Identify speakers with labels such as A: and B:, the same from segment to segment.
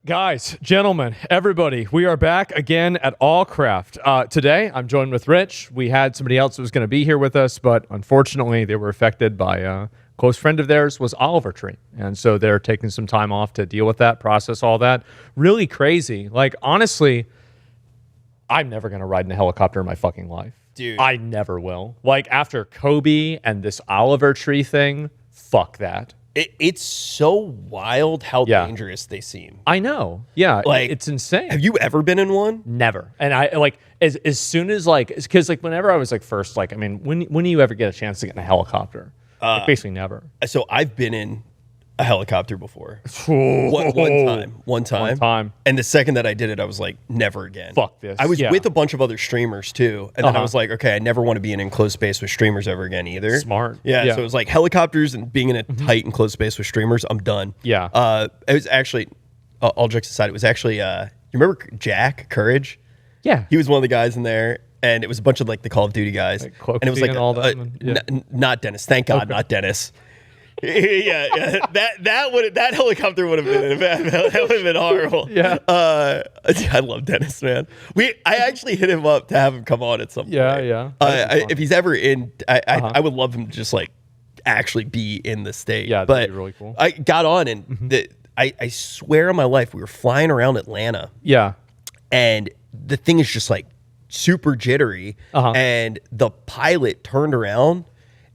A: Guys, gentlemen, everybody, we are back again at Allcraft. Today, I'm joined with Rich. We had somebody else who was going to be here with us, but unfortunately, they were affected by a close friend of theirs was Oliver Tree. And so they're taking some time off to deal with that, process all that. Really crazy. Like, honestly, I'm never going to ride in a helicopter in my fucking life.
B: Dude.
A: I never will. Like, after Kobe and this Oliver Tree thing, fuck that.
B: It's so wild how dangerous they seem.
A: I know. Yeah,
B: like,
A: it's insane.
B: Have you ever been in one?
A: Never. And I like as soon as because whenever I was like first, like, I mean, when do you ever get a chance to get in a helicopter? Like, basically never.
B: So I've been in a helicopter before. One time. And the second that I did it, I was like, never again.
A: Fuck this.
B: I was with a bunch of other streamers too. And then I was like, okay, I never want to be in enclosed space with streamers ever again either.
A: Smart.
B: Yeah. So it was like helicopters and being in a tight enclosed space with streamers, I'm done.
A: Yeah.
B: It was actually, all jokes aside, it was actually, you remember Jack Courage?
A: Yeah.
B: He was one of the guys in there. And it was a bunch of like the Call of Duty guys.
A: Like
B: and it was like
A: all that.
B: not Dennis. Thank God, not Dennis. yeah. That helicopter would have been that would have been horrible.
A: Yeah.
B: I love Dennis, man. I actually hit him up to have him come on at some point.
A: Yeah.
B: If he's ever in, I would love him to just like actually be in the state.
A: Yeah, that'd be really cool.
B: I got on and I swear on my life, we were flying around Atlanta.
A: Yeah.
B: And the thing is just like super jittery. And the pilot turned around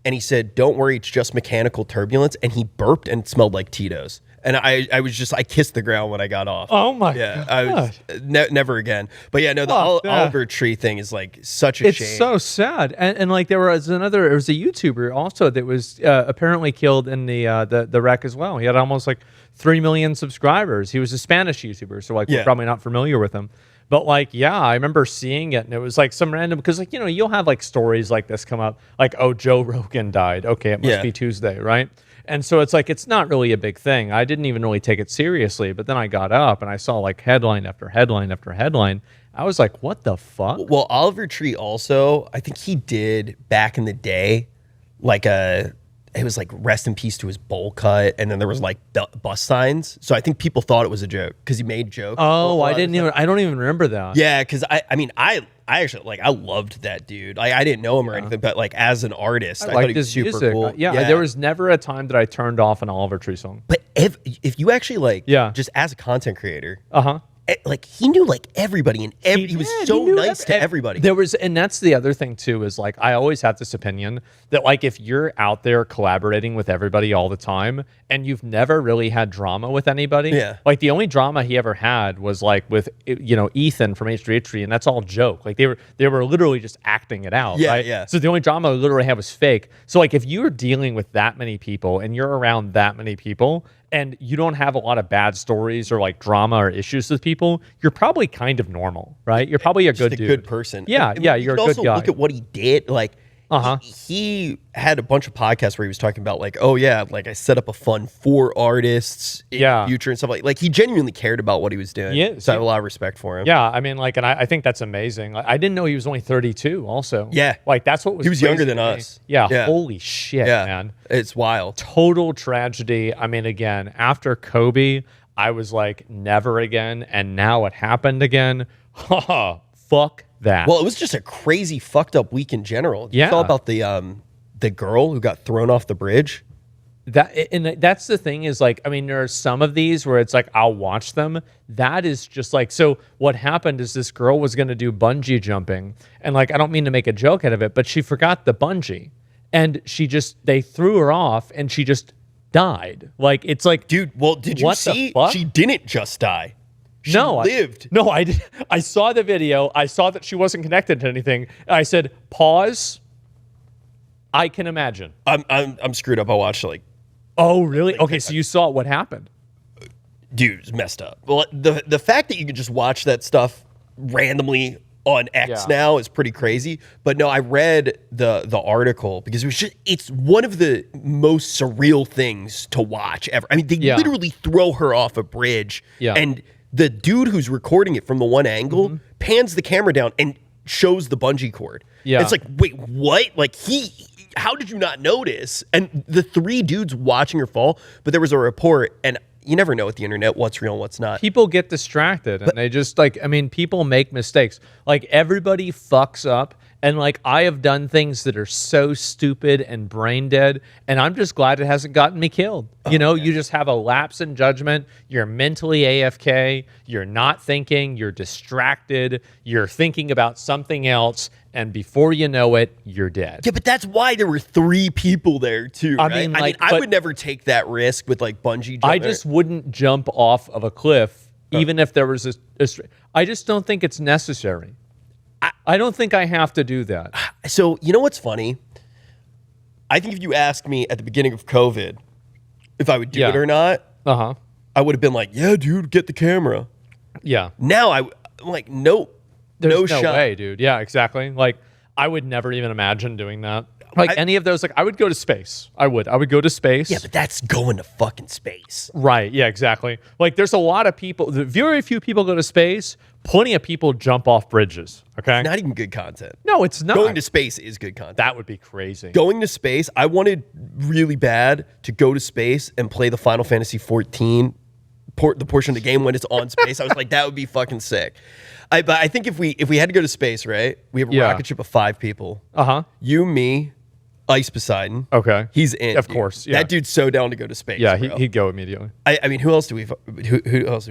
B: and he said, "Don't worry, it's just mechanical turbulence." And he burped and smelled like Tito's. And I kissed the ground when I got off.
A: Oh my God.
B: I was never again. But yeah, no, the Oliver Tree thing is like such a shame.
A: It's so sad. And like there was a YouTuber also that was apparently killed in the wreck as well. He had almost like 3 million subscribers. He was a Spanish YouTuber, so like we're probably not familiar with him. But like, yeah, I remember seeing it and it was like some random, because like, you know, you'll have like stories like this come up, like, oh, Joe Rogan died. Okay, it must be Tuesday, right? And so it's like, it's not really a big thing. I didn't even really take it seriously. But then I got up and I saw like headline after headline after headline. I was like, what the fuck?
B: Well, Oliver Tree also, I think he did back in the day, like it was like rest in peace to his bowl cut, and then there was like bus signs. So I think people thought it was a joke because he made jokes.
A: Oh, I don't even remember that.
B: Yeah, because I actually like I loved that dude. Like I didn't know him or anything, but like as an artist, I thought he was super cool.
A: Yeah, there was never a time that I turned off an Oliver Tree song.
B: But if you actually like, just as a content creator, like he knew like everybody and he was so nice to everybody.
A: And that's the other thing too, is like I always had this opinion that like if you're out there collaborating with everybody all the time and you've never really had drama with anybody, like the only drama he ever had was like with, you know, Ethan from H3H3, and that's all joke. Like they were literally just acting it out. Right? So the only drama we literally had was fake. So like if you're dealing with that many people and you're around that many people and you don't have a lot of bad stories or like drama or issues with people, you're probably kind of normal, right? You're probably a good dude.
B: Good person.
A: Yeah, you're a good guy.
B: Also look at what he did. Like he had a bunch of podcasts where he was talking about like, oh yeah, like I set up a fund for artists in the future and stuff like he genuinely cared about what he was doing. So I have a lot of respect for him.
A: Yeah, I mean, like, and I think that's amazing. Like, I didn't know he was only 32 also.
B: Yeah.
A: Like that's what was
B: He was younger than us.
A: Yeah, holy shit, man.
B: It's wild.
A: Total tragedy. I mean, again, after Kobe, I was like, never again, and now it happened again. Fuck that.
B: Well, it was just a crazy fucked up week in general. You saw about the girl who got thrown off the bridge?
A: That's the thing is like, I mean, there are some of these where it's like, I'll watch them. That is just like, so what happened is this girl was going to do bungee jumping. And like, I don't mean to make a joke out of it, but she forgot the bungee and they threw her off and she just died. Like, it's like,
B: dude, well, did you see? She didn't just die. She lived.
A: No, I did. I saw the video. I saw that she wasn't connected to anything. I said, pause. I can imagine.
B: I'm screwed up. I watched like.
A: Oh, really? Okay, so you saw what happened.
B: Dude, it's messed up. Well, the fact that you could just watch that stuff randomly on X now is pretty crazy. But no, I read the article because it's one of the most surreal things to watch ever. I mean, they literally throw her off a bridge and the dude who's recording it from the one angle pans the camera down and shows the bungee cord. Yeah. It's like, wait, what? Like how did you not notice? And the three dudes watching her fall, but there was a report and you never know with the internet what's real and what's not.
A: People get distracted and they just like, I mean, people make mistakes. Like everybody fucks up. And like I have done things that are so stupid and brain dead, and I'm just glad it hasn't gotten me killed. You know, you just have a lapse in judgment. You're mentally AFK. You're not thinking. You're distracted. You're thinking about something else, and before you know it, you're dead.
B: Yeah, but that's why there were 3 people there too. Right? I mean, I would never take that risk with like bungee jumping.
A: I just wouldn't jump off of a cliff, even if there was I just don't think it's necessary. I don't think I have to do that.
B: So, you know what's funny? I think if you asked me at the beginning of COVID if I would do it or not, I would have been like, yeah, dude, get the camera.
A: Yeah.
B: Now I'm like, nope.
A: There's no
B: shot.
A: way, dude. Yeah, exactly. Like, I would never even imagine doing that. Like any of those, like I would go to space. I would go to space.
B: Yeah, but that's going to fucking space.
A: Right. Yeah, exactly. Like there's a lot of people, very few people go to space. Plenty of people jump off bridges. Okay.
B: Not even good content.
A: No, it's not.
B: Going to space is good content.
A: That would be crazy.
B: Going to space, I wanted really bad to go to space and play the Final Fantasy 14 the portion of the game when it's on space. I was like, that would be fucking sick. But I think if we had to go to space, right? We have a rocket ship of 5 people. You, me, Ice Poseidon.
A: Okay.
B: He's in.
A: Of course. Yeah.
B: That dude's so down to go to space.
A: Yeah, he'd go immediately.
B: I mean, who else do we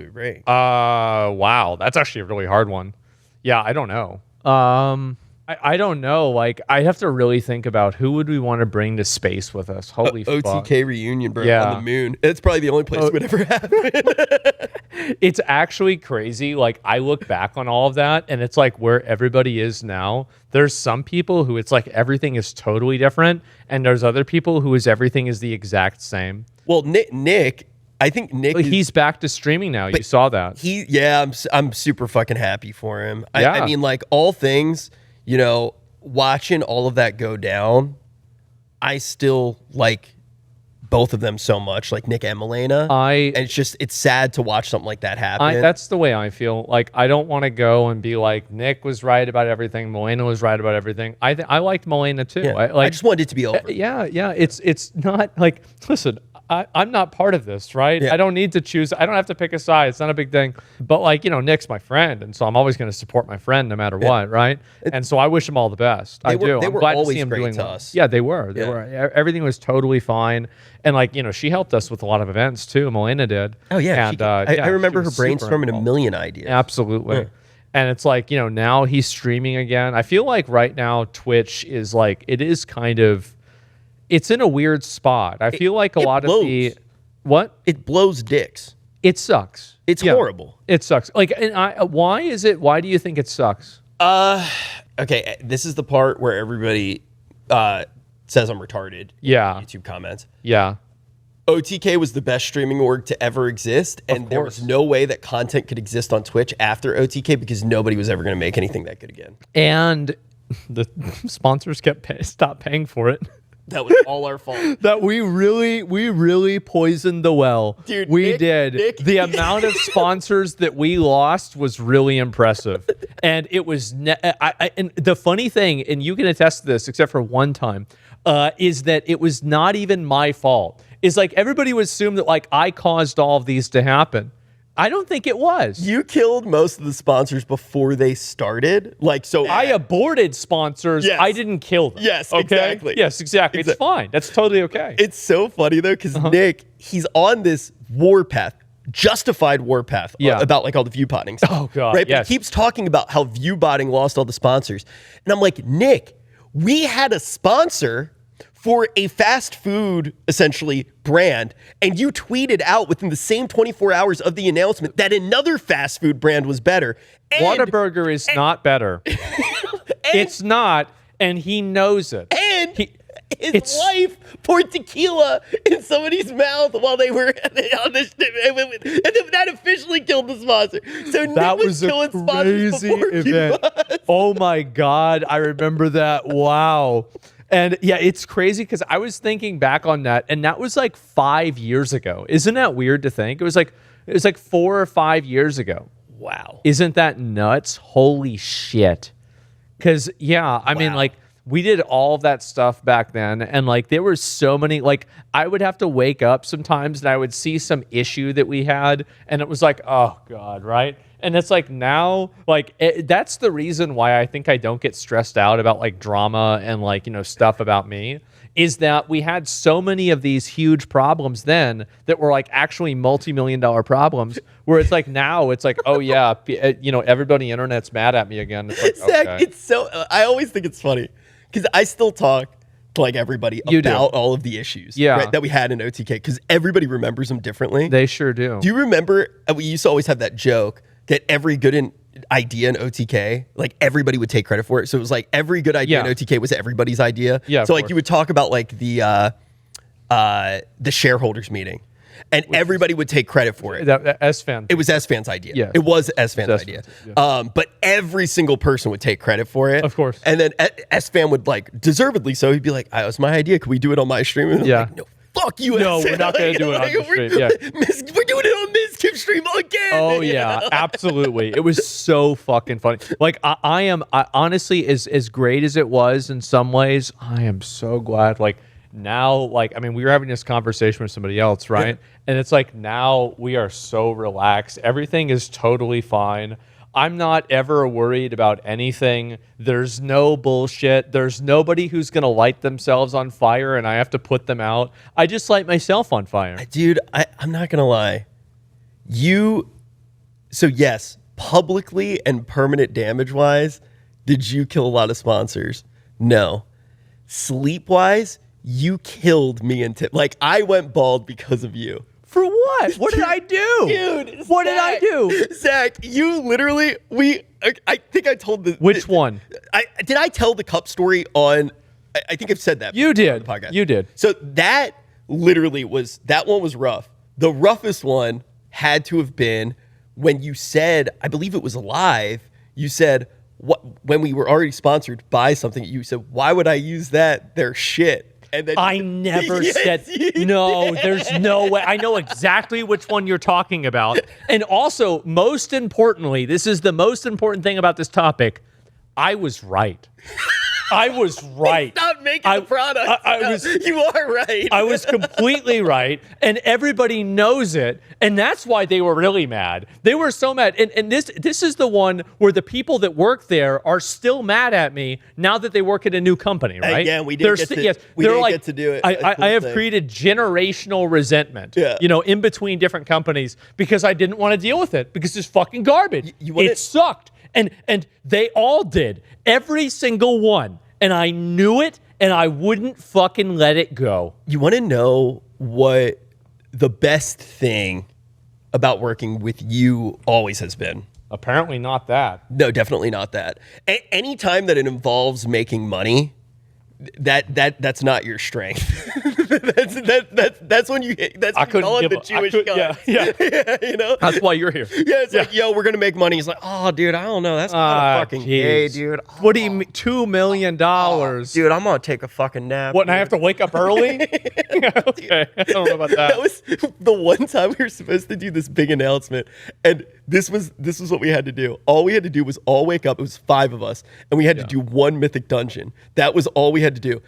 B: bring?
A: Wow. That's actually a really hard one. Yeah, I don't know. I don't know. Like, I have to really think about who would we want to bring to space with us. Holy fuck.
B: OTK reunion, bro, on the moon. It's probably the only place it would ever happen.
A: It's actually crazy. Like, I look back on all of that, and it's like where everybody is now. There's some people who it's like everything is totally different, and there's other people who is everything is the exact same.
B: Well, Nick, I think Nick
A: he's back to streaming now. You saw that.
B: I'm super fucking happy for him. I mean, like, all things, you know, watching all of that go down, I still like both of them so much, like Nick and Milena. And it's sad to watch something like that happen.
A: That's the way I feel. Like, I don't want to go and be like, Nick was right about everything, Milena was right about everything. I liked Milena too.
B: Yeah. I just wanted it to be over.
A: Yeah. It's not like, listen, I'm not part of this, right? Yeah. I don't need to choose. I don't have to pick a side. It's not a big thing. But like, you know, Nick's my friend, and so I'm always going to support my friend no matter what, right? And so I wish him all the best. I do. I'm glad to see him doing well. Yeah, they were. They were. Everything was totally fine. And like, you know, she helped us with a lot of events too. Milena did.
B: Oh yeah. And I remember her brainstorming a million ideas.
A: Absolutely. Yeah. And it's like, you know, now he's streaming again. I feel like right now Twitch is like, it is kind of, it's in a weird spot. I feel like a lot of the what?
B: It blows dicks.
A: It sucks.
B: It's horrible.
A: It sucks. Like, and why is it? Why do you think it sucks?
B: Okay, this is the part where everybody says I'm retarded.
A: Yeah.
B: In YouTube comments.
A: Yeah.
B: OTK was the best streaming org to ever exist, and there was no way that content could exist on Twitch after OTK because nobody was ever going to make anything that good again.
A: And the sponsors stopped paying for it.
B: That was all our fault.
A: That we really poisoned the well.
B: Dude,
A: we did. The amount of sponsors that we lost was really impressive. And it was, and the funny thing, and you can attest to this, except for one time, is that it was not even my fault. It's like everybody would assume that like I caused all of these to happen. I don't think it was.
B: You killed most of the sponsors before they started. Like, so
A: I aborted sponsors. Yes. I didn't kill them.
B: Yes, okay? Exactly.
A: Yes, exactly. It's fine. That's totally okay.
B: It's so funny though, because Nick, he's on this warpath, justified warpath about like all the view botting stuff.
A: Oh god.
B: Right? But he keeps talking about how view botting lost all the sponsors. And I'm like, Nick, we had a sponsor for a fast food, essentially, brand, and you tweeted out within the same 24 hours of the announcement that another fast food brand was better.
A: Whataburger is not better. It's not, and he knows it.
B: And his wife poured tequila in somebody's mouth while they were on this, and that officially killed the sponsor. So Nick was killing sponsors before event.
A: Oh my God, I remember that. Wow. And yeah, it's crazy because I was thinking back on that, and that was like 5 years ago. Isn't that weird to think? It was like 4 or 5 years ago.
B: Wow.
A: Isn't that nuts? Holy shit. Because, yeah, I mean, like, we did all of that stuff back then, and like there were so many, like I would have to wake up sometimes and I would see some issue that we had and it was like, oh God, right? And it's like now, like that's the reason why I think I don't get stressed out about like drama and like, you know, stuff about me, is that we had so many of these huge problems then that were like actually multi-million-dollar problems, where it's like now it's like, oh yeah, you know, everybody internet's mad at me again. It's like,
B: Zach,
A: okay.
B: it's so, I always think it's funny because I still talk to like everybody about all of the issues right, that we had in OTK, because everybody remembers them differently.
A: They sure do.
B: Do you remember, we used to always have that joke that every good idea in OTK, like everybody would take credit for it. So it was like every good idea in OTK was everybody's idea.
A: Yeah.
B: So like you would talk about like the shareholders meeting, and everybody would take credit for it.
A: S-Fan.
B: It was S-Fan's idea.
A: Yeah.
B: It was S-Fan's idea. Yeah. But every single person would take credit for it.
A: Of course.
B: And then S-Fan would, like, deservedly so, he'd be like, it was my idea. Could we do it on my stream? And
A: yeah.
B: Like, no, fuck you,
A: no,
B: S-Fan.
A: we're not going to do it on the stream. Yeah.
B: We're doing it on this Kim stream again.
A: Oh, yeah. Absolutely. It was so fucking funny. Like, I honestly, as great as it was in some ways, I am so glad, like, now, like, I mean, we were having this conversation with somebody else, right? And it's like, now we are so relaxed. Everything is totally fine. I'm not ever worried about anything. There's no bullshit. There's nobody who's going to light themselves on fire and I have to put them out. I just light myself on fire.
B: Dude, I'm not going to lie. So yes, publicly and permanent damage-wise, did you kill a lot of sponsors? No. Sleep-wise, you killed me and Tip. Like, I went bald because of you.
A: For what? What did I do?
B: Dude,
A: what did I do?
B: Zach, you literally, I think I told the...
A: Which one?
B: Did I tell the cup story on... I think I've said that.
A: You did.
B: On the podcast.
A: You did.
B: So that literally was... That one was rough. The roughest one had to have been when you said, I believe it was live, you said, when we were already sponsored by something, you said, why would I use that? They're shit. And then
A: I never said, no, there's no way. I know exactly which one you're talking about. And also, most importantly, this is the most important thing about this topic, I was right. I was right.
B: Stop making the product. You are right.
A: I was completely right, and everybody knows it, and that's why they were really mad. They were so mad, and this is the one where the people that work there are still mad at me now that they work at a new company, right?
B: Yeah, we didn't get to do it.
A: I have created generational resentment, you know, in between different companies because I didn't want to deal with it because it's fucking garbage. It sucked. And they all did. Every single one. And I knew it, and I wouldn't fucking let it go.
B: You want to know what the best thing about working with you always has been?
A: Apparently not that.
B: No, definitely not that. Anytime that it involves making money, that's not your strength. that's when you hit. That's
A: I couldn't
B: calling
A: give
B: the Jewish God.
A: Yeah.
B: You know.
A: That's why you're here.
B: Yeah, it's like, yo, we're gonna make money. He's like, oh, dude, I don't know. That's kind of fucking gay, dude.
A: What do you mean, $2 million?
B: Dude, I'm gonna take a fucking nap.
A: What? And I have to wake up early? Okay, I don't know about that.
B: That was the one time we were supposed to do this big announcement, and this was what we had to do. All we had to do was all wake up. It was 5 of us, and we had to do one mythic dungeon. That was all we had to do.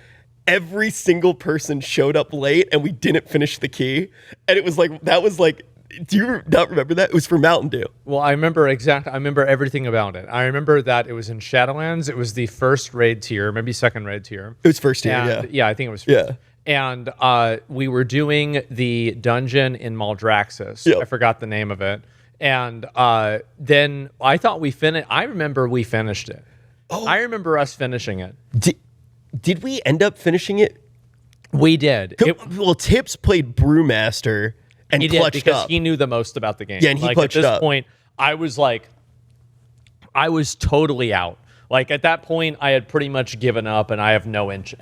B: Every single person showed up late, and we didn't finish the key. And it was like, that was like, do you not remember that? It was for Mountain Dew.
A: Well, I remember everything about it. I remember that it was in Shadowlands. It was the first raid tier, maybe second raid tier.
B: It was first tier,
A: Yeah, I think it was first. Yeah. And we were doing the dungeon in Maldraxxus. Yep. I forgot the name of it. And then I thought we finished. I remember we finished it. Oh. I remember us finishing it.
B: Did we end up finishing it?
A: We did.
B: Well, Tips played Brewmaster and
A: he
B: clutched
A: did because
B: up.
A: he knew the most about the game.
B: Yeah, and he clutched up.
A: At this point, I was totally out. Like at that point, I had pretty much given up, and I had no interest.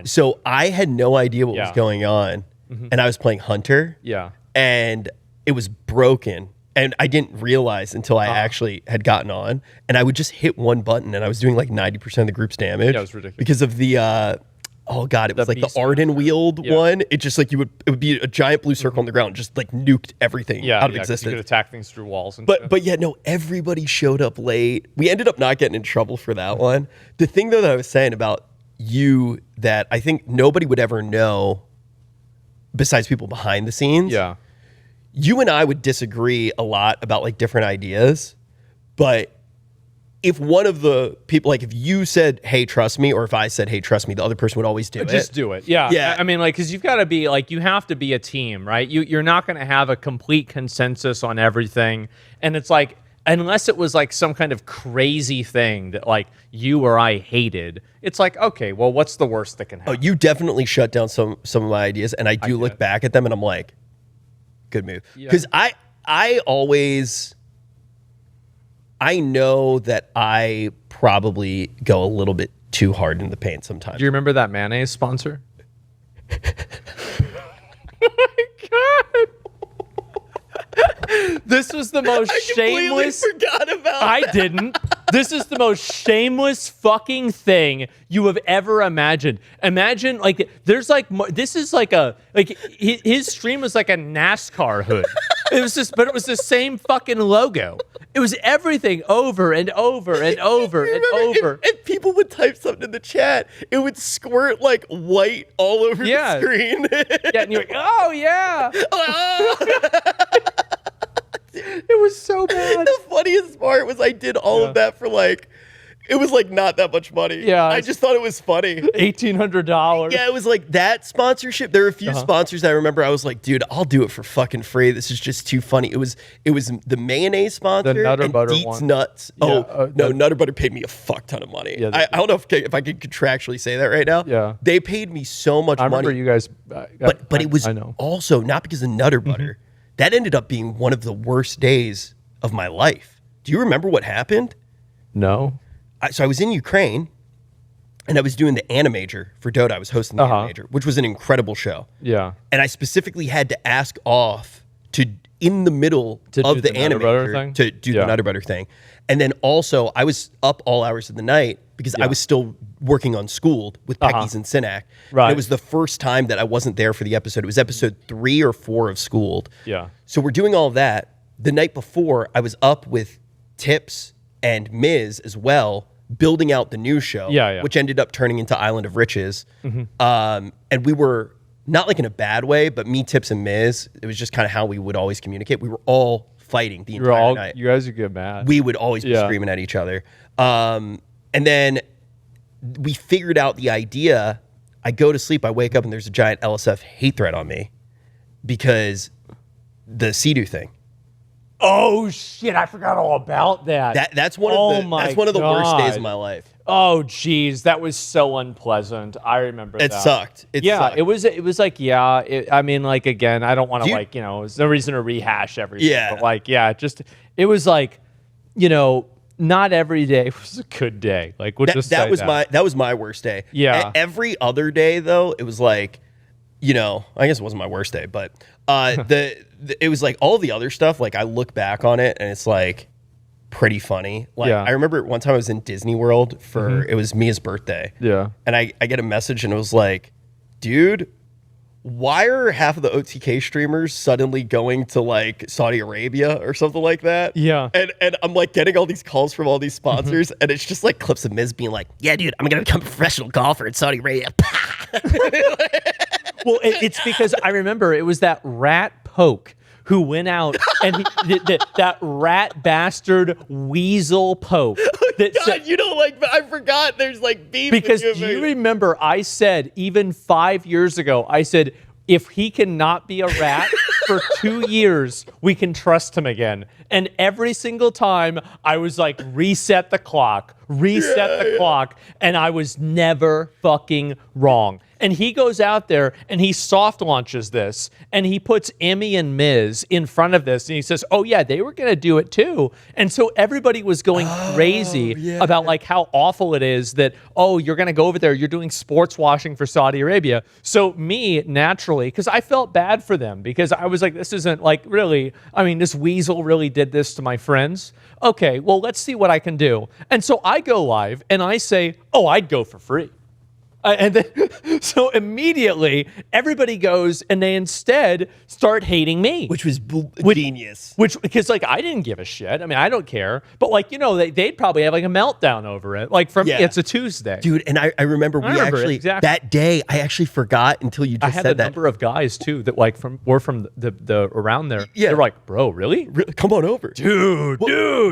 B: So I had no idea what was going on, and I was playing Hunter.
A: Yeah,
B: and it was broken. And I didn't realize until I actually had gotten on, and I would just hit one button, and I was doing like 90% of the group's damage.
A: Yeah, it was ridiculous
B: because of the it was like the Arden wield one. It just like it would be a giant blue circle on the ground, just like nuked everything out of existence.
A: You could attack things through walls. And
B: but yeah, no, everybody showed up late. We ended up not getting in trouble for that one. The thing though that I was saying about you that I think nobody would ever know besides people behind the scenes.
A: Yeah.
B: You and I would disagree a lot about like different ideas, but if one of the people, like if you said, hey, trust me, or if I said, hey, trust me, the other person would always do it.
A: Just do it. Yeah.
B: Yeah.
A: I mean, like, because you've got to be, like, you have to be a team, right? You're not going to have a complete consensus on everything. And it's like, unless it was like some kind of crazy thing that like you or I hated, it's like, okay, well, what's the worst that can happen?
B: Oh, you definitely shut down some of my ideas. And I do look back at them and I'm like, good move. Because I always... I know that I probably go a little bit too hard in the paint sometimes.
A: Do you remember that mayonnaise sponsor? Oh my God. This was the most shameless.
B: I forgot about
A: I didn't. This is the most shameless fucking thing you have ever imagined. Imagine, like, there's like, this is like his stream was like a NASCAR hood. It was just, but it was the same fucking logo. It was everything over and over and over and over.
B: And people would type something in the chat. It would squirt like white all over the screen.
A: Yeah, and you're like, oh yeah. It was so bad.
B: The funniest part was I did all of that for like, it was like not that much money.
A: Yeah.
B: I just thought it was funny.
A: $1,800.
B: Yeah, it was like that sponsorship. There were a few sponsors that I remember. I was like, dude, I'll do it for fucking free. This is just too funny. It was the mayonnaise sponsor,
A: the Nutter
B: and
A: Butter
B: Deets
A: one.
B: Nuts.
A: Yeah,
B: No, Nutter Butter paid me a fuck ton of money.
A: Yeah,
B: I don't know if I could contractually say that right now.
A: Yeah,
B: they paid me so much money.
A: I remember you guys,
B: but it was also not because of Nutter Butter. That ended up being one of the worst days of my life. Do you remember what happened?
A: No.
B: So I was in Ukraine, and I was doing the Animator for Dota. I was hosting the Animator, which was an incredible show.
A: Yeah.
B: And I specifically had to ask off to, in the middle of the Animator, to do the Nutter Butter thing. And then also, I was up all hours of the night because I was still working on Schooled with Peckies and Sinak.
A: Right.
B: And it was the first time that I wasn't there for the episode. It was episode 3 or 4 of Schooled.
A: Yeah.
B: So we're doing all of that. The night before, I was up with Tips and Miz as well, building out the new show, which ended up turning into Island of Riches. And we were, not like in a bad way, but me, Tips, and Miz, it was just kind of how we would always communicate. We were all fighting the entire night.
A: You guys would get mad.
B: We would always be screaming at each other. And then we figured out the idea. I go to sleep, I wake up, and there's a giant LSF hate threat on me because the Sea-Doo thing.
A: Oh shit! I forgot all about that.
B: That's one of the worst days of my life.
A: Oh geez, that was so unpleasant. I remember that.
B: It sucked. It sucked.
A: It was like I mean, like again, I don't want to there's no reason to rehash everything.
B: Yeah.
A: But like it was like, not every day was a good day. Like
B: that was my worst day.
A: Yeah.
B: Every other day though, it was like, I guess it wasn't my worst day, but it was like all the other stuff. Like I look back on it and it's like pretty funny. Like I remember one time I was in Disney World for it was Mia's birthday.
A: Yeah, and
B: I get a message and it was like, dude, why are half of the OTK streamers suddenly going to like Saudi Arabia or something like that?
A: Yeah,
B: and I'm like getting all these calls from all these sponsors and it's just like clips of Miz being like, yeah, dude, I'm gonna become a professional golfer in Saudi Arabia.
A: Well, it's because I remember it was that rat Poke who went out and that rat bastard weasel Poke.
B: God, you don't like, I forgot there's like beef.
A: Because do you remember I said, even 5 years ago, I said, if he cannot be a rat for 2 years, we can trust him again. And every single time I was like, reset the clock, and I was never fucking wrong. And he goes out there and he soft launches this and he puts Emmy and Miz in front of this and he says, oh yeah, they were going to do it too. And so everybody was going crazy about like how awful it is that, oh, you're going to go over there, you're doing sports washing for Saudi Arabia. So me, naturally, because I felt bad for them because I was like, this isn't like really, I mean, this weasel really did this to my friends. Okay, well, let's see what I can do. And so I go live and I say, oh, I'd go for free. And then, so immediately everybody goes and they instead start hating me,
B: which was genius.
A: Because like I didn't give a shit. I mean, I don't care. But like they'd probably have like a meltdown over it. Like for me, it's a Tuesday,
B: dude. And I remember that day. I actually forgot until you just said that.
A: I had a number of guys too that like were from the around there. Yeah, they're like, bro, really?
B: Come on over,
A: dude.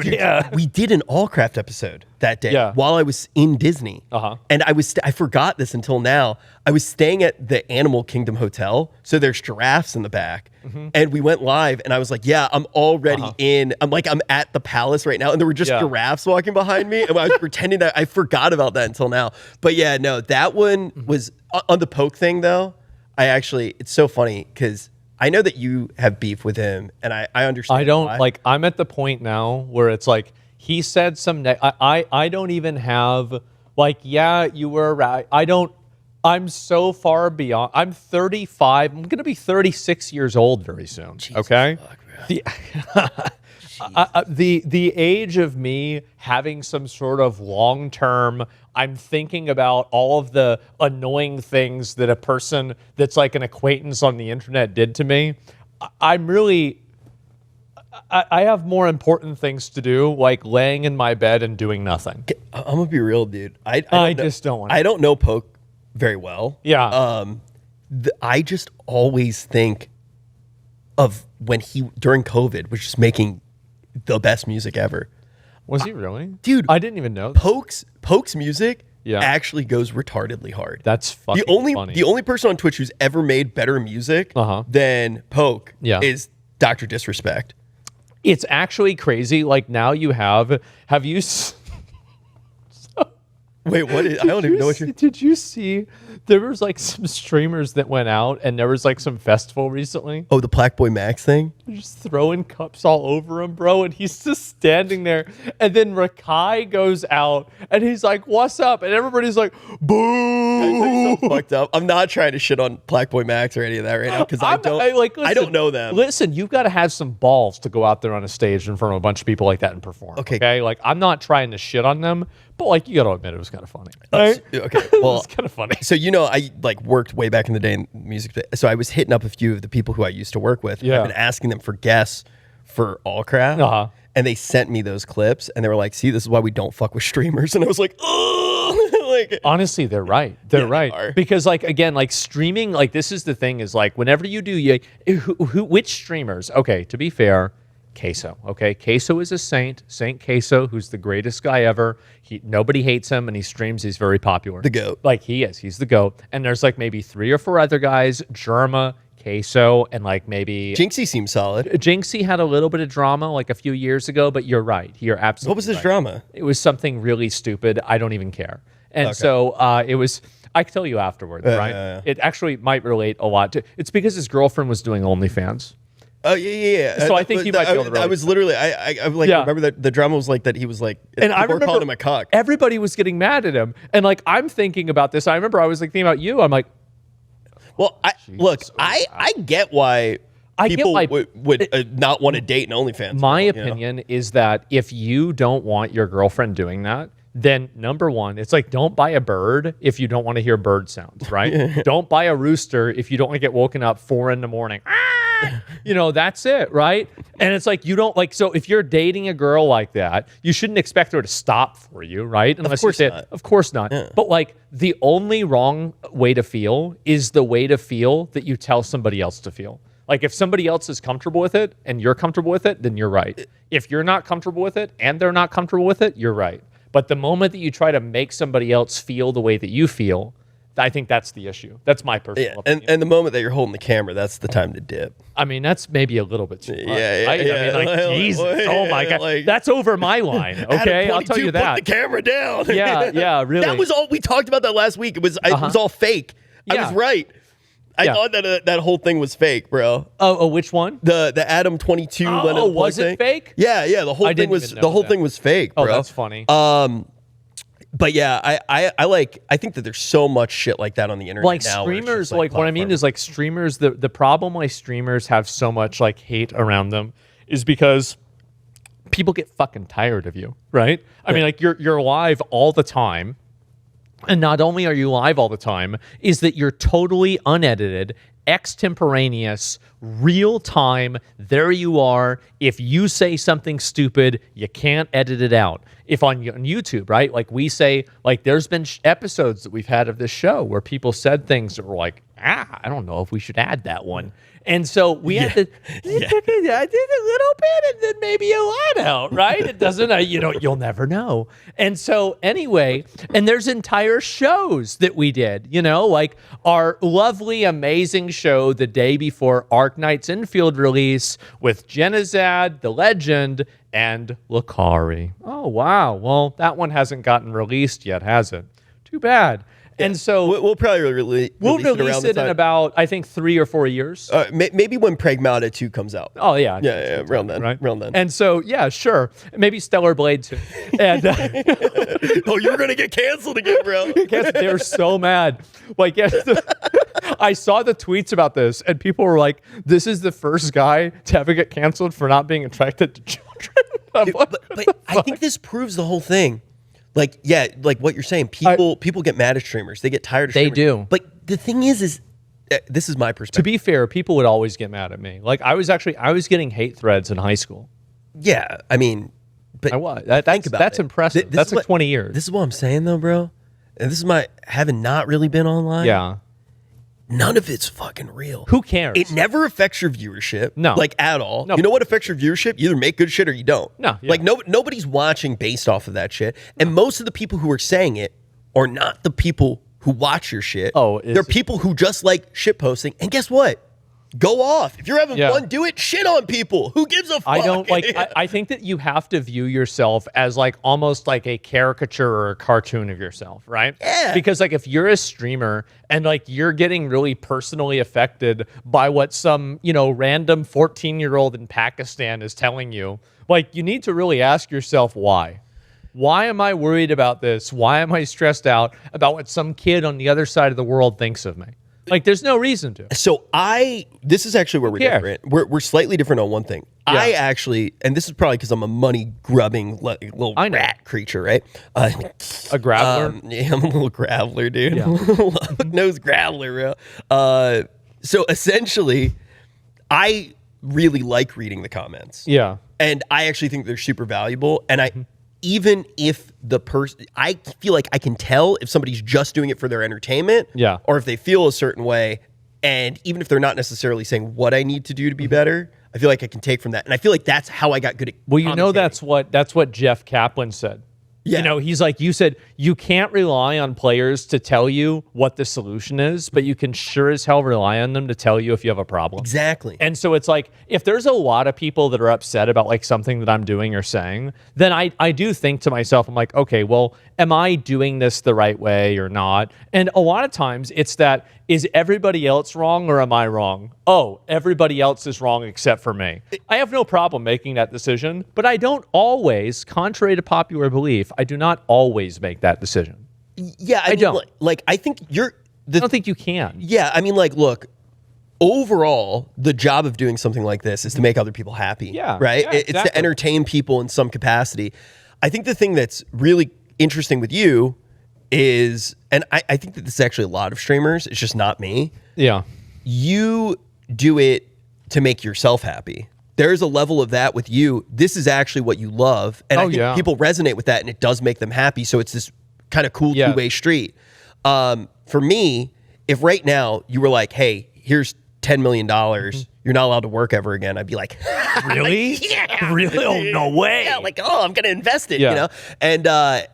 A: Yeah,
B: we did an Allcraft episode that day while I was in Disney. And I forgot this until now. I was staying at the Animal Kingdom Hotel, so there's giraffes in the back. And we went live, and I was like, yeah, I'm already in. I'm at the palace right now, and there were just giraffes walking behind me, and I was pretending that I forgot about that until now. But yeah, no, that one was on the Poke thing, though. It's so funny, because I know that you have beef with him, and I understand
A: I don't,
B: why.
A: like, I'm at the point now where it's like, he said I don't even have, like, yeah, you were right. I'm so far beyond. I'm 35. I'm going to be 36 years old very soon. Jesus okay? Fuck, the age of me having some sort of long-term, I'm thinking about all of the annoying things that a person that's like an acquaintance on the internet did to me. I'm really... I have more important things to do, like laying in my bed and doing nothing.
B: I'm gonna be real, dude. I
A: just don't want to.
B: I don't know Poke very well.
A: Yeah.
B: I just always think of when he, during COVID, was just making the best music ever.
A: Was he really?
B: Dude,
A: I didn't even know that.
B: Poke's music actually goes retardedly hard.
A: That's fucking funny.
B: The only person on Twitch who's ever made better music than Poke is Dr. Disrespect.
A: It's actually crazy. Like now you have you...
B: Wait, what is... I don't even know what you're...
A: Did you see... There was like some streamers that went out and there was like some festival recently.
B: Oh, the Black Boy Max thing?
A: They're just throwing cups all over him, bro. And he's just standing there. And then Rakai goes out and he's like, what's up? And everybody's like, boo.
B: So fucked up. I'm not trying to shit on Black Boy Max or any of that right now because I don't know them.
A: Listen, you've got to have some balls to go out there on a stage in front of a bunch of people like that and perform. Okay? Like, I'm not trying to shit on them, but like, you got to admit it was kind of funny. Right?
B: Okay. Well,
A: it's kind of funny.
B: So, I like worked way back in the day in music. So I was hitting up a few of the people who I used to work with. Yeah. I've been asking them for guests for Allcraft. And they sent me those clips and they were like, see, this is why we don't fuck with streamers. And I was like, oh, like,
A: honestly, they're right. They're right. Because like, again, like streaming, like this is the thing is like, whenever you do, which streamers, okay, to be fair, Queso, okay? Queso is a saint. Saint Queso, who's the greatest guy ever. Nobody hates him, and he streams. He's very popular.
B: The GOAT.
A: Like, he is. He's the GOAT. And there's, like, maybe 3 or 4 other guys. Germa, Queso, and, like, maybe...
B: Jinxie seems solid.
A: Jinxie had a little bit of drama, like, a few years ago, but you're right. You're absolutely
B: What was his drama?
A: It was something really stupid. I don't even care. And so it was... I can tell you afterwards, right? It actually might relate a lot to... It's because his girlfriend was doing OnlyFans.
B: Oh yeah.
A: So I think you might be able to relate.
B: I was literally, I like remember that the drama was like that he was like,
A: and I remember
B: calling him a cock.
A: Everybody was getting mad at him, and like I'm thinking about this. I remember I was like thinking about you. I'm like,
B: well, I get why people would not want to date an OnlyFans.
A: My opinion is that if you don't want your girlfriend doing that, then number one, it's like don't buy a bird if you don't want to hear bird sounds, right? Don't buy a rooster if you don't want to get woken up 4 a.m. That's it, right? And it's like you don't like. So if you're dating a girl like that, you shouldn't expect her to stop for you, right? Unless you say, of course not. Yeah. But like the only wrong way to feel is the way to feel that you tell somebody else to feel. Like if somebody else is comfortable with it and you're comfortable with it, then you're right. If you're not comfortable with it and they're not comfortable with it, you're right. But the moment that you try to make somebody else feel the way that you feel, I think that's the issue. That's my personal opinion.
B: And the moment that you're holding the camera, that's the time to dip.
A: I mean, that's maybe a little bit too much.
B: I mean,
A: like, Jesus, oh my God. Like, that's over my line, okay? I'll tell you that.
B: Put the camera down.
A: Yeah, really.
B: That was all, we talked about that last week. It was all fake. I was right. I thought that whole thing was fake, bro.
A: Oh, which one?
B: The Adam 22.
A: Oh, was it fake?
B: Yeah. The whole thing was fake, bro.
A: Oh, that's funny.
B: But yeah, I think that there's so much shit like that on the internet
A: like
B: now.
A: Streamers, like what I mean is like streamers, the problem why streamers have so much like hate around them is because people get fucking tired of you, right? I mean, like you're live all the time. and not only are you live all the time, is that you're totally unedited, extemporaneous, real time. There you are. If you say something stupid, you can't edit it out. If on YouTube, right? Like we say, like there's been episodes that we've had of this show where people said things that were like, I don't know if we should add that one. And so we had to, I did a little bit and then maybe a lot out, right? It doesn't, you'll never know. And so anyway, and there's entire shows that we did, like our lovely, amazing show the day before Arknight's Infield release with Genizad, the legend, and Lakari. Oh, wow. Well, that one hasn't gotten released yet, has it? Too bad. And so
B: we'll probably release
A: it in about, I think, 3 or 4 years.
B: Maybe when Pragmata 2 comes out.
A: Oh, yeah.
B: Yeah, around then.
A: Right?
B: Around then.
A: And so, yeah, sure. Maybe Stellar Blade 2. And,
B: oh, you're going to get canceled again, bro.
A: They're so mad. Like, I saw the tweets about this, and people were like, this is the first guy to ever get canceled for not being attracted to children.
B: But I think this proves the whole thing. Like, yeah, like what you're saying, people get mad at streamers. They get tired of streamers.
A: They do.
B: But the thing is this is my perspective.
A: To be fair, people would always get mad at me. Like, I was getting hate threads in high school.
B: Yeah, I mean, but
A: I was. That's impressive. That's like 20 years.
B: This is what I'm saying, though, bro. And this is my having not really been online.
A: Yeah.
B: None of it's fucking real.
A: Who cares?
B: It never affects your viewership.
A: No.
B: Like, at all.
A: No.
B: You know what affects your viewership? You either make good shit or you don't.
A: No. Yeah.
B: Like, nobody's watching based off of that shit. And most of the people who are saying it are not the people who watch your shit.
A: Oh,
B: they're people who just like shit posting. And guess what? Go off. If you're having fun, do it. Shit on people. Who gives a fuck?
A: I don't like. I think that you have to view yourself as like almost like a caricature or a cartoon of yourself, right?
B: Yeah.
A: Because like if you're a streamer and like you're getting really personally affected by what some random 14-year-old in Pakistan is telling you, like you need to really ask yourself why. Why am I worried about this? Why am I stressed out about what some kid on the other side of the world thinks of me? Like, there's no reason to.
B: So this is actually where we're different. We're slightly different on one thing. Yeah. I actually, and this is probably because I'm a money-grubbing little rat creature, right?
A: A graveler?
B: Yeah, I'm a little graveler, dude. Yeah. Nose graveler, bro. So essentially, I really like reading the comments.
A: Yeah.
B: And I actually think they're super valuable. And even if the person, I feel like I can tell if somebody's just doing it for their entertainment, or if they feel a certain way, and even if they're not necessarily saying what I need to do to be better, I feel like I can take from that, and I feel like that's how I got good at.
A: Well, that's what Jeff Kaplan said. Yeah. He's like, you said you can't rely on players to tell you what the solution is, but you can sure as hell rely on them to tell you if you have a problem.
B: Exactly.
A: And so it's like, if there's a lot of people that are upset about like something that I'm doing or saying, then I do think to myself, I'm like, okay, well, am I doing this the right way or not? And a lot of times it's that, is everybody else wrong or am I wrong? Oh, everybody else is wrong except for me. I have no problem making that decision, but I don't always, contrary to popular belief, I do not always make that decision.
B: Yeah, I don't. Like, I think I
A: don't think you can.
B: Yeah, I mean, like, look, overall, the job of doing something like this is to make other people happy.
A: Yeah.
B: Right?
A: Yeah,
B: it's to entertain people in some capacity. I think the thing that's really interesting with you is, and I think that this is actually a lot of streamers, it's just not me.
A: Yeah.
B: You do it to make yourself happy. There's a level of that with you. This is actually what you love. And I think people resonate with that, and it does make them happy. So it's this kind of cool two-way street. For me, if right now you were like, hey, here's $10 million, you're not allowed to work ever again, I'd be like,
A: really?
B: Yeah.
A: Really? Oh, no way.
B: Yeah, like, I'm going to invest it, And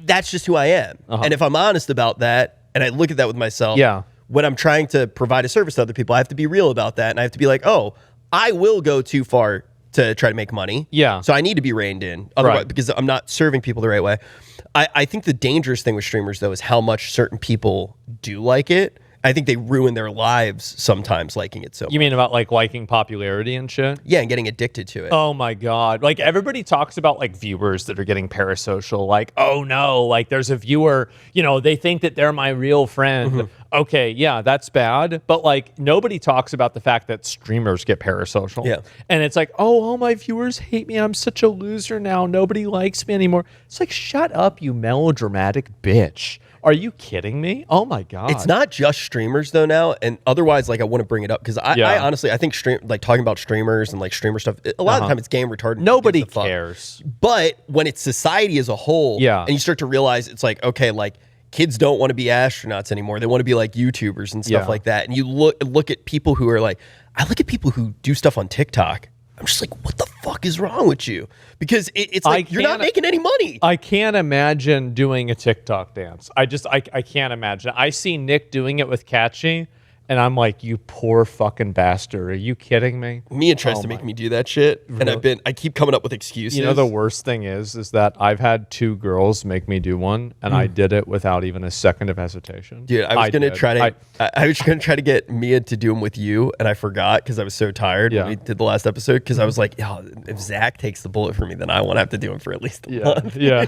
B: that's just who I am. And if I'm honest about that, and I look at that with myself, when I'm trying to provide a service to other people, I have to be real about that. And I have to be like, oh, I will go too far to try to make money.
A: Yeah.
B: So I need to be reined in, otherwise, because I'm not serving people the right way. I think the dangerous thing with streamers, though, is how much certain people do like it. I think they ruin their lives sometimes liking it so much.
A: You mean about like liking popularity and shit?
B: Yeah, and getting addicted to it.
A: Oh my God. Like everybody talks about like viewers that are getting parasocial. Like, oh no, like there's a viewer, they think that they're my real friend. Mm-hmm. Okay, yeah, that's bad. But like nobody talks about the fact that streamers get parasocial.
B: Yeah.
A: And it's like, oh, all my viewers hate me. I'm such a loser now. Nobody likes me anymore. It's like, shut up, you melodramatic bitch. Are you kidding me? Oh my God.
B: It's not just streamers though now, and otherwise, like I want to bring it up because I honestly I think talking about streamers and like streamer stuff, a lot of the time it's game retarded.
A: Nobody cares.
B: But when it's society as a whole, and you start to realize it's like, okay, like kids don't want to be astronauts anymore. They want to be like YouTubers and stuff like that. And you look at people who are like, I look at people who do stuff on TikTok. I'm just like, what the fuck is wrong with you? Because it's like you're not making any money.
A: I can't imagine doing a TikTok dance. I can't imagine. I see Nick doing it with Catchy, and I'm like, you poor fucking bastard. Are you kidding me?
B: Mia tries to make me do that shit, and I keep coming up with excuses.
A: You know, the worst thing is that I've had 2 girls make me do one, and I did it without even a second of hesitation.
B: Dude, I was gonna try to get Mia to do them with you, and I forgot because I was so tired when we did the last episode. Because I was like, if Zach takes the bullet for me, then I won't have to do him for at least a month.
A: Yeah.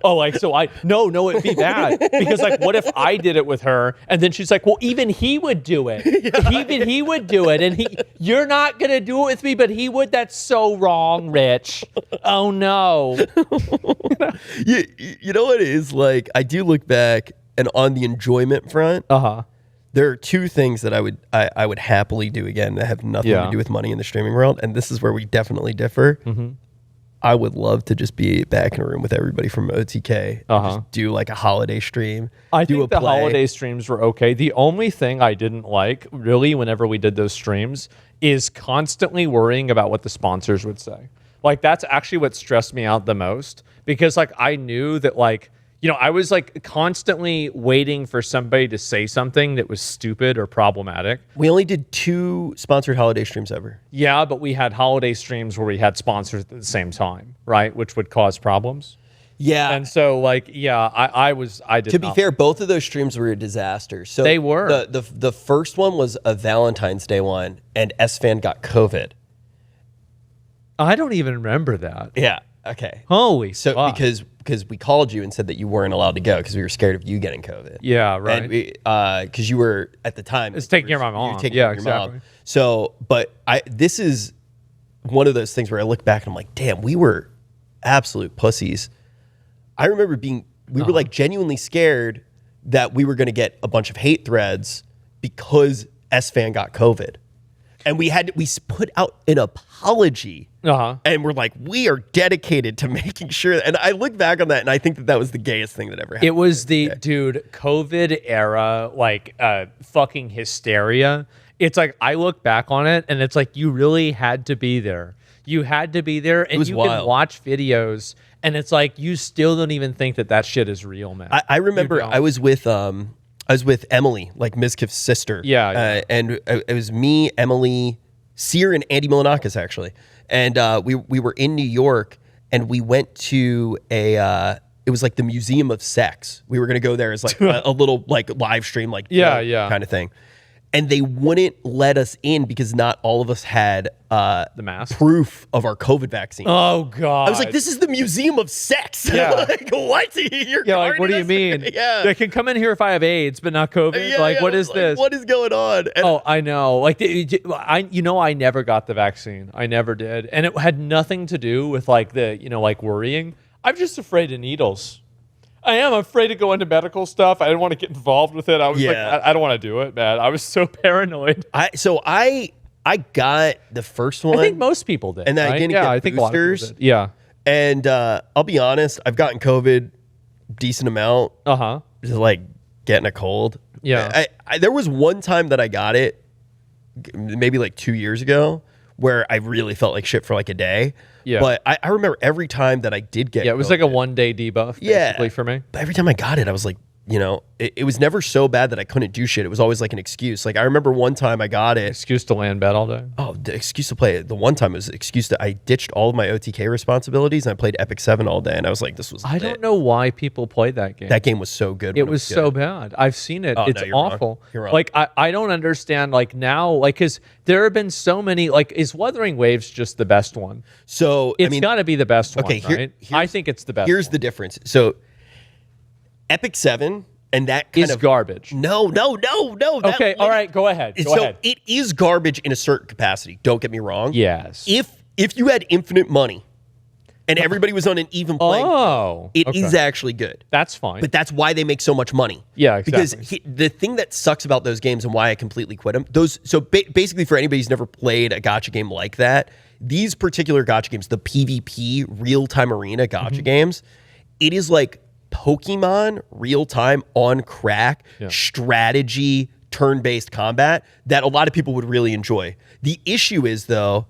A: Oh, like so no, it'd be bad because like, what if I did it with her, and then she's like, well, even he would do it. Even he would do it, and you're not gonna do it with me, but he would. That's so wrong, Rich. Oh no.
B: You know what it is like? I do look back, and on the enjoyment front, there are 2 things that I would happily do again that have nothing to do with money in the streaming world, and this is where we definitely differ. I would love to just be back in a room with everybody from OTK. Just do like a holiday stream.
A: I think the holiday streams were okay. The only thing I didn't like, really, whenever we did those streams, is constantly worrying about what the sponsors would say. Like, that's actually what stressed me out the most. Because, like, I knew that, like, I was like constantly waiting for somebody to say something that was stupid or problematic.
B: We only did 2 sponsored holiday streams ever.
A: Yeah, but we had holiday streams where we had sponsors at the same time, right? Which would cause problems.
B: Yeah.
A: And so like, I did.
B: To be fair, both of those streams were a disaster. So
A: they were.
B: The first one was a Valentine's Day one, and S-Fan got COVID.
A: I don't even remember that.
B: Yeah. Okay.
A: Holy
B: fuck. Because we called you and said that you weren't allowed to go because we were scared of you getting COVID.
A: Yeah, right.
B: And because you were at the time,
A: it's taking care of my mom. Exactly.
B: Mom. So, but this is one of those things where I look back and I'm like, damn, we were absolute pussies. I remember we were like genuinely scared that we were going to get a bunch of hate threads because S-Fan got COVID. And we put out an apology, and we're like, we are dedicated to making sure. And I look back on that, and I think that was the gayest thing that ever happened.
A: It was the COVID era, like fucking hysteria. It's like I look back on it, and it's like you really had to be there. You had to be there, and you can watch videos, and it's like you still don't even think that shit is real, man.
B: I remember I was with Emily, like Mizkif's sister.
A: Yeah.
B: And it was me, Emily, Sear, and Andy Milanakis, actually. And we were in New York, and we went to it was like the Museum of Sex. We were going to go there as like a little like live stream, like kind of thing. And they wouldn't let us in because not all of us had
A: the mask
B: proof of our COVID vaccine.
A: Oh God!
B: I was like, "This is the Museum of Sex."
A: Yeah.
B: Like, what?
A: Like, what do you mean?
B: Yeah,
A: they can come in here if I have AIDS, but not COVID. What is this?
B: What is going on?
A: And I know. Like, I never got the vaccine. I never did, and it had nothing to do with like like worrying. I'm just afraid of needles. I'm afraid to go into medical stuff. I didn't want to get involved with it. I was like, I don't want to do it, man. I was so paranoid.
B: I got the first one.
A: I think most people did.
B: And then I didn't get boosters. A lot of people did. Yeah. And I'll be honest, I've gotten COVID decent amount. Just like getting a cold.
A: Yeah.
B: There was one time that I got it, maybe like 2 years ago, where I really felt like shit for like a day.
A: Yeah.
B: But I remember every time that I did get
A: it was
B: COVID,
A: like a 1 day debuff basically for me.
B: But every time I got it, I was like, you know, it was never so bad that I couldn't do shit. It was always like an excuse. Like I remember one time I got it.
A: Excuse to lay in bed all day.
B: Oh, the excuse to play it. The one time it was an excuse to, I ditched all of my OTK responsibilities and I played Epic 7 all day. And I was like, this was
A: I don't know why people played that game.
B: That game was so good.
A: It was so bad. I've seen it. It's awful.
B: You're wrong.
A: Like I don't understand like now, like because there have been so many, like is Wuthering Waves just the best one?
B: So
A: it's gotta be the best one, right? I think it's the best
B: Here's the difference. So Epic 7 and that kind
A: is garbage.
B: No.
A: Okay, all right, go ahead. Go ahead.
B: It is garbage in a certain capacity. Don't get me wrong.
A: Yes.
B: If you had infinite money and everybody was on an even playing field, it is actually good.
A: That's fine.
B: But that's why they make so much money.
A: Yeah, exactly.
B: Because the thing that sucks about those games and why I completely quit them, basically for anybody who's never played a gacha game like that, these particular gacha games, the PvP real-time arena gacha games, it is like Pokemon real-time on crack strategy turn-based combat that a lot of people would really enjoy. The issue is though,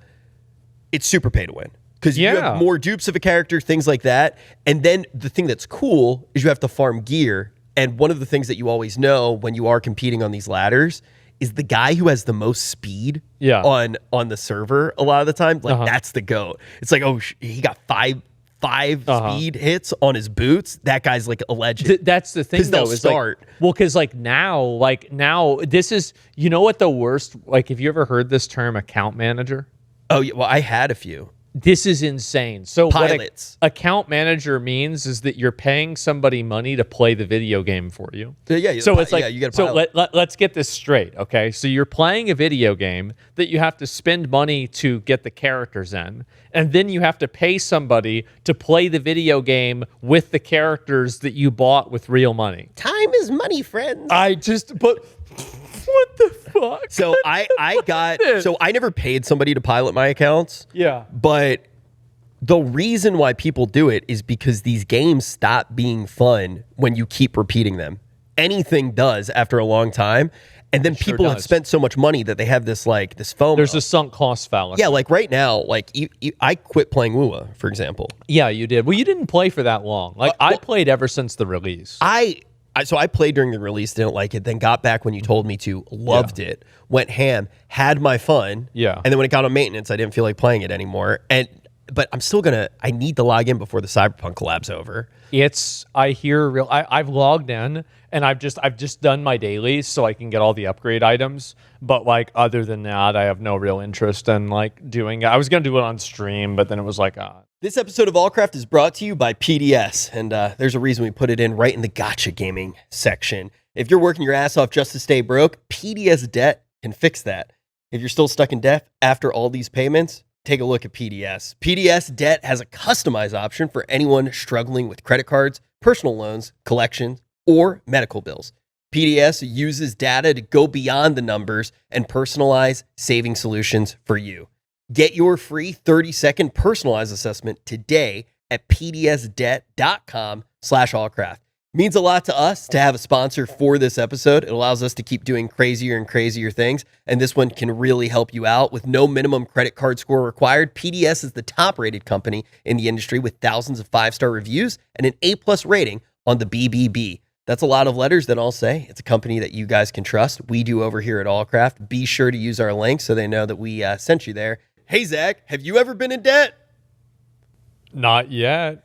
B: it's super pay to win because you have more dupes of a character, things like that. And then the thing that's cool is you have to farm gear. And one of the things that you always know when you are competing on these ladders is the guy who has the most speed on the server a lot of the time. Like that's the GOAT. It's like, oh, he got five speed hits on his boots. That guy's like a legend.
A: That's the thing though. Because now this is, you know what the worst, like have you ever heard this term account manager?
B: Oh yeah, well I had a few.
A: This is insane. So
B: pilots.
A: What account manager means is that you're paying somebody money to play the video game for you.
B: Yeah.
A: So it's like,
B: you get a pilot.
A: So let's get this straight, okay? So you're playing a video game that you have to spend money to get the characters in, and then you have to pay somebody to play the video game with the characters that you bought with real money.
B: Time is money, friends.
A: What the fuck?
B: So I never paid somebody to pilot my accounts.
A: Yeah.
B: But the reason why people do it is because these games stop being fun when you keep repeating them. Anything does after a long time. And then people have spent so much money that they have this FOMO.
A: There's a sunk cost fallacy.
B: Yeah, like right now, I quit playing WUA, for example.
A: Yeah, you did. Well, you didn't play for that long. I played ever since the release.
B: So I played during the release, didn't like it, then got back when you told me to, loved it, went ham, had my fun.
A: Yeah.
B: And then when it got on maintenance, I didn't feel like playing it anymore. But I'm still I need to log in before the Cyberpunk collab's over.
A: I've logged in and I've just done my dailies so I can get all the upgrade items. But other than that, I have no real interest in doing it. I was going to do it on stream, but then it was
B: This episode of Allcraft is brought to you by PDS, and there's a reason we put it in right in the gotcha gaming section. If you're working your ass off just to stay broke, PDS Debt can fix that. If you're still stuck in debt after all these payments, take a look at PDS. PDS Debt has a customized option for anyone struggling with credit cards, personal loans, collections, or medical bills. PDS uses data to go beyond the numbers and personalize saving solutions for you. Get your free 30-second personalized assessment today at pdsdebt.com/allcraft. Means a lot to us to have a sponsor for this episode. It allows us to keep doing crazier and crazier things, and this one can really help you out. With no minimum credit card score required, PDS is the top-rated company in the industry with thousands of 5-star reviews and an A+ rating on the BBB. That's a lot of letters that I'll say. It's a company that you guys can trust. We do over here at Allcraft. Be sure to use our link so they know that we sent you there. Hey, Zach, have you ever been in debt?
A: Not yet.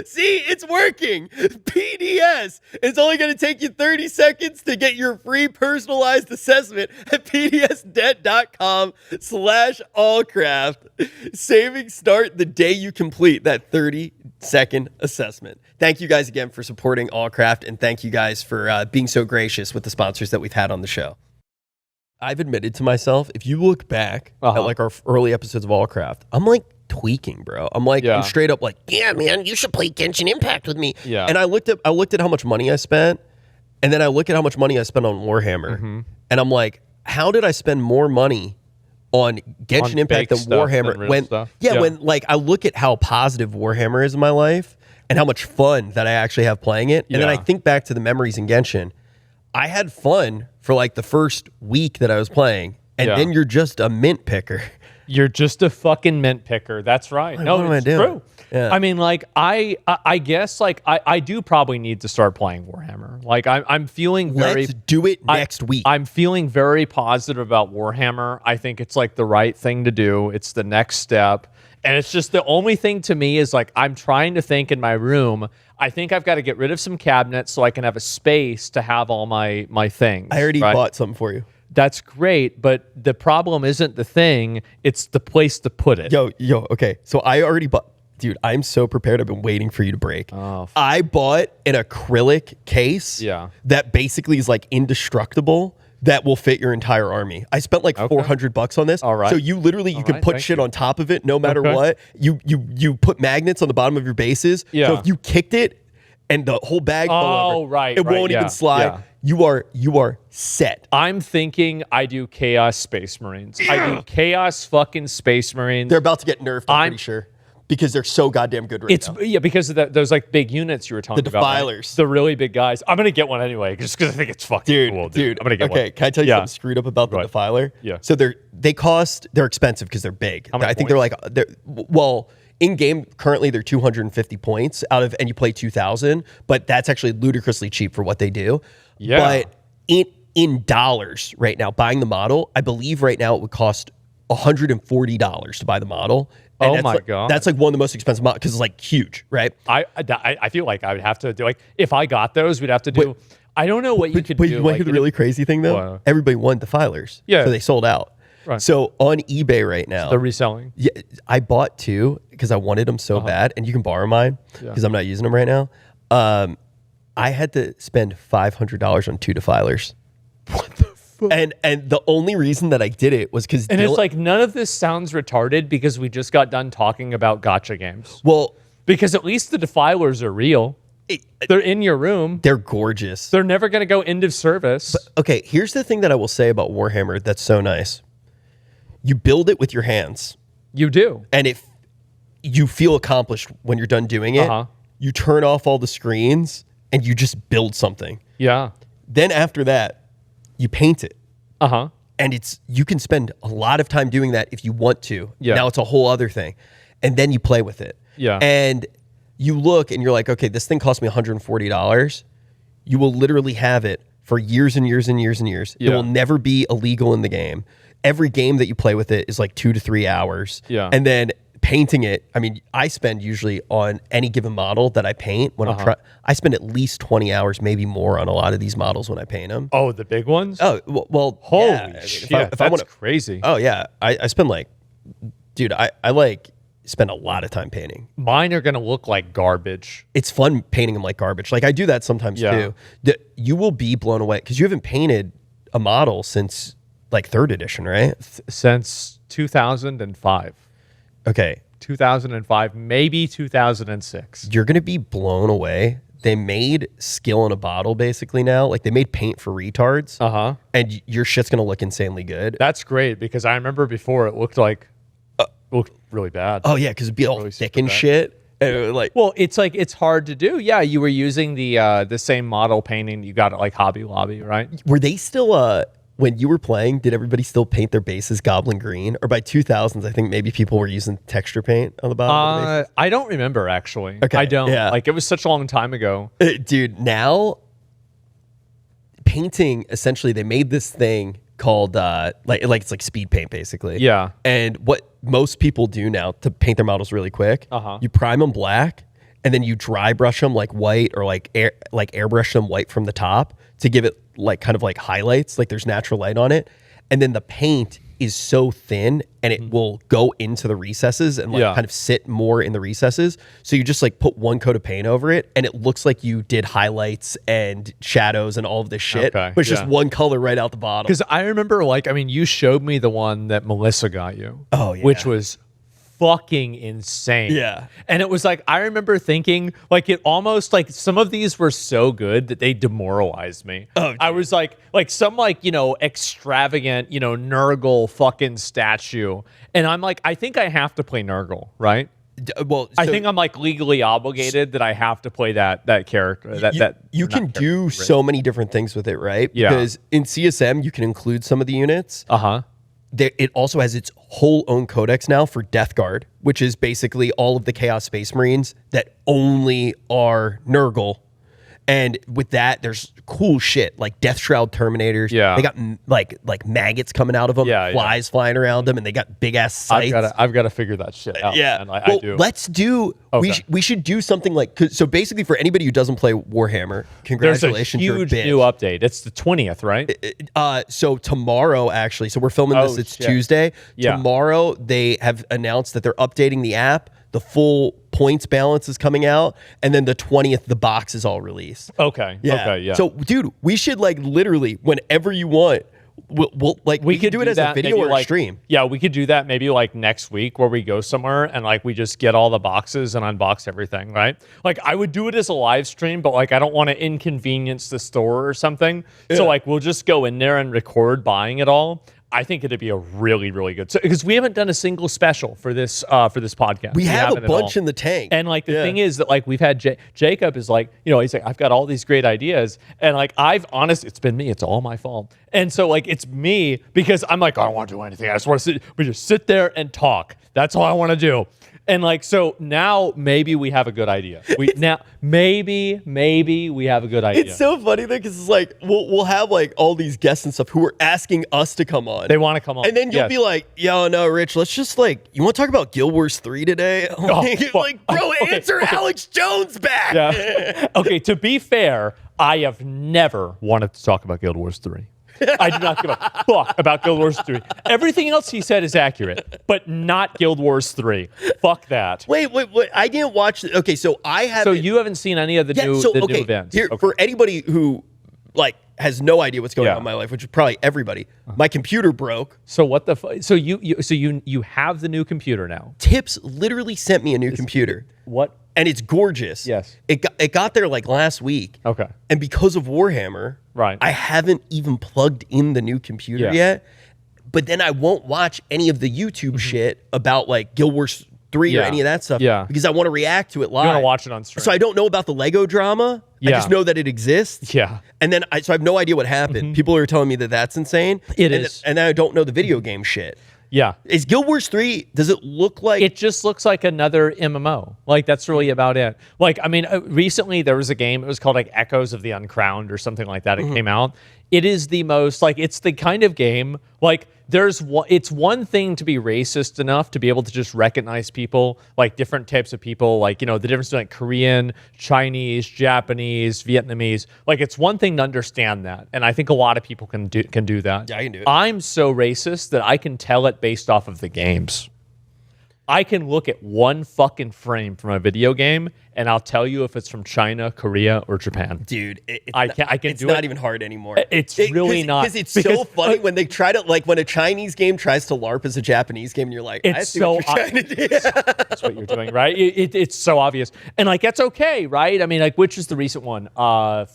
B: See, it's working. PDS. It's only going to take you 30 seconds to get your free personalized assessment at pdsdebt.com/allcraft. Savings start the day you complete that 30-second assessment. Thank you guys again for supporting Allcraft, and thank you guys for being so gracious with the sponsors that we've had on the show. I've admitted to myself, if you look back at our early episodes of Allcraft, I'm tweaking, bro. I'm I'm straight up yeah, man, you should play Genshin Impact with me.
A: Yeah.
B: And I looked at how much money I spent, and then I look at how much money I spent on Warhammer, and I'm like, how did I spend more money on Genshin Impact than Warhammer? When I look at how positive Warhammer is in my life and how much fun that I actually have playing it, and then I think back to the memories in Genshin. I had fun for the first week that I was playing, and then you're just a mint picker.
A: You're just a fucking mint picker. That's right.
B: Like,
A: no,
B: what am I
A: it's
B: doing?
A: true.
B: Yeah.
A: I mean, like, I guess, like, I do probably need to start playing Warhammer. Like, I'm feeling very...
B: Let's do it next week.
A: I'm feeling very positive about Warhammer. I think it's, like, the right thing to do. It's the next step. And it's just the only thing to me is, like, I'm trying to think in my room. I think I've got to get rid of some cabinets so I can have a space to have all my things.
B: I already bought something for you.
A: That's great, but the problem isn't the thing, it's the place to put it.
B: Yo, okay. So I already bought, dude, I'm so prepared. I've been waiting for you to break.
A: Oh,
B: I bought an acrylic case that basically is like indestructible that will fit your entire army. I spent like $400 on this.
A: All right.
B: So you literally, you can put shit on top of it no matter what. You put magnets on the bottom of your bases.
A: Yeah.
B: So if you kicked it and the whole bag fell over, it won't even slide.
A: Yeah.
B: You are set.
A: I'm thinking I do Chaos Space Marines. I do Chaos fucking Space Marines.
B: They're about to get nerfed, I'm pretty sure. Because they're so goddamn good right now.
A: Yeah, because of those like big units you were talking about.
B: The defilers.
A: Right? The really big guys. I'm going to get one anyway, just because I think it's fucking cool, dude. I'm going to get one.
B: Okay, can I tell you something screwed up about the defiler?
A: Yeah.
B: So they're expensive because they're big. I think in game currently they're 250 points and you play 2,000, but that's actually ludicrously cheap for what they do.
A: Yeah.
B: But in dollars right now, buying the model, I believe right now it would cost $140 to buy the model. And
A: God.
B: That's like one of the most expensive models because it's like huge, right?
A: I feel like I would have to do, like, if I got those, we'd have to do, I don't know what you could do.
B: You want to hear the really crazy thing though? Everybody wanted defilers.
A: Yeah.
B: So they sold out.
A: Right.
B: So on eBay right now,
A: they're reselling.
B: Yeah, I bought two because I wanted them so bad, and you can borrow mine because I'm not using them right now. I had to spend $500 on two defilers.
A: What the fuck?
B: And the only reason that I did it was because
A: it's like none of this sounds retarded because we just got done talking about gacha games.
B: Well,
A: because at least the defilers are real. They're in your room.
B: They're gorgeous.
A: They're never going to go end of service.
B: But, okay, here's the thing that I will say about Warhammer that's so nice. You build it with your hands.
A: You do.
B: And if you feel accomplished when you're done doing it, you turn off all the screens and you just build something.
A: Yeah.
B: Then after that, you paint it.
A: And
B: you can spend a lot of time doing that if you want to.
A: Yeah.
B: Now it's a whole other thing. And then you play with it.
A: Yeah.
B: And you look and you're like, okay, this thing cost me $140. You will literally have it for years and years and years and years.
A: Yeah.
B: It will never be illegal in the game. Every game that you play with it is like 2 to 3 hours.
A: Yeah.
B: And then painting it, I mean, I spend usually on any given model that I paint when I spend at least 20 hours, maybe more on a lot of these models when I paint them.
A: Oh, the big ones?
B: Oh, well,
A: holy shit. That's crazy.
B: Oh, yeah. I spend like, dude, I like spend a lot of time painting.
A: Mine are going to look like garbage.
B: It's fun painting them like garbage. Like I do that sometimes too. You will be blown away because you haven't painted a model since like 3rd edition, right?
A: Since 2005.
B: Okay.
A: 2005, maybe 2006.
B: You're going to be blown away. They made skill in a bottle basically now. Like they made paint for retards. And your shit's going to look insanely good.
A: That's great because I remember before it looked like looked really bad.
B: Oh yeah, because it'd be all really thick and shit. And
A: well, it's like it's hard to do. Yeah, you were using the same model painting you got at like Hobby Lobby, right?
B: Were they still when you were playing, did everybody still paint their bases goblin green? Or by 2000s, I think maybe people were using texture paint on the bottom of the bases?
A: I don't remember, actually.
B: Okay,
A: I don't.
B: Yeah.
A: Like, it was such a long time ago.
B: Dude, now, painting, essentially, they made this thing called, it's like speed paint, basically.
A: Yeah.
B: And what most people do now to paint their models really quick, you prime them black, and then you dry brush them like white or like airbrush them white from the top to give it like kind of like highlights, like there's natural light on it. And then the paint is so thin and it will go into the recesses and like kind of sit more in the recesses. So you just like put one coat of paint over it and it looks like you did highlights and shadows and all of this shit. But it's just one color right out the bottom.
A: Because I remember you showed me the one that Melissa got you.
B: Oh, yeah.
A: Which was fucking insane.
B: Yeah.
A: And it was like, I remember thinking, like, it almost, like, some of these were so good that they demoralized me.
B: Oh,
A: I was like some, like, extravagant, Nurgle fucking statue. And I'm like, I think I have to play Nurgle, right?
B: Well,
A: I think I'm like legally obligated that I have to play that character.
B: You can do so many different things with it, right?
A: Yeah.
B: Because in CSM, you can include some of the units. it also has its whole own codex now for Death Guard, which is basically all of the Chaos Space Marines that only are Nurgle. And with that, there's cool shit like Death Shroud Terminators.
A: Yeah,
B: they got like maggots coming out of them, flies flying around them, and they got big ass sights.
A: I've got to figure that shit out.
B: Yeah,
A: and I do.
B: Let's do.
A: Okay.
B: We should do something like so. Basically, for anybody who doesn't play Warhammer, congratulations!
A: There's a huge new update. It's the 20th, right?
B: So tomorrow, actually, so we're filming this. It's Tuesday.
A: Yeah.
B: Tomorrow, they have announced that they're updating the app. The full points balance is coming out, and then the 20th, the box is all released.
A: Okay.
B: Yeah.
A: Okay. Yeah.
B: So, dude, we should like literally whenever you want. We could do it as a video or a stream.
A: Yeah, we could do that maybe like next week where we go somewhere and like we just get all the boxes and unbox everything, right? Like I would do it as a live stream, but like I don't want to inconvenience the store or something. Yeah. So like we'll just go in there and record buying it all. I think it'd be a really, really good, because we haven't done a single special for this podcast.
B: We have a bunch in the tank,
A: and like the thing is that like we've had Jacob is like, you know, he's like, I've got all these great ideas, and like it's been me, it's all my fault, and so like it's me because I'm like, I don't want to do anything, I just want to just sit there and talk. That's all I want to do. And like, so now maybe we have a good idea. Maybe we have a good idea.
B: It's so funny though, because it's like we'll have like all these guests and stuff who are asking us to come on.
A: They want to come on,
B: and then you'll be like, "Yo, no, Rich, let's just like, you want to talk about Guild Wars 3 today?" Like, bro, answer Alex Jones back.
A: Yeah. Okay. To be fair, I have never wanted to talk about Guild Wars 3. I do not give a fuck about Guild Wars 3. Everything else he said is accurate, but not Guild Wars 3. Fuck that.
B: Wait. I didn't watch. Okay, so I haven't.
A: So you haven't seen any of the new events.
B: Here, for anybody who like has no idea what's going on in my life, which is probably everybody. My computer broke.
A: So what the fuck? So you have the new computer now.
B: Tips literally sent me a new computer.
A: What?
B: And it's gorgeous.
A: Yes.
B: It got there like last week.
A: Okay.
B: And because of Warhammer,
A: right,
B: I haven't even plugged in the new computer yet. But then I won't watch any of the YouTube shit about like Guild Wars 3 or any of that stuff.
A: Yeah.
B: Because I want to react to it live.
A: You want to watch it on stream.
B: So I don't know about the Lego drama. I just know that it exists.
A: Yeah.
B: And then so I have no idea what happened. People are telling me that that's insane.
A: It is.
B: And then I don't know the video game shit.
A: Yeah.
B: Is Guild Wars 3, does it look like...
A: It just looks like another MMO. Like, that's really about it. Like, I mean, recently there was a game, it was called like Echoes of the Uncrowned or something like that. It came out. It is the most, like, it's the kind of game, like, it's one thing to be racist enough to be able to just recognize people, like different types of people, like, you know, the difference between like Korean, Chinese, Japanese, Vietnamese. Like, it's one thing to understand that, and I think a lot of people can do that.
B: Yeah, I can do it.
A: I'm so racist that I can tell it based off of the games. I can look at one fucking frame from a video game and I'll tell you if it's from China, Korea, or Japan.
B: Dude,
A: it's
B: not even hard anymore.
A: It's really not.
B: Because it's so funny when they try to, like, when a Chinese game tries to LARP as a Japanese game, and you're like, I see what you're trying to do.
A: That's what you're doing, right? It's so obvious. And, like, that's okay, right? I mean, like, which is the recent one? Neverness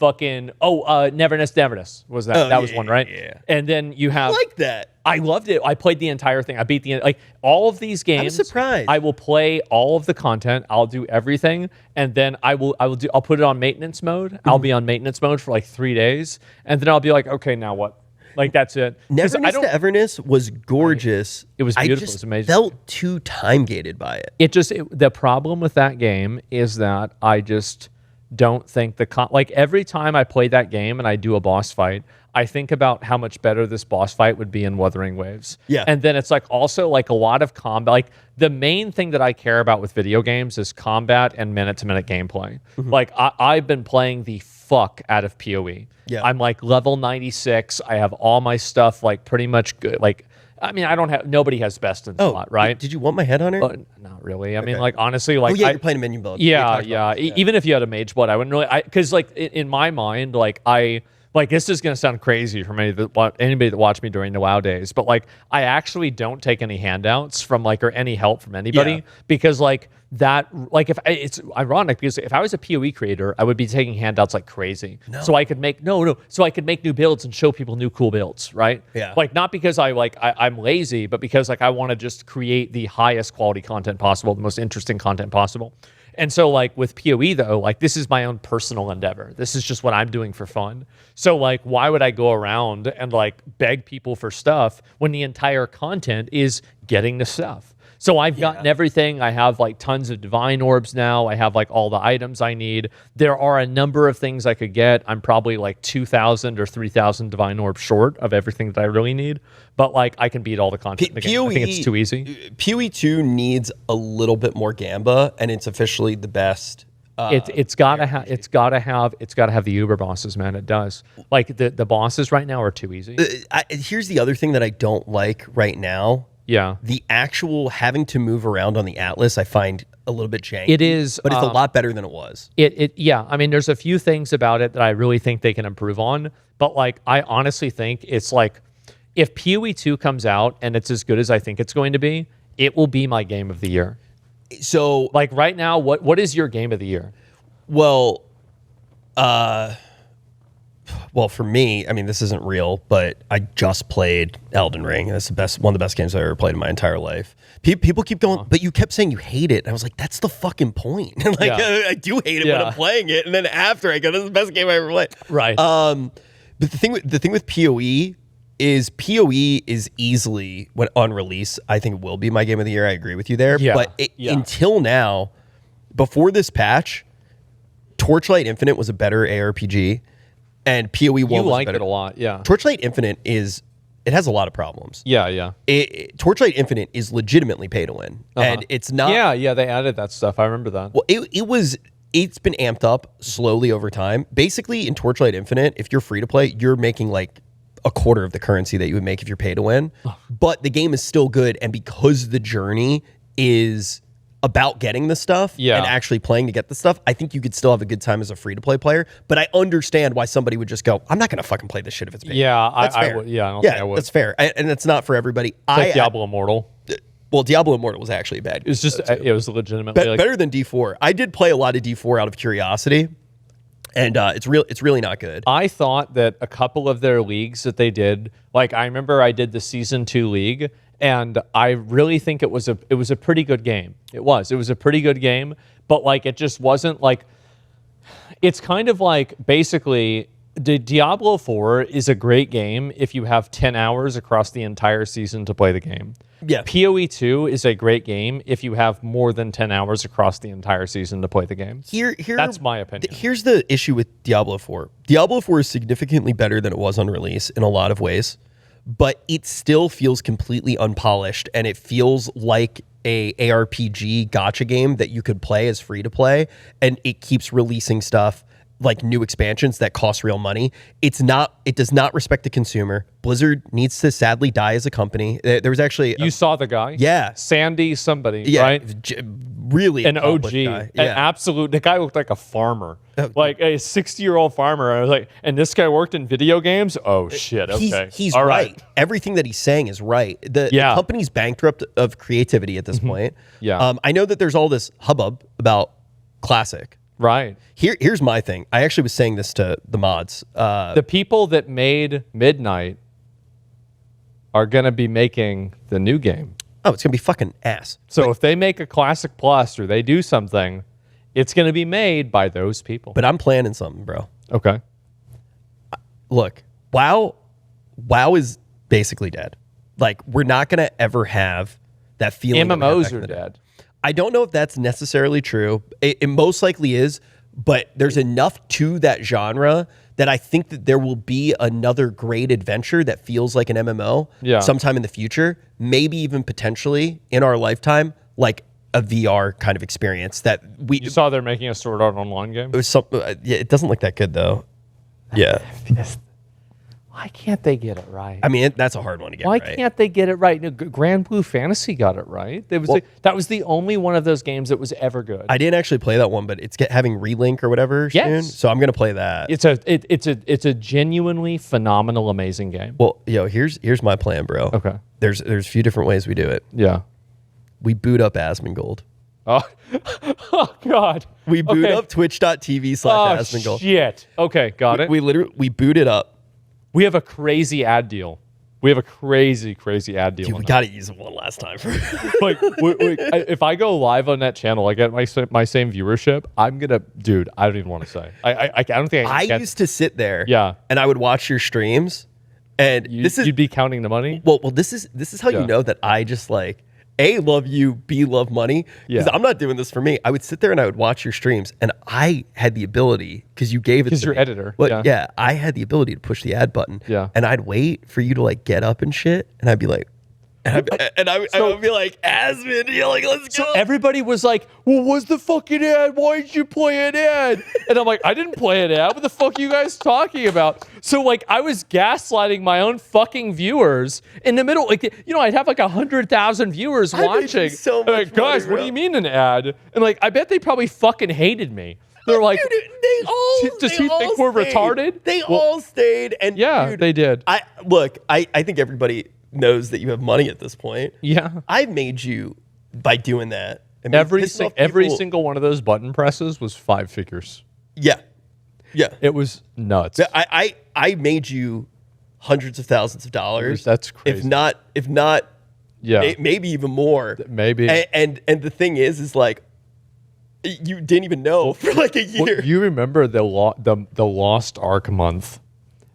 A: was that. That was one, right?
B: Yeah.
A: And then you have...
B: I like that.
A: I loved it. I played the entire thing. I beat like all of these games.
B: I'm surprised.
A: I will play all of the content. I'll do everything, and then I'll put it on maintenance mode. I'll be on maintenance mode for like 3 days, and then I'll be like, okay, now what? Like, that's it.
B: Neverness to Everness was gorgeous.
A: It was beautiful.
B: It
A: was amazing.
B: Felt too time gated by it.
A: The problem with that game is that I just don't think like every time I play that game and I do a boss fight, I think about how much better this boss fight would be in Wuthering Waves.
B: Yeah.
A: And then it's like also like a lot of combat. Like the main thing that I care about with video games is combat and minute-to-minute gameplay. Like I've been playing the fuck out of PoE.
B: Yeah.
A: I'm like level 96. I have all my stuff like pretty much good. Like, I mean, nobody has best in slot, right?
B: Did you want my head on her?
A: Not really. I mean, like, honestly, like...
B: you're playing a minion build.
A: Yeah. Even if you had a mage blood, I wouldn't really... Because, like, in my mind, like, like, this is going to sound crazy for anybody that watched me during the WoW days, but, like, I actually don't take any handouts from, like, or any help from anybody because, like, it's ironic because if I was a PoE creator, I would be taking handouts like crazy. No. So I could make so I could make new builds and show people new cool builds, right?
B: Yeah.
A: Like, not because I'm lazy, but because like I want to just create the highest quality content possible, the most interesting content possible. And so like with PoE though, like this is my own personal endeavor. This is just what I'm doing for fun. So like why would I go around and like beg people for stuff when the entire content is getting the stuff? So I've gotten everything. I have like tons of divine orbs now. I have like all the items I need. There are a number of things I could get. I'm probably like 2,000 or 3,000 divine orbs short of everything that I really need. But like I can beat all the content in the game. I think it's too easy.
B: PoE 2 needs a little bit more gamba, and it's officially the best.
A: It's gotta have the Uber bosses, man. It does. Like the bosses right now are too easy.
B: Here's the other thing that I don't like right now.
A: Yeah.
B: The actual having to move around on the Atlas, I find a little bit janky.
A: It is.
B: But it's a lot better than it was.
A: Yeah. I mean, there's a few things about it that I really think they can improve on. But like, I honestly think it's like, if PoE 2 comes out and it's as good as I think it's going to be, it will be my game of the year.
B: So
A: like right now, what is your game of the year?
B: Well, for me, I mean, this isn't real, but I just played Elden Ring. That's one of the best games I've ever played in my entire life. People keep going, but you kept saying you hate it. And I was like, that's the fucking point. Like, I do hate it when I'm playing it, and then after I go, this is the best game I ever played.
A: Right.
B: But the thing with PoE is easily, when on release, I think it will be my game of the year. I agree with you there.
A: Yeah.
B: But until now, before this patch, Torchlight Infinite was a better ARPG. And PoE 1
A: you
B: was
A: like
B: better.
A: It a lot, yeah.
B: Torchlight Infinite it has a lot of problems.
A: Yeah.
B: Torchlight Infinite is legitimately pay to win, and it's not.
A: Yeah, they added that stuff. I remember that.
B: Well, it's been amped up slowly over time. Basically, in Torchlight Infinite, if you're free to play, you're making like a quarter of the currency that you would make if you're pay to win. But the game is still good, and because the journey is about getting the stuff and actually playing to get the stuff, I think you could still have a good time as a free-to-play player. But I understand why somebody would just go, I'm not going to fucking play this shit if it's paid.
A: Yeah,
B: that's fair.
A: I don't think I would.
B: That's fair. And it's not for everybody.
A: It's like Diablo Immortal.
B: Well, Diablo Immortal was actually a bad game.
A: It's just, it was legitimately
B: better than D4. I did play a lot of D4 out of curiosity, and it's really not good.
A: I thought that a couple of their leagues that they did, like I remember I did the Season 2 league, and I really think it was a pretty good game. It was a pretty good game, but like it just wasn't like, it's kind of like basically Diablo 4 is a great game if you have 10 hours across the entire season to play the game.
B: Yeah.
A: PoE 2 is a great game if you have more than 10 hours across the entire season to play the game. That's my opinion.
B: Here's the issue with Diablo 4. Diablo 4 is significantly better than it was on release in a lot of ways, but it still feels completely unpolished, and it feels like a ARPG gacha game that you could play as free to play, and it keeps releasing stuff like new expansions that cost real money. It does not respect the consumer. Blizzard needs to sadly die as a company. There was actually
A: you saw the guy?
B: Yeah.
A: Sandy somebody, right?
B: Really
A: an OG.
B: Guy.
A: An absolute, the guy looked like a farmer. Like a 60-year-old farmer. I was like, and this guy worked in video games? Oh shit, okay.
B: He's all right. Everything that he's saying is right. The company's bankrupt of creativity at this point.
A: Yeah.
B: I know that there's all this hubbub about Classic.
A: Right.
B: Here's my thing. I actually was saying this to the mods.
A: The people that made Midnight are going to be making the new game.
B: Oh, it's going to be fucking ass.
A: So if they make a Classic Plus or they do something, it's going to be made by those people.
B: But I'm planning something, bro.
A: Okay.
B: Look, WoW is basically dead. Like, we're not going to ever have that feeling.
A: MMOs are dead.
B: I don't know if that's necessarily true. It most likely is, but there's enough to that genre that I think that there will be another great adventure that feels like an MMO sometime in the future, maybe even potentially in our lifetime, like a VR kind of experience that we...
A: You saw they're making a Sword Art Online game?
B: It was it doesn't look that good, though. Yeah.
A: Why can't they get it right?
B: I mean, that's a hard one to get right.
A: Why can't they get it right? No, Grand Blue Fantasy got it right. That was the only one of those games that was ever good.
B: I didn't actually play that one, but it's having Relink or whatever soon, so I'm going to play that.
A: It's a genuinely phenomenal, amazing game.
B: Well, here's my plan, bro.
A: Okay.
B: There's a few different ways we do it.
A: Yeah.
B: We boot up Asmongold.
A: Oh God.
B: We boot up twitch.tv/Asmongold.
A: Shit. Okay, got it.
B: We boot it up.
A: We have a crazy ad deal. We have a crazy ad deal.
B: Dude, we got to use it one last time.
A: Like, if I go live on that channel, I get my same viewership. I'm gonna, dude. I don't even want to say. I don't think
B: I used to sit there.
A: Yeah.
B: And I would watch your streams, and
A: you'd be counting the money.
B: Well, this is how you know that I just like A, love you, B, love money. Because I'm not doing this for me. I would sit there and I would watch your streams, and I had the ability, because you gave it to me.
A: Because you're editor.
B: Well, yeah, I had the ability to push the ad button.
A: Yeah.
B: And I'd wait for you to like get up and shit, and I'd be like, I would be like, Asmon, you're like, let's go.
A: So everybody was like, well, what's the fucking ad? Why did you play an ad? And I'm like, I didn't play an ad. What the fuck are you guys talking about? So like, I was gaslighting my own fucking viewers in the middle. Like, you know, I'd have like 100,000 viewers watching.
B: So much
A: like, guys,
B: money,
A: what do you mean an ad? And like, I bet they probably fucking hated me. They're like, does he think we're retarded?
B: They all stayed. And
A: yeah,
B: dude,
A: they did.
B: I think everybody knows that you have money at this point.
A: Yeah.
B: I made you by doing that. I mean,
A: every single one of those button presses was 5 figures.
B: Yeah. Yeah.
A: It was nuts.
B: I made you hundreds of thousands of dollars.
A: That's crazy.
B: If not,
A: yeah,
B: maybe even more.
A: Maybe.
B: And the thing is like, you didn't even know for like a year.
A: Well, you remember the Lost Ark month?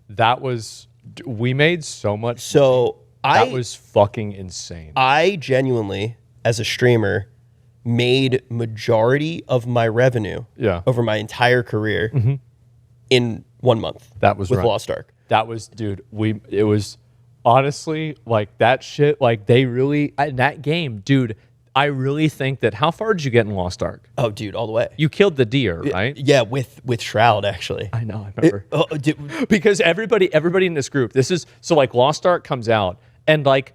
A: That was, we made so much.
B: So
A: that was fucking insane.
B: I genuinely, as a streamer, made majority of my revenue over my entire career in 1 month.
A: That was
B: with Lost Ark.
A: That was, dude. It was honestly like that shit. Like they really in that game, dude. I really think that. How far did you get in Lost Ark?
B: Oh, dude, all the way.
A: You killed the deer, right?
B: Yeah, with Shroud actually.
A: I know. I remember. Because everybody in this group. This is so like Lost Ark comes out. And like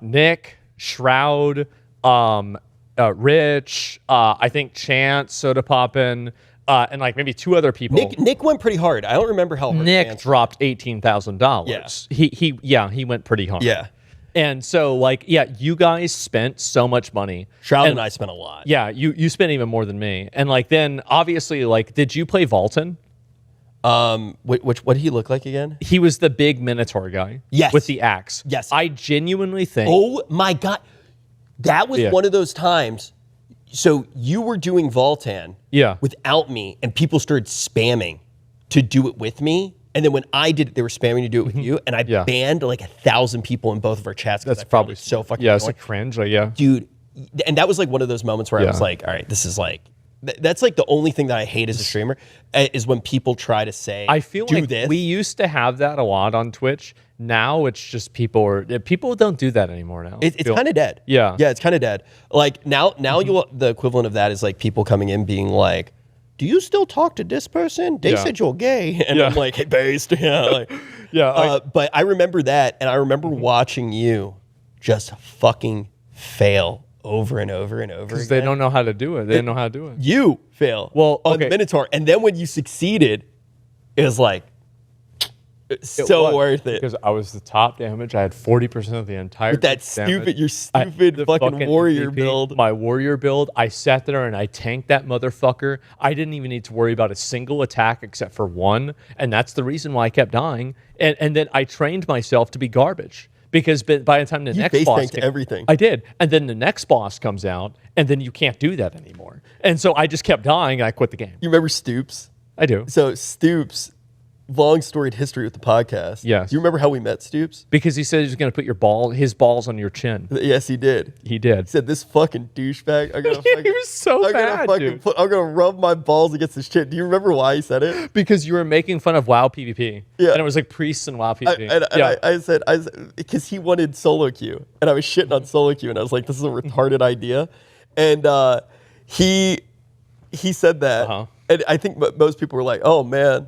A: Nick, Shroud, Rich, I think Chance, Soda Poppin', and like maybe 2 other people.
B: Nick went pretty hard. I don't remember how hard.
A: Nick dropped $18,000. Yeah. He went pretty hard.
B: Yeah.
A: And so like, yeah, you guys spent so much money.
B: Shroud and I spent a lot.
A: Yeah, you spent even more than me. And like then obviously like, did you play Volton?
B: What did he look like again?
A: He was the big Minotaur guy.
B: Yes.
A: With the axe.
B: Yes.
A: I genuinely think.
B: Oh my God. That was one of those times. So you were doing Voltan without me, and people started spamming to do it with me. And then when I did it, they were spamming to do it with you. And I banned like 1,000 people in both of our chats.
A: That's probably
B: so fucking
A: annoying. It's like cringe. Like,
B: dude. And that was like one of those moments where I was like, all right, this is like, that's like the only thing that I hate as a streamer is when people try to say,
A: I feel like we used to have that a lot on Twitch. Now it's just people don't do that anymore now.
B: It's kind of dead.
A: Yeah.
B: Yeah, it's kind of dead. Like now the equivalent of that is like people coming in being like, do you still talk to this person? They said you're gay. And I'm like, hey, based. Yeah. Like, but I remember that. And I remember watching you just fucking fail over and over and over again.
A: Because they don't know how to do it. They don't know how to do it.
B: You fail on the Minotaur. And then when you succeeded, it was like, so worth it.
A: Because I was the top damage. I had 40% of the entire
B: with that stupid, your stupid fucking warrior build.
A: My warrior build. I sat there and I tanked that motherfucker. I didn't even need to worry about a single attack except for one. And that's the reason why I kept dying. And then I trained myself to be garbage. Because by the time the next boss
B: came, everything.
A: I did. And then the next boss comes out, and then you can't do that anymore. And so I just kept dying, and I quit the game.
B: You remember Stoops?
A: I do.
B: So Stoops, long storied history with the podcast.
A: Yes.
B: Do you remember how we met Stoops?
A: Because he said he was going to put his balls on your chin.
B: Yes, he did.
A: He did.
B: He said, this fucking douchebag.
A: He was so bad, dude.
B: I'm going to rub my balls against his chin. Do you remember why he said it?
A: Because you were making fun of WoW PvP. Yeah. And it was like priests and WoW PvP.
B: I said, because he wanted solo queue. And I was shitting on solo queue. And I was like, this is a retarded idea. And he said that. And I think most people were like, oh, man.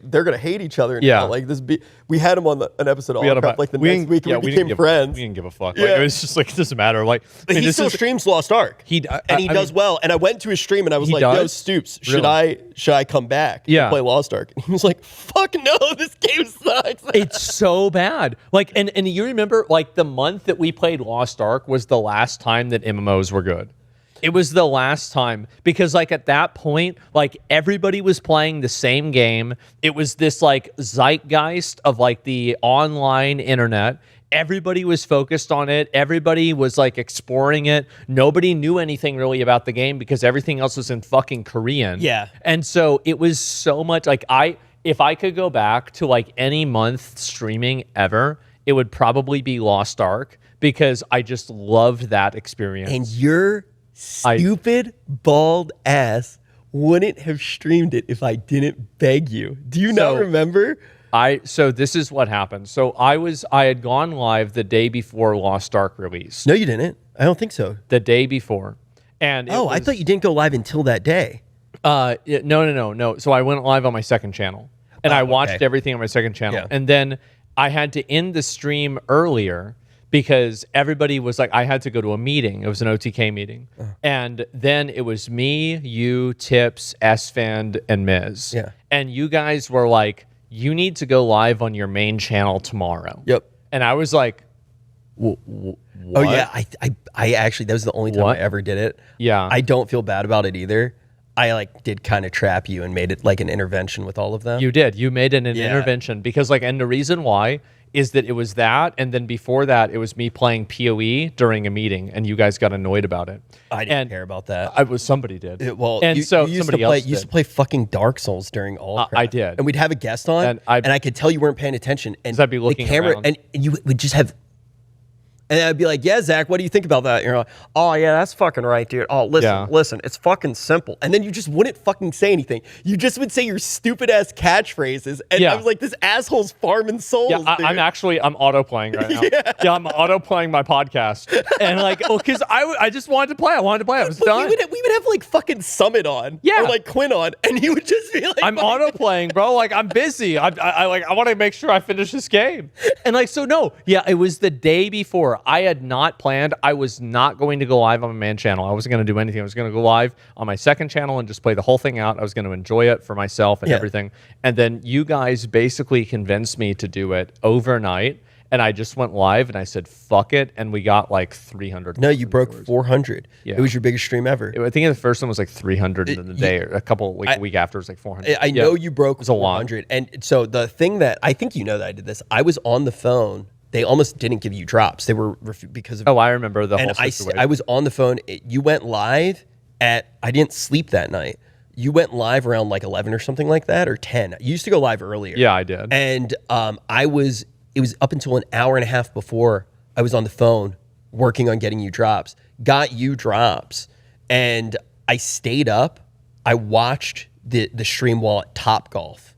B: They're gonna hate each other.
A: Yeah,
B: like this. We had him on an episode of Allcraft like the next week. And we became friends.
A: We didn't give a fuck. Like, it was just like it doesn't matter. Like
B: he still streams Lost Ark. He does well. And I went to his stream and I was like, "Yo, Stoops, should I come back? And play Lost Ark?" And he was like, "Fuck no, this game sucks."
A: It's so bad. Like and you remember like the month that we played Lost Ark was the last time that MMOs were good. It was the last time because like at that point, like everybody was playing the same game. It was this like zeitgeist of like the online internet. Everybody was focused on it. Everybody was like exploring it. Nobody knew anything really about the game because everything else was in fucking Korean.
B: Yeah.
A: And so it was so much like if I could go back to like any month streaming ever, it would probably be Lost Ark because I just loved that experience.
B: And your stupid bald ass wouldn't have streamed it if I didn't beg you. Do you not remember?
A: So this is what happened. So I had gone live the day before Lost Ark release.
B: No, you didn't. I don't think so.
A: The day before. And
B: I thought you didn't go live until that day.
A: No. So I went live on my second channel. And I watched everything on my second channel. Yeah. And then I had to end the stream earlier because everybody was like, I had to go to a meeting. It was an OTK meeting. And then it was me, you, Tips, SFand, and Miz.
B: Yeah.
A: And you guys were like, you need to go live on your main channel tomorrow.
B: Yep.
A: And I was like, what?
B: Oh, yeah. I actually, that was the only time I ever did it.
A: Yeah.
B: I don't feel bad about it either. I like did kind of trap you and made it like an intervention with all of them.
A: You did. You made an intervention because like, and the reason why is that it was that, and then before that, it was me playing PoE during a meeting, and you guys got annoyed about it.
B: I didn't care about that.
A: Somebody did.
B: You used to play fucking Dark Souls during Allcraft.
A: I did,
B: and we'd have a guest on, and I could tell you weren't paying attention, and
A: I'd be looking
B: the camera,
A: around.
B: and you would just have. And I'd be like, yeah, Zach, what do you think about that? And you're like, oh, yeah, that's fucking right, dude. Oh, listen, it's fucking simple. And then you just wouldn't fucking say anything. You just would say your stupid-ass catchphrases. And I was like, this asshole's farming souls,
A: dude. I'm auto-playing right now. Yeah, I'm auto-playing my podcast. And like, because I just wanted to play. I wanted to play. I was done.
B: We would have like fucking Summit on.
A: Yeah.
B: Or like Quinn on. And he would just be like,
A: I'm auto-playing, bro. Like, I'm busy. I want to make sure I finish this game. And like, so no. Yeah, it was the day before. I had not planned. I was not going to go live on my main channel. I wasn't going to do anything. I was going to go live on my second channel and just play the whole thing out. I was going to enjoy it for myself and everything. And then you guys basically convinced me to do it overnight. And I just went live and I said, fuck it. And we got like 300.
B: No, you broke 400. Yeah. It was your biggest stream ever.
A: I think the first one was like 300 in the day, or a week after it was like 400.
B: I know you broke 400. And so the thing that, I think you know that I did this, I was on the phone. They almost didn't give you drops. They were because of.
A: Oh, I remember the whole situation.
B: I was on the phone. You went live I didn't sleep that night. You went live around like 11 or something like that, or 10. You used to go live earlier.
A: Yeah, I did.
B: And it was up until an hour and a half before I was on the phone working on getting you drops. Got you drops. And I stayed up. I watched the stream while at Topgolf.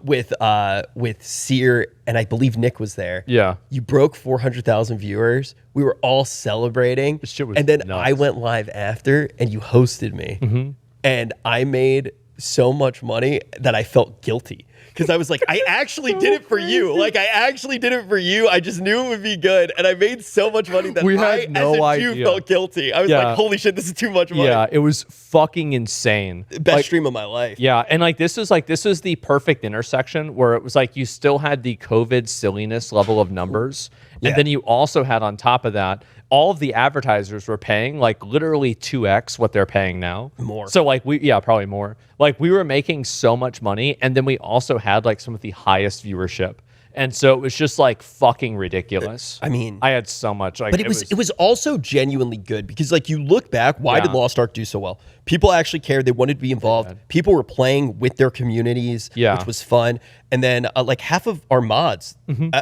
B: With Sear, and I believe Nick was there.
A: Yeah.
B: You broke 400,000 viewers. We were all celebrating.
A: This shit was
B: and then
A: nuts.
B: I went live after, and you hosted me. Mm-hmm. And I made so much money that I felt guilty. Because I was like, I actually did it for you. Like, I actually did it for you. I just knew it would be good. And I made so much money that as a Jew, felt guilty. I was like, holy shit, this is too much money.
A: Yeah, it was fucking insane.
B: Best stream of my life.
A: Yeah, and like this was the perfect intersection where it was like you still had the COVID silliness level of numbers. And then you also had on top of that, all of the advertisers were paying like literally 2x what they're paying now.
B: More.
A: So like probably more. Like we were making so much money, and then we also had like some of the highest viewership. And so it was just like fucking ridiculous.
B: I mean,
A: I had so much. Like,
B: but it was also genuinely good because like you look back, why did Lost Ark do so well? People actually cared. They wanted to be involved. People were playing with their communities, which was fun. And then like half of our mods,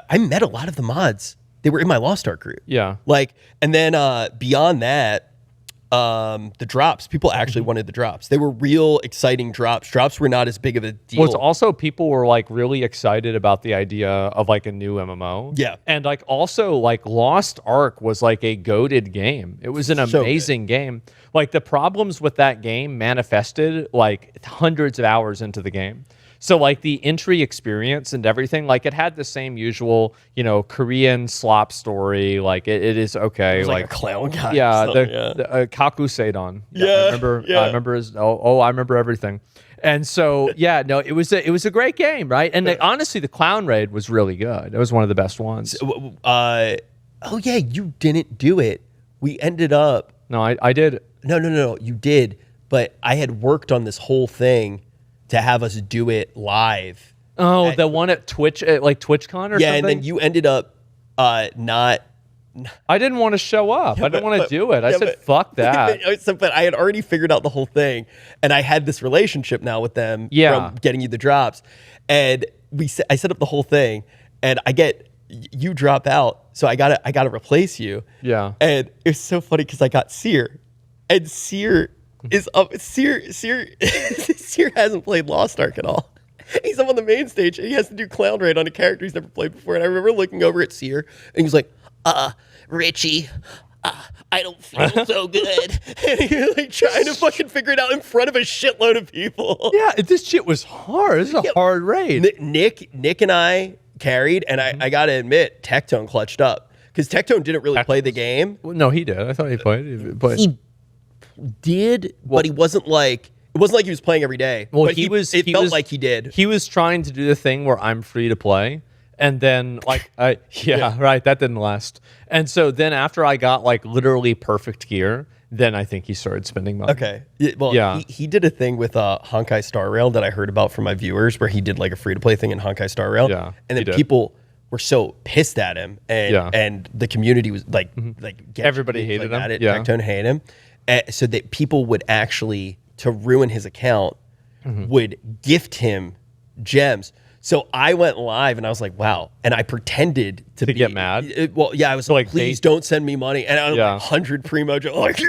B: I met a lot of the mods. They were in my Lost Ark group.
A: Yeah.
B: Like, and then beyond that, the drops, people actually wanted the drops. They were real exciting drops. Drops were not as big of a deal.
A: Well, it's also people were like really excited about the idea of like a new MMO.
B: Yeah.
A: And like also like Lost Ark was like a goated game. It was an amazing game. Like the problems with that game manifested like hundreds of hours into the game. So like the entry experience and everything, like it had the same usual, Korean slop story. Like it is okay.
B: It was like a clown guy.
A: Yeah, the Kaku Seidon.
B: I
A: remember his. I remember everything. And so it was a great game, right? And honestly, the clown raid was really good. It was one of the best ones.
B: You didn't do it. We ended up.
A: No, I did.
B: No, you did. But I had worked on this whole thing to have us do it live.
A: Oh, the one at Twitch, at like TwitchCon or something?
B: Yeah, and then you ended up not...
A: I didn't want to show up. I didn't want to do it. I said, fuck that.
B: But I had already figured out the whole thing, and I had this relationship now with them from getting you the drops. And I set up the whole thing, and you drop out, so I gotta replace you.
A: Yeah.
B: And it's so funny because I got Seer, and Seer is up. Seer hasn't played Lost Ark at all. He's up on the main stage, and he has to do clown raid on a character he's never played before. And I remember looking over at Seer, and he's like, Richie, I don't feel so good. And you're like trying to fucking figure it out in front of a shitload of people.
A: Yeah, this shit was hard. This is a hard raid.
B: Nick and I carried, and I gotta admit, Tectone clutched up. Because Tectone didn't really play the game.
A: Well, no, he did. I thought he played.
B: He did, but he wasn't like... It wasn't like he was playing every day.
A: Well,
B: but it felt like he did.
A: He was trying to do the thing where I'm free to play. And then, like, right, that didn't last. And so then after I got, like, literally perfect gear, then I think he started spending money.
B: Okay. He did a thing with Honkai Star Rail that I heard about from my viewers where he did, like, a free-to-play thing in Honkai Star Rail.
A: Yeah,
B: and then people were so pissed at him. And the community was, like...
A: Everybody hated him.
B: Tectone hated him. So that people would actually... to ruin his account, would gift him gems. So I went live and I was like, wow. And I pretended to
A: get mad.
B: I was like, please don't send me money. And I was like, 100 primo gems. Like,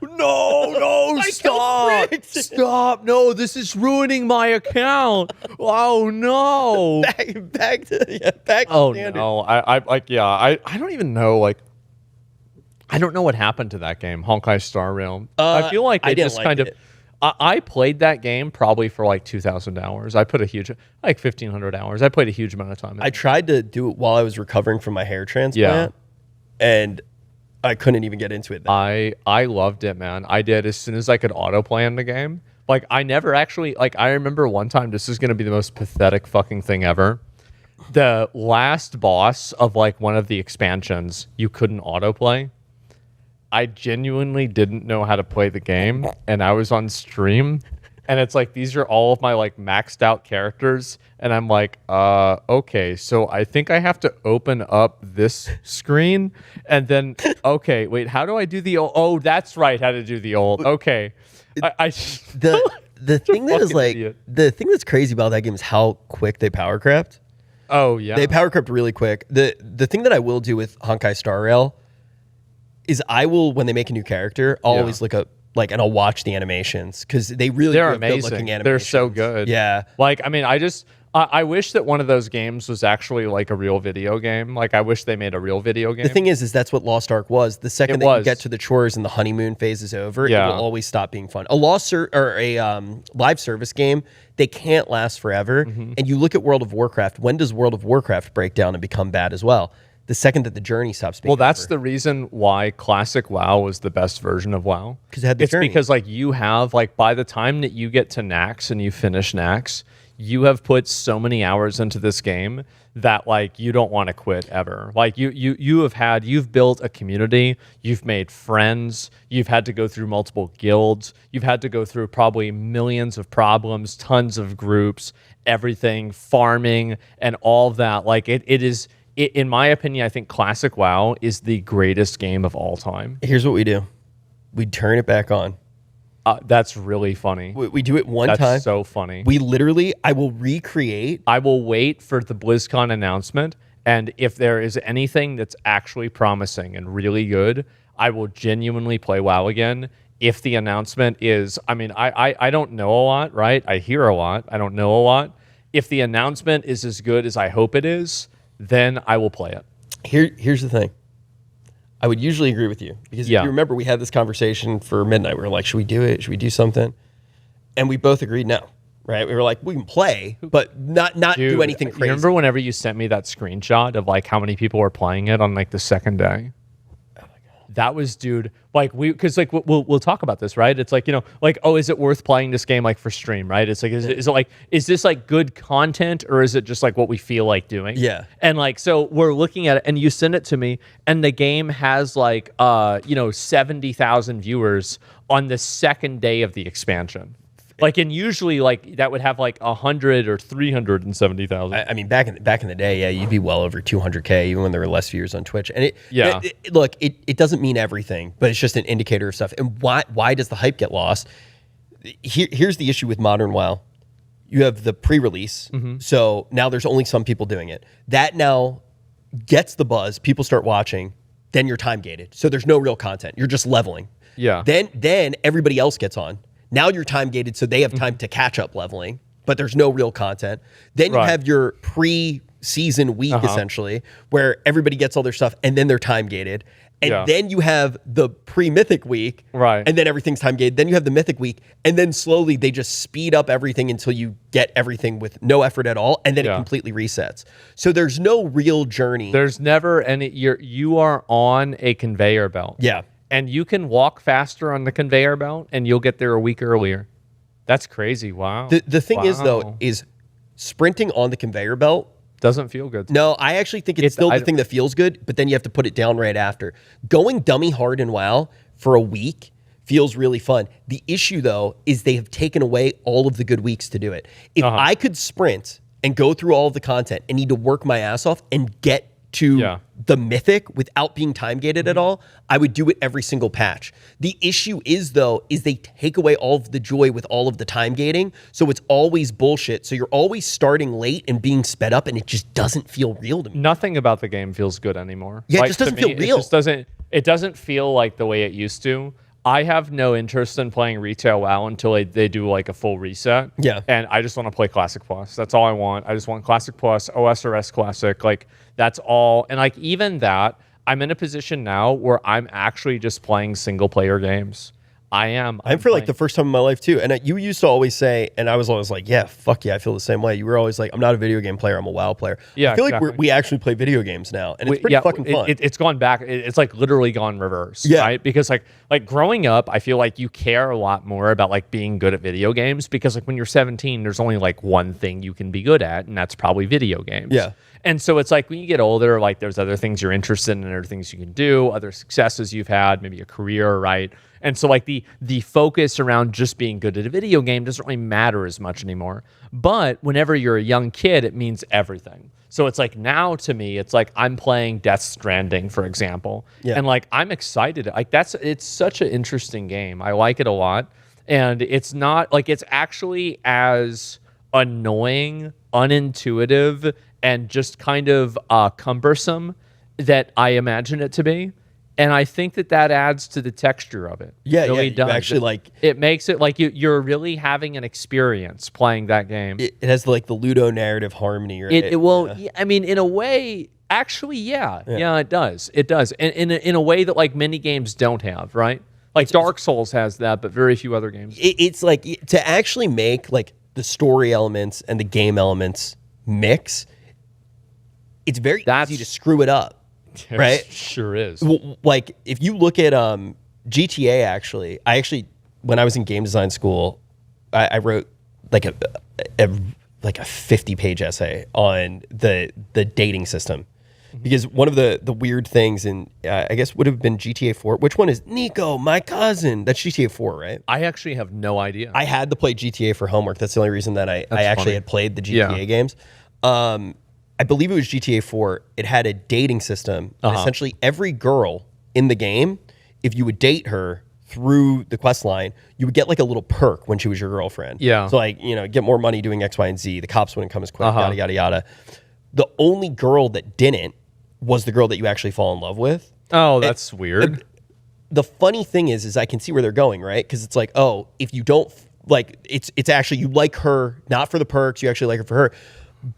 A: no, stop. No, this is ruining my account. Oh, no.
B: Back to
A: oh,
B: standard.
A: No. I don't even know, like, I don't know what happened to that game, Honkai Star Rail. I feel like they just kind of... I played that game probably for like 2,000 hours. I put a huge... like 1,500 hours. I played a huge amount of time.
B: I tried to do it while I was recovering from my hair transplant, and I couldn't even get into it then.
A: I loved it, man. I did as soon as I could autoplay in the game. Like, I never actually... Like, I remember one time, this is going to be the most pathetic fucking thing ever. The last boss of like one of the expansions, you couldn't autoplay. I genuinely didn't know how to play the game, and I was on stream, and it's like, these are all of my like maxed out characters, and I'm like, okay, so I think I have to open up this screen, and then, okay, wait, how do I do the old? Oh, that's right, how to do the old. Okay.
B: The thing that is like, the thing that's crazy about that game is how quick they power crept.
A: Oh, yeah.
B: They power crept really quick. The thing that I will do with Honkai Star Rail is I will, when they make a new character, I'll always look up, like, and I'll watch the animations because they're
A: amazing. They're so good.
B: Yeah.
A: Like, I mean, I wish that one of those games was actually like a real video game. Like, I wish they made a real video game.
B: The thing is that's what Lost Ark was. The second that you get to the chores and the honeymoon phase is over, it will always stop being fun. A live service game, they can't last forever. And you look at World of Warcraft. When does World of Warcraft break down and become bad as well? The second that the journey stops being
A: that's the reason why Classic WoW was the best version of WoW.
B: Because it had the journey.
A: Because like you have, like, by the time that you get to Nax and you finish Nax, you have put so many hours into this game that like you don't want to quit ever. Like you've built a community, you've made friends, you've had to go through multiple guilds, you've had to go through probably millions of problems, tons of groups, everything, farming, and all of that. Like it is. In my opinion, I think Classic WoW is the greatest game of all time.
B: Here's what we do. We turn it back on.
A: That's really funny.
B: We do it one time.
A: That's so funny.
B: I will recreate.
A: I will wait for the BlizzCon announcement, and if there is anything that's actually promising and really good, I will genuinely play WoW again. If the announcement is, I mean, I don't know a lot, right? I hear a lot. I don't know a lot. If the announcement is as good as I hope it is, then I will play it.
B: Here's the thing. I would usually agree with you because if you remember, we had this conversation for midnight. We were like, should we do it? Should we do something? And we both agreed no, right? We were like, we can play, but not do anything crazy.
A: You remember whenever you sent me that screenshot of like how many people were playing it on like the second day?
B: Oh my God.
A: that was, dude, like because like we'll talk about this, right? It's like, like, oh, is it worth playing this game like for stream, right? It's like, is it like, is this like good content, or is it just like what we feel like doing?
B: Yeah.
A: And like, so we're looking at it, and you send it to me, and the game has like 70,000 viewers on the second day of the expansion. Like, and usually like that would have like 100 or 370,000.
B: I mean, back in the day, yeah, you'd be well over 200K even when there were less viewers on Twitch. And it doesn't mean everything, but it's just an indicator of stuff. And why does the hype get lost? Here's the issue with modern WoW. You have the pre-release, so now there's only some people doing it. That now gets the buzz. People start watching. Then you're time gated, so there's no real content. You're just leveling.
A: Yeah.
B: Then everybody else gets on. Now you're time gated, so they have time to catch up leveling, but there's no real content. Then you have your pre-season week, essentially, where everybody gets all their stuff, and then they're time gated. And then you have the pre-mythic week, and then everything's time gated. Then you have the mythic week, and then slowly they just speed up everything until you get everything with no effort at all, and then it completely resets. So there's no real journey.
A: There's never any. You are on a conveyor belt.
B: Yeah.
A: And you can walk faster on the conveyor belt, and you'll get there a week earlier. That's crazy. Wow.
B: The thing is, though, is sprinting on the conveyor belt
A: doesn't feel good.
B: No, I actually think it's still the thing that feels good, but then you have to put it down right after. Going dummy hard in WoW for a week feels really fun. The issue, though, is they have taken away all of the good weeks to do it. If I could sprint and go through all of the content and need to work my ass off and get to the mythic without being time gated at all, I would do it every single patch. The issue is, though, is they take away all of the joy with all of the time gating, so it's always bullshit. So you're always starting late and being sped up, and it just doesn't feel real to me.
A: Nothing about the game feels good anymore.
B: Yeah, it just doesn't feel real.
A: It doesn't feel like the way it used to. I have no interest in playing retail WoW until they do like a full reset.
B: Yeah.
A: And I just want to play Classic Plus. That's all I want. I just want Classic Plus, OSRS Classic. Like, that's all. And like, even that, I'm in a position now where I'm actually just playing single player games. I'm
B: for like the first time in my life too. And you used to always say, and I was always like, yeah, fuck yeah, I feel the same way. You were always like, I'm not a video game player, I'm a WoW player.
A: Yeah,
B: I feel like we actually play video games now, and it's pretty fucking fun.
A: It's gone back. It's like literally gone reverse, right? Because like growing up, I feel like you care a lot more about like being good at video games, because like when you're 17, there's only like one thing you can be good at, and that's probably video games.
B: Yeah.
A: And so it's like when you get older, like there's other things you're interested in, other things you can do, other successes you've had, maybe a career, right? And so like the focus around just being good at a video game doesn't really matter as much anymore. But whenever you're a young kid, it means everything. So it's like now to me, it's like I'm playing Death Stranding, for example. Yeah. And like I'm excited. Like it's such an interesting game. I like it a lot. And it's not like it's actually as annoying, unintuitive, and just kind of cumbersome that I imagine it to be. And I think that adds to the texture of it.
B: Yeah,
A: it really
B: does. Actually,
A: it makes it like you're really having an experience playing that game.
B: It has like the Ludo narrative harmony.
A: Right? I mean, in a way, actually, yeah, it does. It does, and in a way that like many games don't have, right? Like Dark Souls has that, but very few other games.
B: It's like to actually make like the story elements and the game elements mix. It's very easy to screw it up. Right?
A: Sure is.
B: Like if you look at GTA, actually, when I was in game design school, I wrote like a 50-page essay on the dating system, because one of the weird things in I guess would have been GTA 4. Which one is Nico, my cousin? That's GTA 4, right?
A: I actually have no idea.
B: I had to play GTA for homework. That's the only reason that I actually had played the GTA games. I believe it was GTA 4. It had a dating system. And essentially, every girl in the game, if you would date her through the quest line, you would get like a little perk when she was your girlfriend.
A: Yeah.
B: So like, get more money doing X, Y, and Z. The cops wouldn't come as quick, yada, yada, yada. The only girl that didn't was the girl that you actually fall in love with.
A: Oh, that's weird.
B: The funny thing is I can see where they're going, right? Because it's like, oh, if you don't, like, it's actually, you like her, not for the perks, you actually like her for her.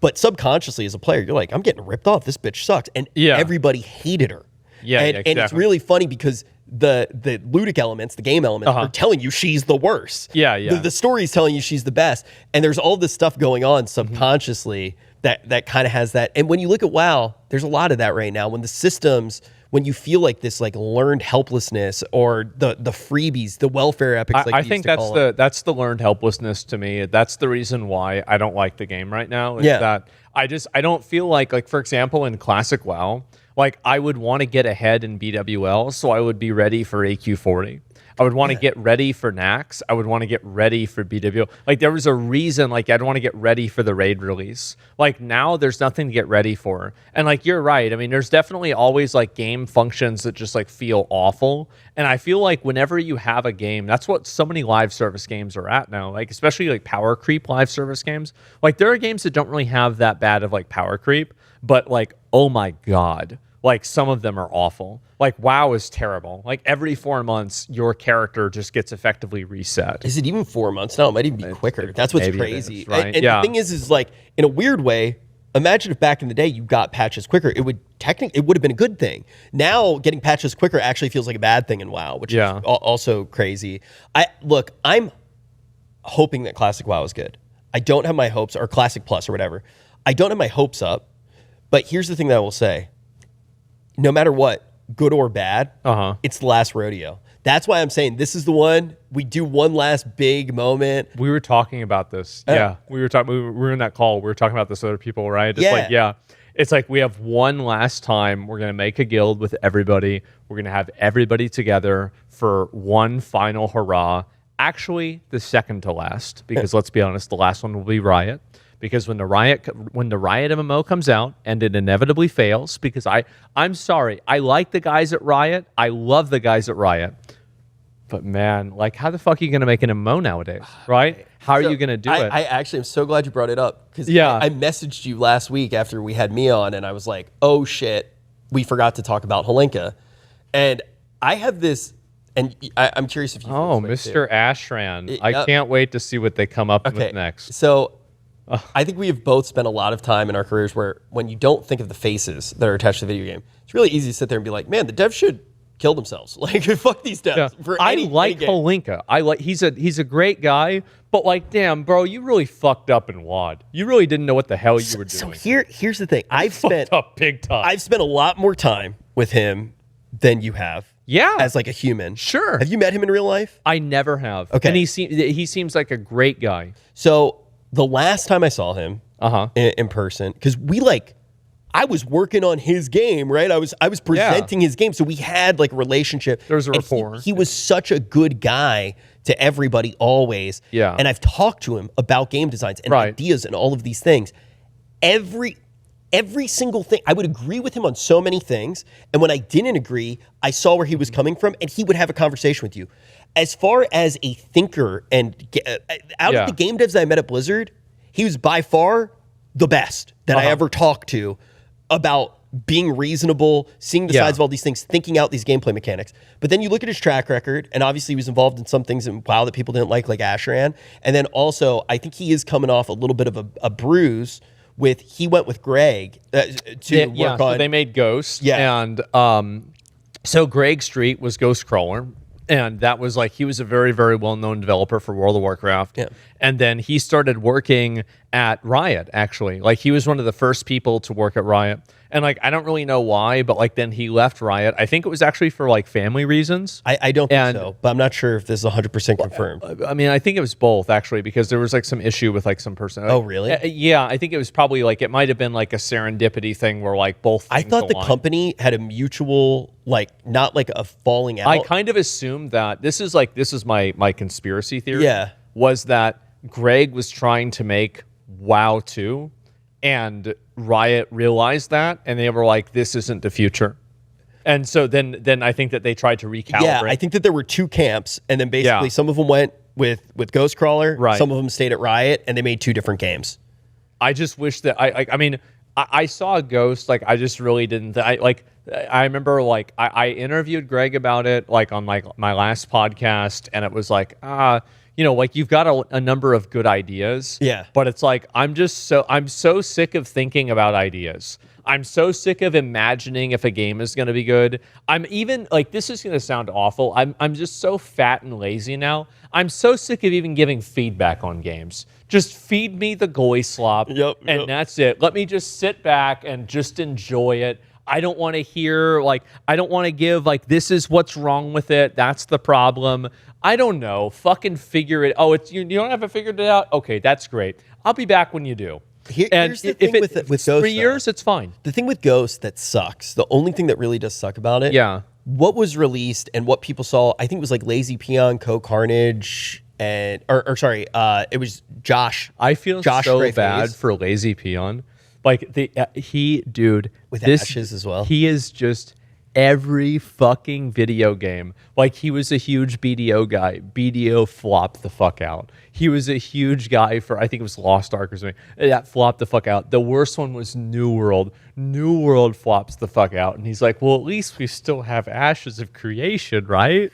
B: But subconsciously, as a player, you're like, I'm getting ripped off. This bitch sucks. And everybody hated her.
A: Yeah,
B: and it's really funny because the ludic elements, the game elements, are telling you she's the worst.
A: Yeah, yeah.
B: The story's telling you she's the best. And there's all this stuff going on subconsciously that kind of has that. And when you look at WoW, there's a lot of that right now. When the systems, when you feel like this like learned helplessness or the freebies, the welfare epics.
A: I think that's the learned helplessness to me. That's the reason why I don't like the game right now. Is that I don't feel like for example in classic WoW, like I would want to get ahead in BWL, so I would be ready for AQ40. I would want to get ready for Nax. I would want to get ready for BWL. Like there was a reason, like I'd want to get ready for the raid release. Like now there's nothing to get ready for. And like you're right. I mean, there's definitely always like game functions that just like feel awful. And I feel like whenever you have a game, that's what so many live service games are at now. Like especially like power creep live service games. Like there are games that don't really have that bad of like power creep, but like, oh my God. Like some of them are awful. Like WoW is terrible. Like every 4 months, your character just gets effectively reset.
B: Is it even 4 months now? It might even be quicker. That's what's crazy.
A: Right?
B: And the thing is like in a weird way, imagine if back in the day you got patches quicker. It would have been a good thing. Now getting patches quicker actually feels like a bad thing in WoW, which is also crazy. I'm hoping that Classic WoW is good. I don't have my hopes, or Classic Plus or whatever. I don't have my hopes up. But here's the thing that I will say. No matter what, good or bad, it's the last rodeo. That's why I'm saying this is the one. We do one last big moment.
A: We were talking about this. We were in that call. We were talking about this with other people, right? It's it's like we have one last time. We're going to make a guild with everybody. We're going to have everybody together for one final hurrah. Actually, the second to last, because let's be honest, the last one will be Riot. Because when the Riot MMO comes out, and it inevitably fails, because I'm sorry, I like the guys at Riot, I love the guys at Riot, but man, like how the fuck are you gonna make an MMO nowadays, right? How are you gonna do it?
B: I actually am so glad you brought it up, because I messaged you last week after we had me on, and I was like, oh shit, we forgot to talk about Holenka, and I have this. And I'm curious if you.
A: Oh, Mr. Ashran, I can't wait to see what they come up with next.
B: So. I think we have both spent a lot of time in our careers where when you don't think of the faces that are attached to the video game, it's really easy to sit there and be like, man, the devs should kill themselves. Like, fuck these devs.
A: Yeah. I like Holenka. He's a great guy, but like, damn, bro, you really fucked up in WoD. You really didn't know what the hell you were doing.
B: So here's the thing. I've spent
A: up big time.
B: I've spent a lot more time with him than you have.
A: Yeah.
B: As like a human.
A: Sure.
B: Have you met him in real life?
A: I never have.
B: Okay.
A: And he seems like a great guy.
B: So the last time I saw him in person, because I was working on his game, right? I was presenting his game, so we had like a relationship.
A: There was a rapport.
B: He was such a good guy to everybody always.
A: Yeah.
B: And I've talked to him about game designs and ideas and all of these things. Every single thing, I would agree with him on so many things. And when I didn't agree, I saw where he was coming from, and he would have a conversation with you. As far as a thinker and out of the game devs that I met at Blizzard, he was by far the best that I ever talked to about being reasonable, seeing the sides of all these things, thinking out these gameplay mechanics. But then you look at his track record, and obviously he was involved in some things in WoW that people didn't like Asheran. And then also, I think he is coming off a little bit of a bruise with, he went with Greg to work on.
A: So they made Ghost. Yeah. And so Greg Street was Ghost Crawler. And that was like, he was a very, very well-known developer for World of Warcraft. Yeah. And then he started working at Riot, actually. Like, he was one of the first people to work at Riot. And like, I don't really know why, but like then he left Riot. I think it was actually for like family reasons.
B: I don't think so, but I'm not sure if this is 100% confirmed.
A: I mean, I think it was both actually, because there was like some issue with like some person.
B: Oh, really?
A: Yeah, I think it was probably like, it might have been like a serendipity thing where like both
B: I thought the company had a mutual, like, not like a falling out.
A: I kind of assumed that this is my conspiracy theory.
B: Yeah.
A: Was that Greg was trying to make WoW 2, and Riot realized that, and they were like, this isn't the future. And so then I think that they tried to recalibrate.
B: Yeah, I think that there were two camps, and then basically some of them went with Ghostcrawler, some of them stayed at Riot, and they made two different games.
A: I just wish that I saw Ghost, like I just really didn't. I remember like I interviewed Greg about it like on like my last podcast, and it was like like you've got a number of good ideas.
B: Yeah.
A: But it's like, I'm so sick of thinking about ideas. I'm so sick of imagining if a game is going to be good. I'm even like, this is going to sound awful. I'm just so fat and lazy now. I'm so sick of even giving feedback on games. Just feed me the goy slop. And that's it. Let me just sit back and just enjoy it. I don't want to hear, like, I don't want to give, like, this is what's wrong with it. That's the problem. I don't know. Fucking figure it. Oh, you don't have it figured it out? Okay, that's great. I'll be back when you do.
B: Here's the thing with Ghost,
A: 3 years, it's fine.
B: The thing with Ghost that sucks, the only thing that really does suck about it, what was released and what people saw, I think it was like Lazy Peon, Co-Carnage, and it was Josh.
A: I feel so bad for Lazy Peon. Like dude,
B: with Ashes as well.
A: He is just every fucking video game. Like, he was a huge BDO guy. BDO flopped the fuck out. He was a huge guy for, I think it was Lost Ark or something. That flopped the fuck out. The worst one was New World. New World flops the fuck out. And he's like, well, at least we still have Ashes of Creation, right?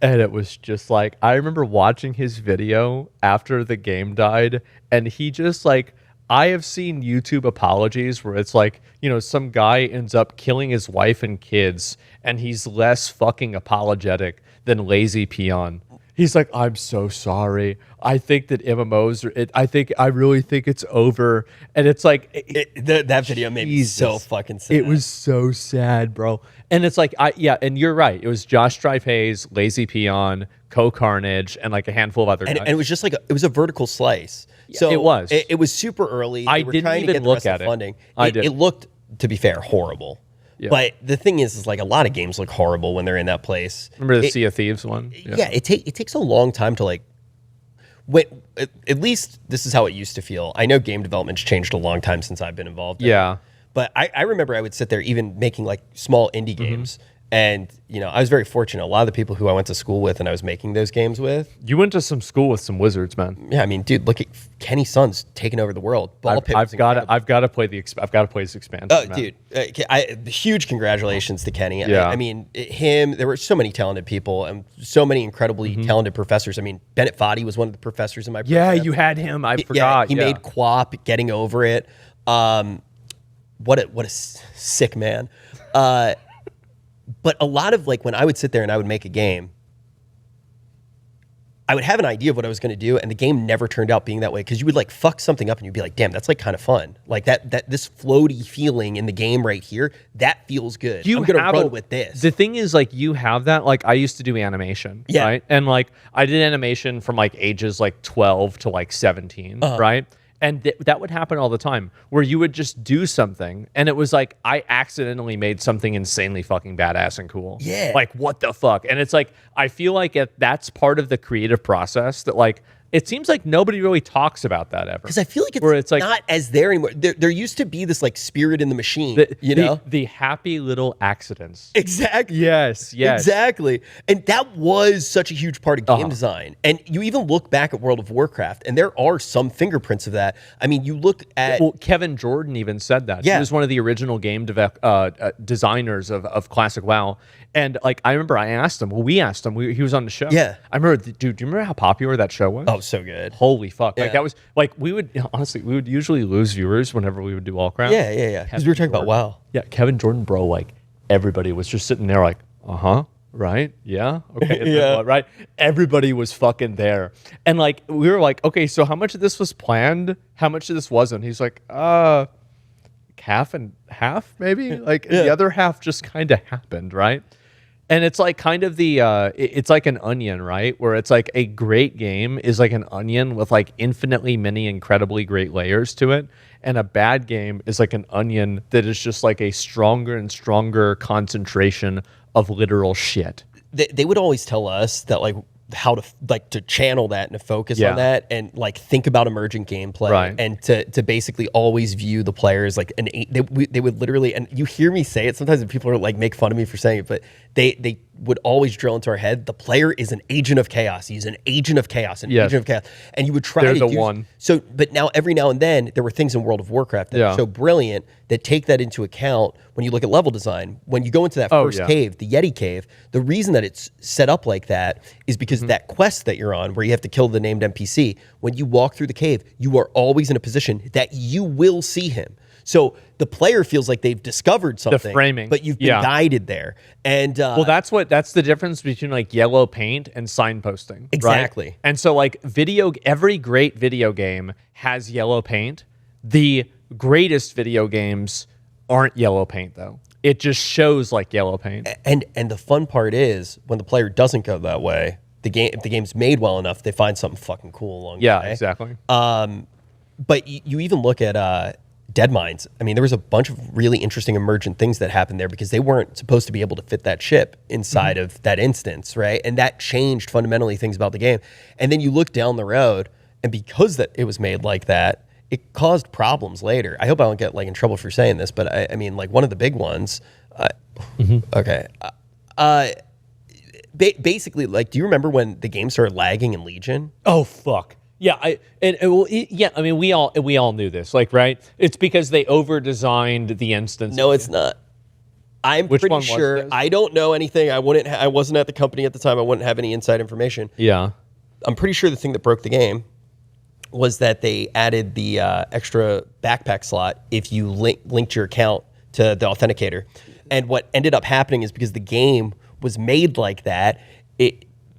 A: And it was just like, I remember watching his video after the game died, and he just like, I have seen YouTube apologies where it's like, some guy ends up killing his wife and kids, and he's less fucking apologetic than Lazy Peon. He's like, I'm so sorry. I think that MMOs I really think it's over. And it's like,
B: that video made me so fucking sad.
A: It was so sad, bro. And it's like, and you're right. It was Josh Stripe-Hayes, Lazy Peon, Co-Carnage, and like a handful of other guys.
B: And it was just like, it was a vertical slice. So
A: it was.
B: It was super early.
A: I didn't even look at it.
B: Funding. It looked, to be fair, horrible. Yeah. But the thing is like a lot of games look horrible when they're in that place.
A: Remember the Sea of Thieves one?
B: Yeah, it takes a long time to like. At least this is how it used to feel. I know game development's changed a long time since I've been involved. But I remember I would sit there even making like small indie games. And, I was very fortunate. A lot of the people who I went to school with and I was making those games with.
A: You went to some school with some wizards, man.
B: Yeah, I mean, dude, look at Kenny Sun's taking over the world.
A: I've got to play this expansion.
B: Oh, dude, huge congratulations to Kenny.
A: Yeah.
B: I mean, there were so many talented people and so many incredibly talented professors. I mean, Bennett Foddy was one of the professors in my program.
A: Yeah, you had him. I forgot.
B: He made QWOP, Getting Over It. What a sick man. But a lot of like when I would sit there and I would make a game, I would have an idea of what I was going to do, and the game never turned out being that way because you would like fuck something up and you'd be like, damn, that's like kind of fun. Like that this floaty feeling in the game right here, that feels good. I'm going to run with this.
A: The thing is, like, you have that. Like, I used to do animation, right? And like I did animation from like ages like 12 to like 17, right? And that would happen all the time where you would just do something and it was like, I accidentally made something insanely fucking badass and cool.
B: Yeah.
A: Like, what the fuck? And it's like, I feel like that's part of the creative process that like, it seems like nobody really talks about that ever.
B: Because I feel like it's like, not as there anymore. There used to be this like spirit in the machine,
A: the happy little accidents.
B: Exactly.
A: Yes.
B: Exactly. And that was such a huge part of game design. And you even look back at World of Warcraft, and there are some fingerprints of that. I mean, you look at...
A: Well, Kevin Jordan even said that.
B: Yeah.
A: He was one of the original game designers of Classic WoW. And like, I remember I asked him, he was on the show.
B: Yeah.
A: I remember, dude, do you remember how popular that show was?
B: Oh, so good.
A: Holy fuck. Yeah. Like, that was, like, we would usually lose viewers whenever we would do Allcraft.
B: Yeah. Because we were talking about WoW.
A: Yeah, Kevin Jordan, bro, like, everybody was just sitting there like, right? Yeah? Okay.
B: Yeah.
A: Right? Everybody was fucking there. And like, we were like, okay, so how much of this was planned? How much of this wasn't? He's like, half and half, maybe? Like, the other half just kind of happened, right? And it's like kind of it's like an onion, right? Where it's like a great game is like an onion with like infinitely many incredibly great layers to it. And a bad game is like an onion that is just like a stronger and stronger concentration of literal shit.
B: They would always tell us that like how to like to channel that and to focus on that and like think about emergent gameplay and to basically always view the players like they would literally, and you hear me say it sometimes and people are like make fun of me for saying it, but they would always drill into our head, the player is an agent of chaos. He's an agent of chaos, agent of chaos. And you would try
A: They're
B: to
A: the
B: use,
A: one.
B: So, but now every now and then there were things in World of Warcraft that are so brilliant that take that into account when you look at level design. When you go into that first cave, the Yeti cave, the reason that it's set up like that is because that quest that you're on where you have to kill the named NPC, when you walk through the cave, you are always in a position that you will see him. So the player feels like they've discovered something,
A: the framing,
B: but you've been guided there. And
A: well, that's the difference between like yellow paint and signposting.
B: Exactly.
A: Right? And so like every great video game has yellow paint. The greatest video games aren't yellow paint though. It just shows like yellow paint.
B: And the fun part is when the player doesn't go that way, if the game's made well enough, they find something fucking cool along the way.
A: Yeah, exactly.
B: But you even look at Dead Mines. I mean, there was a bunch of really interesting emergent things that happened there because they weren't supposed to be able to fit that ship inside of that instance, right? And that changed fundamentally things about the game. And then you look down the road, and because that it was made like that, it caused problems later. I hope I don't get like in trouble for saying this, but I mean, like one of the big ones. Okay. Basically, like, do you remember when the game started lagging in Legion?
A: Oh fuck. Yeah, I mean, we all knew this, like, right? It's because they over-designed the instance.
B: No, it's not. I'm pretty sure. I don't know anything. I wasn't at the company at the time. I wouldn't have any inside information.
A: Yeah,
B: I'm pretty sure the thing that broke the game was that they added the extra backpack slot if you linked your account to the authenticator. And what ended up happening is because the game was made like that,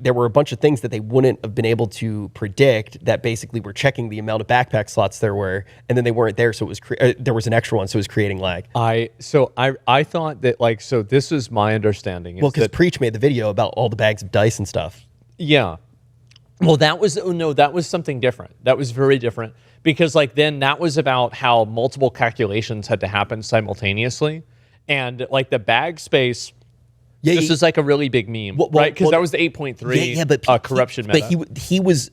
B: there were a bunch of things that they wouldn't have been able to predict that basically were checking the amount of backpack slots there were, and then they weren't there, so it was there was an extra one, so it was creating lag.
A: I thought that, like, so this is my understanding.
B: Well, because Preach made the video about all the bags of dice and stuff.
A: Yeah. Well, that was something different. That was very different because, like, then that was about how multiple calculations had to happen simultaneously, and like the bag space. Yeah, this is like a really big meme, right? Because that was the 8.3 corruption meta.
B: But he was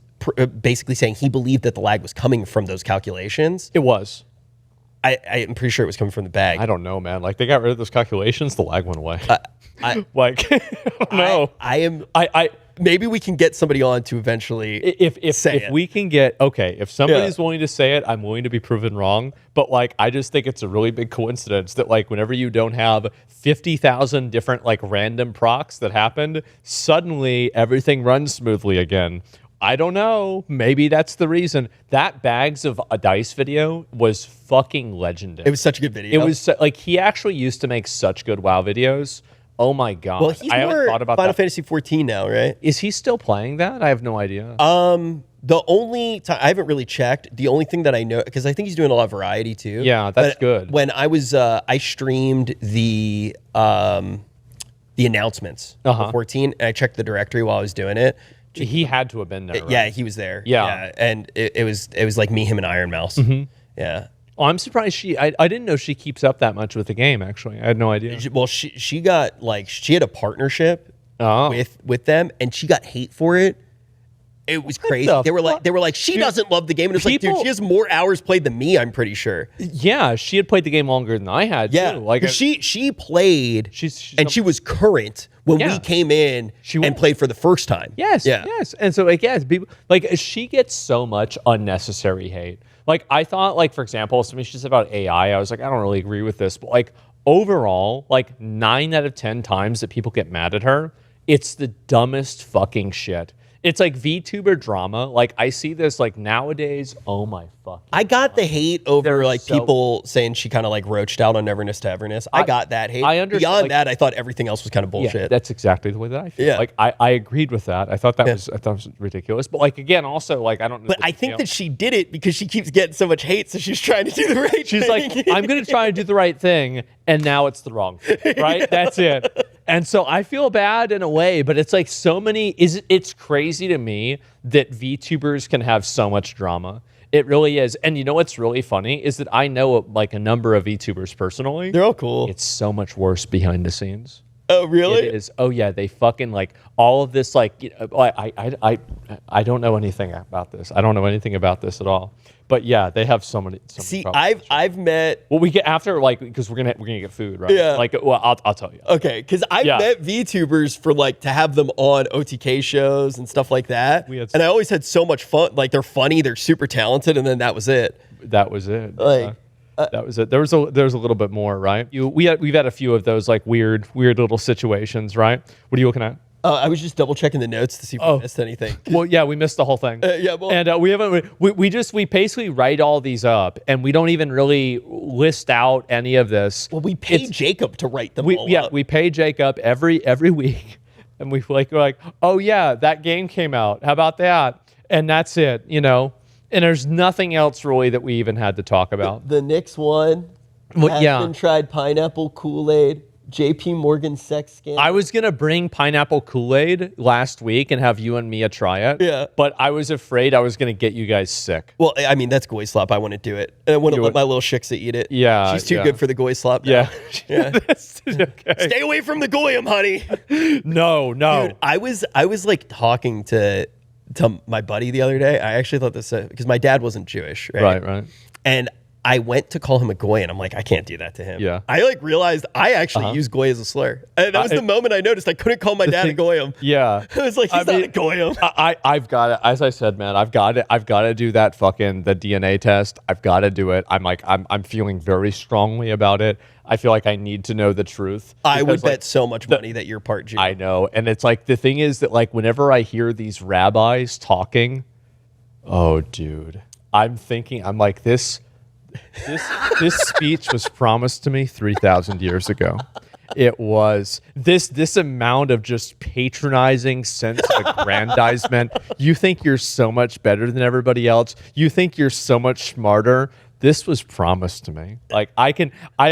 B: basically saying he believed that the lag was coming from those calculations.
A: It was.
B: I'm pretty sure it was coming from the bag.
A: I don't know, man. Like, they got rid of those calculations, the lag went away. I don't know.
B: Maybe we can get somebody on to eventually
A: if we can get, if somebody's willing to say it, I'm willing to be proven wrong. But like, I just think it's a really big coincidence that like whenever you don't have 50,000 different like random procs that happened, suddenly everything runs smoothly again. I don't know. Maybe that's the reason. That Bags of a Dice video was fucking legendary.
B: It was such a good video.
A: It was like, he actually used to make such good WoW videos. Oh my god!
B: Well, he's more Final Fantasy 14 now, right?
A: Is he still playing that? I have no idea.
B: The only time I haven't really checked. The only thing that I know, because I think he's doing a lot of variety too.
A: Yeah, that's good.
B: When I was, I streamed the announcements for 14, and I checked the directory while I was doing it.
A: He had to have been there. Right?
B: Yeah, he was there.
A: Yeah,
B: and it was like me, him, and Iron Mouse. Yeah.
A: Oh, I'm surprised I didn't know she keeps up that much with the game, actually. I had no idea.
B: Well, she got, like, she had a partnership with them, and she got hate for it. It was crazy. They were like, she doesn't love the game. And it's like, dude, she has more hours played than me, I'm pretty sure.
A: Yeah, she had played the game longer than I had, too.
B: Like, she played, and she was current when we came in and played for the first time.
A: Yes. And so, like, people, like, she gets so much unnecessary hate. Like, I thought, like, for example, something she said about AI, I was like, I don't really agree with this. But, like, overall, like, 9 out of 10 times that people get mad at her, it's the dumbest fucking shit. It's like VTuber drama. Like, I see this, like, nowadays. Oh my fuck!
B: I got the hate over people saying she kind of like roached out on Neverness to Everness. I got that hate.
A: I understand.
B: Beyond that, I thought everything else was kind of bullshit.
A: Yeah, that's exactly the way that I feel. Yeah. Like, I agreed with that. I thought that was ridiculous. But, like, again, also, like, I don't know.
B: But I think that she did it because she keeps getting so much hate, so she's trying to do the right thing.
A: She's like, I'm going to try and do the right thing, and now it's the wrong thing, right? That's it. And so I feel bad in a way, but it's like so many, it's crazy to me that VTubers can have so much drama. It really is. And you know what's really funny is that I know like a number of VTubers personally.
B: They're all cool.
A: It's so much worse behind the scenes.
B: Oh, really?
A: It is. Oh yeah, they fucking like all of this. Like, I don't know anything about this. I don't know anything about this at all. But yeah, they have so many.
B: See, I've met.
A: Well, we get after like because we're gonna get food, right?
B: Yeah.
A: Like, well, I'll tell you.
B: Okay, because I've met VTubers for like to have them on OTK shows and stuff like that, and I always had so much fun. Like they're funny, they're super talented, and then that was it.
A: That was it.
B: Like.
A: That was it. There was a little bit more, right? We've had a few of those like weird little situations, right? What are you looking at?
B: I was just double checking the notes to see if we missed anything.
A: Well, yeah, we missed the whole thing. And we haven't. We basically write all these up, and we don't even really list out any of this.
B: Well, we pay Jacob to write them all up.
A: We pay Jacob every week, and we're like, oh yeah, that game came out. How about that? And that's it, you know. And there's nothing else really that we even had to talk about.
B: The Knicks won. Aspen tried pineapple Kool-Aid. JP Morgan sex scandal.
A: I was going to bring pineapple Kool-Aid last week and have you and Mia try it.
B: Yeah.
A: But I was afraid I was going to get you guys sick.
B: Well, I mean, that's goy slop. I wouldn't do it. And I wouldn't let my little shiksa eat it.
A: Yeah.
B: She's too good for the goy slop now.
A: Yeah. Okay.
B: Stay away from the goyim, honey.
A: No.
B: Dude, I was like talking to my buddy the other day. I actually thought this because my dad wasn't Jewish, right?
A: Right.
B: And I went to call him a goy, and I'm like, I can't do that to him.
A: Yeah.
B: I like realized I actually use goy as a slur. And that was the moment I noticed I couldn't call my dad a goyim.
A: Yeah.
B: I was like, he's not a goyim.
A: I've got it. As I said, man, I've got to do that the DNA test. I've got to do it. I'm feeling very strongly about it. I feel like I need to know the truth.
B: I would bet so much money that you're part Jew.
A: I know. And it's like, the thing is that like whenever I hear these rabbis talking, oh dude, I'm like this speech was promised to me 3,000 years ago. It was this amount of just patronizing sense of aggrandizement. You think you're so much better than everybody else. You think you're so much smarter. This was promised to me. Like I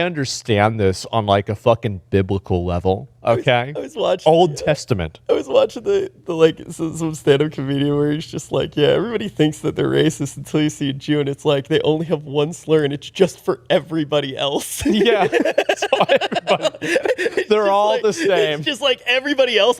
A: understand this on like a fucking biblical level. Okay,
B: I was watching
A: Old Testament.
B: I was watching the like some stand-up comedian where he's just like, yeah, everybody thinks that they're racist until you see a Jew, and it's like they only have one slur, and it's just for everybody else.
A: Yeah, so everybody, they're all
B: like,
A: the same.
B: It's just like everybody else.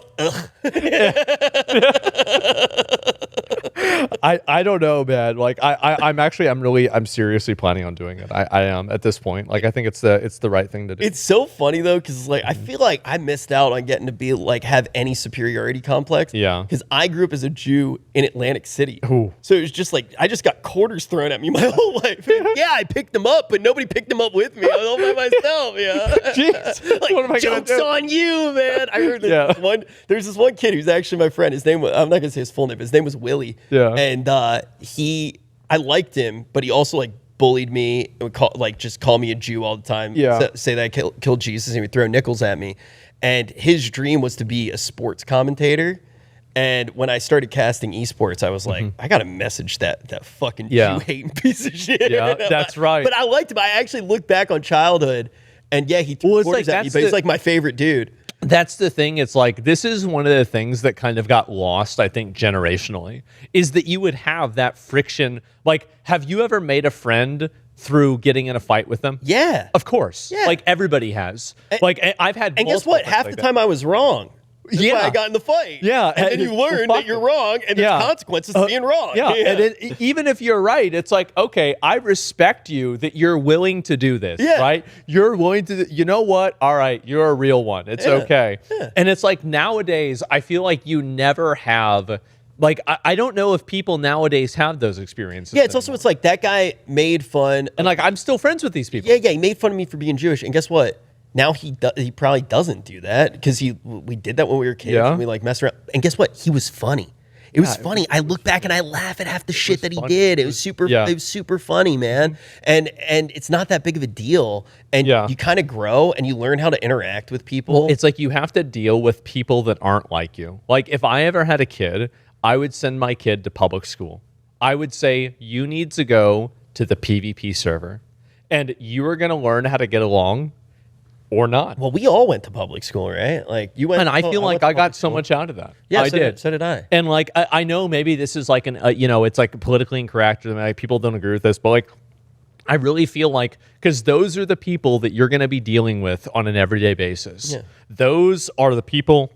A: I don't know, man. Like I'm seriously planning on doing it. I am at this point. Like I think it's the right thing to do.
B: It's so funny though, because like I feel like I missed out on getting to be like have any superiority complex.
A: Yeah.
B: Because I grew up as a Jew in Atlantic City.
A: Ooh.
B: So it was just like I just got quarters thrown at me my whole life. Yeah, I picked them up, but nobody picked them up with me. I was all by myself. Yeah.
A: Jeez.
B: Like,
A: what am I gonna
B: joke's
A: do?
B: on you, man. I heard there's this one kid who's actually my friend. His name was, I'm not gonna say his full name, but his name was Willie.
A: Yeah.
B: And I liked him, but he also like bullied me and would just call me a Jew all the time.
A: Yeah.
B: Say that I killed Jesus, and he would throw nickels at me. And his dream was to be a sports commentator. And when I started casting esports, I was like, I gotta message that fucking Jew hating piece of shit.
A: Yeah, that's right.
B: But I liked him. I actually looked back on childhood, and yeah, he threw quarters at me, but he's like my favorite dude.
A: That's the thing. It's like, this is one of the things that kind of got lost, I think, generationally, is that you would have that friction. Like, have you ever made a friend through getting in a fight with them?
B: Yeah.
A: Of course.
B: Yeah.
A: Like, everybody has. Like, I've had
B: And guess what? Half the time I was wrong. That's why I got in the fight.
A: Yeah.
B: And then you learn that you're wrong, and there's consequences to being wrong.
A: Yeah. And even if you're right, it's like, okay, I respect you that you're willing to do this, right? You're willing to, you know what? All right, you're a real one. It's okay. Yeah. And it's like nowadays, I feel like you never have, like, I don't know if people nowadays have those experiences.
B: Yeah, it's also, it's like that guy made fun.
A: And like, I'm still friends with these people.
B: Yeah, he made fun of me for being Jewish. And guess what? Now he probably doesn't do that because we did that when we were kids and we like messed around. And guess what? He was funny. It was funny. I look back and I laugh at half the shit that he did. It was super. It was super funny, man. And it's not that big of a deal. And you kind of grow and you learn how to interact with people.
A: Well, it's like you have to deal with people that aren't like you. Like if I ever had a kid, I would send my kid to public school. I would say, you need to go to the PvP server, and you are going to learn how to get along. Or not.
B: Well, we all went to public school, right? Like you went,
A: and I feel like I got so much out of that.
B: Yeah,
A: I did.
B: So did I.
A: And like I know maybe this is like an it's like politically incorrect, or like people don't agree with this, but like I really feel like, because those are the people that you're going to be dealing with on an everyday basis. Yeah. Those are the people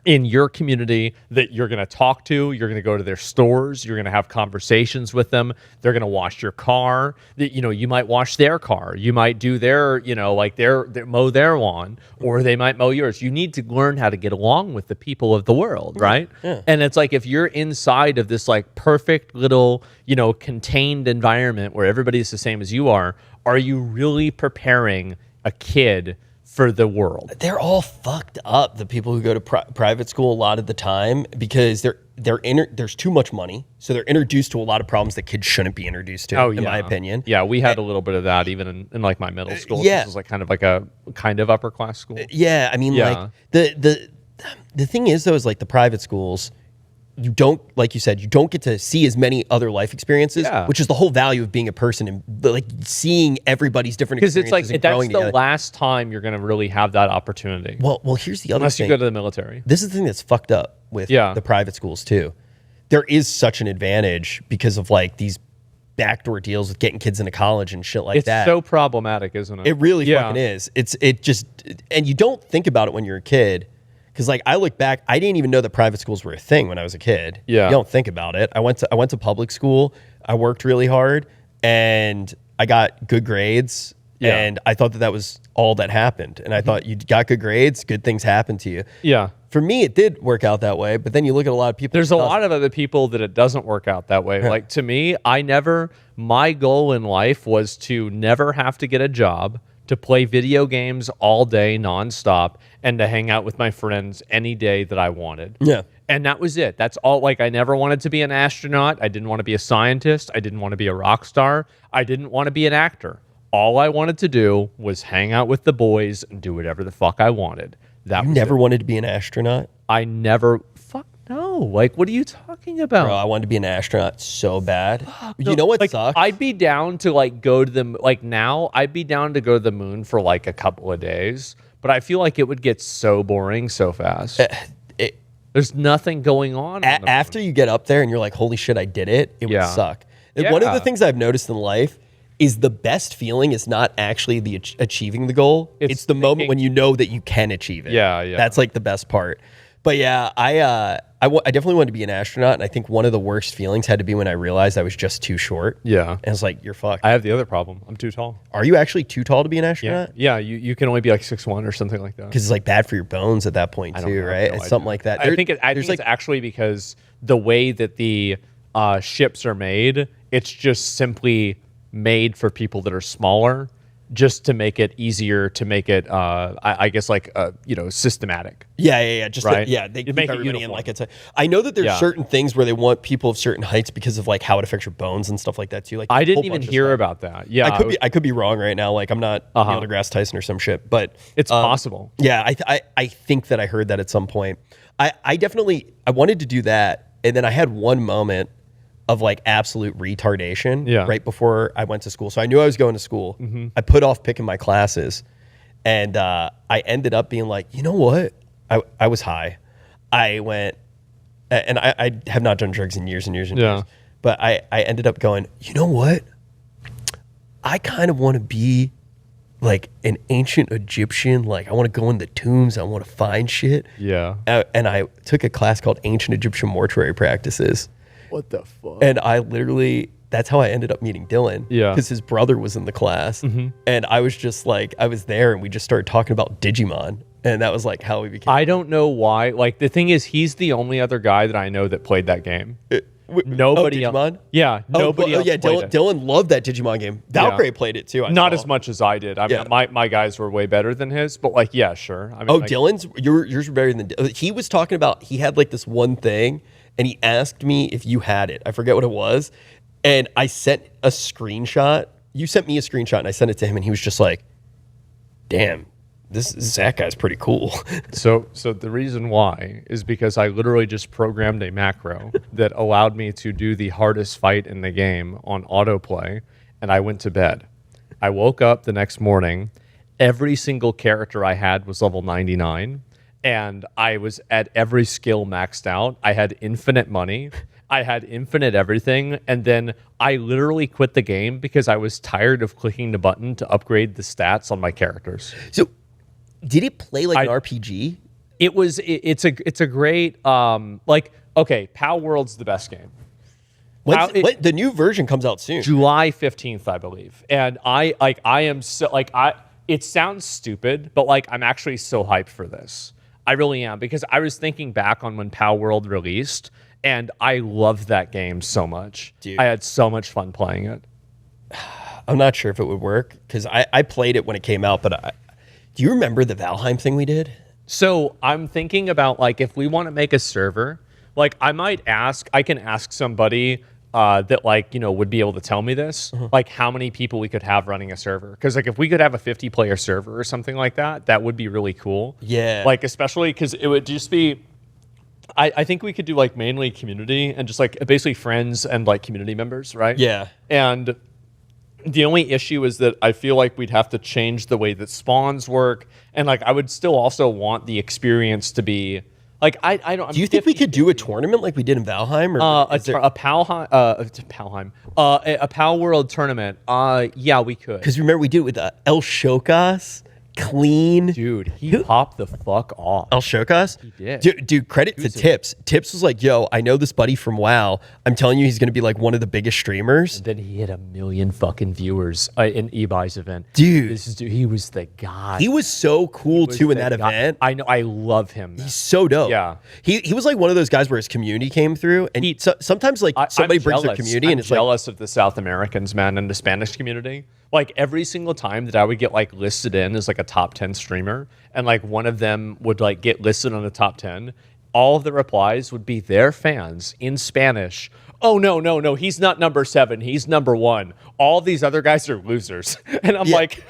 A: in your community that you're going to talk to. You're going to go to their stores. You're going to have conversations with them. They're going to wash your car. You might wash their car. You might do their, like their mow their lawn, or they might mow yours. You need to learn how to get along with the people of the world, right? Yeah. And it's like, if you're inside of this like perfect little, contained environment where everybody's the same as you are you really preparing a kid for the world?
B: They're all fucked up, the people who go to private school a lot of the time, because there's too much money, so they're introduced to a lot of problems that kids shouldn't be introduced to, in my opinion.
A: Yeah, we had a little bit of that even in like my middle school. Yeah. This was like kind of upper class school.
B: Yeah, I mean, like the thing is though, is like the private schools, you don't, like you said, you don't get to see as many other life experiences, which is the whole value of being a person and like seeing everybody's different experiences. Because it's like, that's the
A: last time you're going to really have that opportunity.
B: Well, here's the other thing.
A: Unless you go to the military.
B: This is the thing that's fucked up with the private schools too. There is such an advantage because of like these backdoor deals with getting kids into college and shit like that.
A: It's so problematic, isn't it?
B: It really fucking is. And you don't think about it when you're a kid. Because like I look back, I didn't even know that private schools were a thing when I was a kid. Yeah, you don't think about it. I went to public school. I worked really hard, and I got good grades. Yeah. And I thought that was all that happened. And I thought you got good grades, good things happen to you.
A: Yeah.
B: For me, it did work out that way. But then you look at a lot of people.
A: There's a lot of other people that it doesn't work out that way. Like to me, my goal in life was to never have to get a job, to play video games all day nonstop, and to hang out with my friends any day that I wanted. Yeah. And that was it. That's all. Like, I never wanted to be an astronaut. I didn't want to be a scientist. I didn't want to be a rock star. I didn't want to be an actor. All I wanted to do was hang out with the boys and do whatever the fuck I wanted.
B: You never wanted to be an astronaut?
A: I never. Fuck no. Like, what are you talking about?
B: Bro, I wanted to be an astronaut so bad. You know what sucks?
A: I'd be down to like go to the, like now, I'd be down to go to the moon for like a couple of days. But I feel like it would get so boring so fast. There's nothing going on.
B: After you get up there and you're like, holy shit, I did it, it would suck. One of the things I've noticed in life is the best feeling is not actually the achieving the goal. It's the moment when you know that you can achieve it. Yeah. That's like the best part. But yeah, I definitely wanted to be an astronaut, and I think one of the worst feelings had to be when I realized I was just too short. Yeah. And it's like, you're fucked.
A: I have the other problem. I'm too tall.
B: Are you actually too tall to be an astronaut?
A: Yeah, you can only be like 6'1" or something like that.
B: Because it's like bad for your bones at that point too, right? It's something like that.
A: I think it's actually because the way that the ships are made, it's just simply made for people that are smaller, just to make it easier, to make it, I guess, like, systematic.
B: Yeah. Just
A: right?
B: They keep everybody in like it's. I know that there's certain things where they want people of certain heights because of like how it affects your bones and stuff like that too. Like
A: I didn't even hear about that. Yeah,
B: I could be wrong right now. Like I'm not Neil deGrasse Tyson or some shit, but
A: it's possible.
B: Yeah, I think that I heard that at some point. I wanted to do that, and then I had one moment of like absolute retardation right before I went to school. So I knew I was going to school. Mm-hmm. I put off picking my classes, and I ended up being like, you know what? I was high. I went, and I have not done drugs in years and years and years. But I ended up going, you know what? I kind of want to be like an ancient Egyptian. Like I want to go in the tombs. I want to find shit. Yeah. And I took a class called Ancient Egyptian Mortuary Practices.
A: What the fuck?
B: And I literally, that's how I ended up meeting Dylan. Yeah. Because his brother was in the class. Mm-hmm. And I was just like, I was there and we just started talking about Digimon. And that was like how we became.
A: I don't know why. Like the thing is, he's the only other guy that I know that played that game. Nobody else. Yeah. Nobody else.
B: Dylan loved that Digimon game. Valkyrie played it too.
A: Not as much as I did. I mean, my guys were way better than his, but like, yeah, sure. I mean,
B: Dylan's, yours were better than, he was talking about, he had like this one thing. And he asked me if you had it. I forget what it was. And I sent a screenshot. You sent me a screenshot and I sent it to him and he was just like, damn, this Zach guy's pretty cool.
A: So the reason why is because I literally just programmed a macro that allowed me to do the hardest fight in the game on autoplay, and I went to bed. I woke up the next morning. Every single character I had was level 99. And I was at every skill maxed out. I had infinite money. I had infinite everything, and then I literally quit the game because I was tired of clicking the button to upgrade the stats on my characters.
B: So, did it play like an RPG?
A: It's a great okay, Pow World's the best game.
B: The new version comes out soon.
A: July 15th, I believe. And it sounds stupid, but like I'm actually so hyped for this. I really am, because I was thinking back on when Pow World released, and I loved that game so much. Dude. I had so much fun playing it.
B: I'm not sure if it would work, because I played it when it came out, but do you remember the Valheim thing we did?
A: So I'm thinking about, like, if we want to make a server, like I can ask somebody that, like, you know, would be able to tell me this, like how many people we could have running a server. Because like if we could have a 50-player server or something like that, that would be really cool.
B: Yeah.
A: Like especially because it would just be, I think we could do like mainly community and just like basically friends and like community members, right?
B: Yeah.
A: And the only issue is that I feel like we'd have to change the way that spawns work, and like I would still also want the experience to be like I don't.
B: Do you think we could do a tournament like we did in Valheim, or
A: a Pow World tournament? Yeah, we could.
B: Because remember we did it with El Shokas. Clean.
A: Dude, he popped the fuck off.
B: El Shokas?
A: He did.
B: Dude, credit to Tips. Tips was like, yo, I know this buddy from WoW. I'm telling you, he's going to be like one of the biggest streamers.
A: And then he hit 1 million fucking viewers in Ebuy's event.
B: Dude.
A: He was the guy.
B: He was so cool, too, in that event.
A: I know. I love him.
B: He's so dope.
A: Yeah.
B: He was like one of those guys where his community came through. And sometimes, like, somebody brings their community.
A: I'm jealous of the South Americans, man, and the Spanish community. Like every single time that I would get like listed in as like a top 10 streamer, and like one of them would like get listed on the top 10, all of the replies would be their fans in Spanish. Oh no, he's not number 7, he's number 1. All these other guys are losers. And I'm like,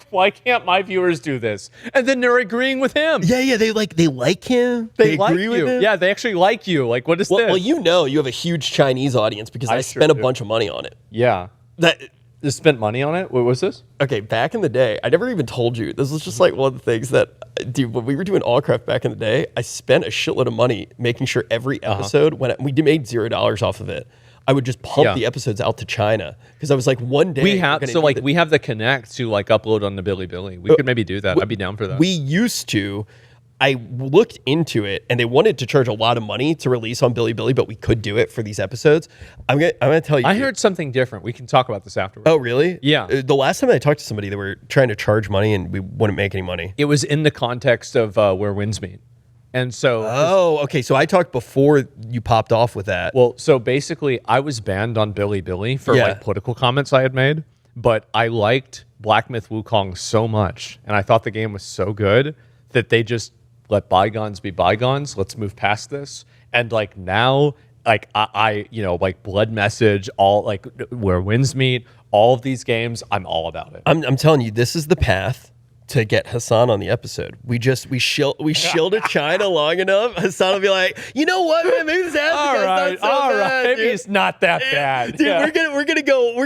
A: why can't my viewers do this? And then they're agreeing with him.
B: Yeah, they like him. They
A: like
B: agree
A: you.
B: with him.
A: Yeah, they actually like you. Like, what is this?
B: Well, you know, you have a huge Chinese audience because I spent a bunch of money on it.
A: Yeah. Just spent money on it? What was this?
B: Okay, back in the day, I never even told you. This was just like one of the things that, dude, when we were doing Allcraft back in the day, I spent a shitload of money making sure every episode, when we made $0 off of it, I would just pump the episodes out to China. Because I was like, one day...
A: we have the Connect to like upload on the Bilibili. We could maybe do that. I'd be down for that.
B: We used to... I looked into it, and they wanted to charge a lot of money to release on Bilibili, but we could do it for these episodes. I'm gonna tell you.
A: I heard something different. We can talk about this afterwards.
B: Oh, really?
A: Yeah.
B: The last time I talked to somebody, they were trying to charge money, and we wouldn't make any money.
A: It was in the context of where winds meet, and so.
B: Oh, okay. So I talked before you popped off with that.
A: Well, so basically, I was banned on Bilibili for like political comments I had made, but I liked Black Myth Wukong so much, and I thought the game was so good that they just let bygones be bygones. Let's move past this. And like now, like I like Blood Message, all like where winds meet, all of these games, I'm all about it.
B: I'm telling you, this is the path to get Hassan on the episode. We shield to China long enough. Hassan will be like, you know what, man? Maybe this Africa's not so bad.
A: Maybe it's not that bad.
B: Dude, we're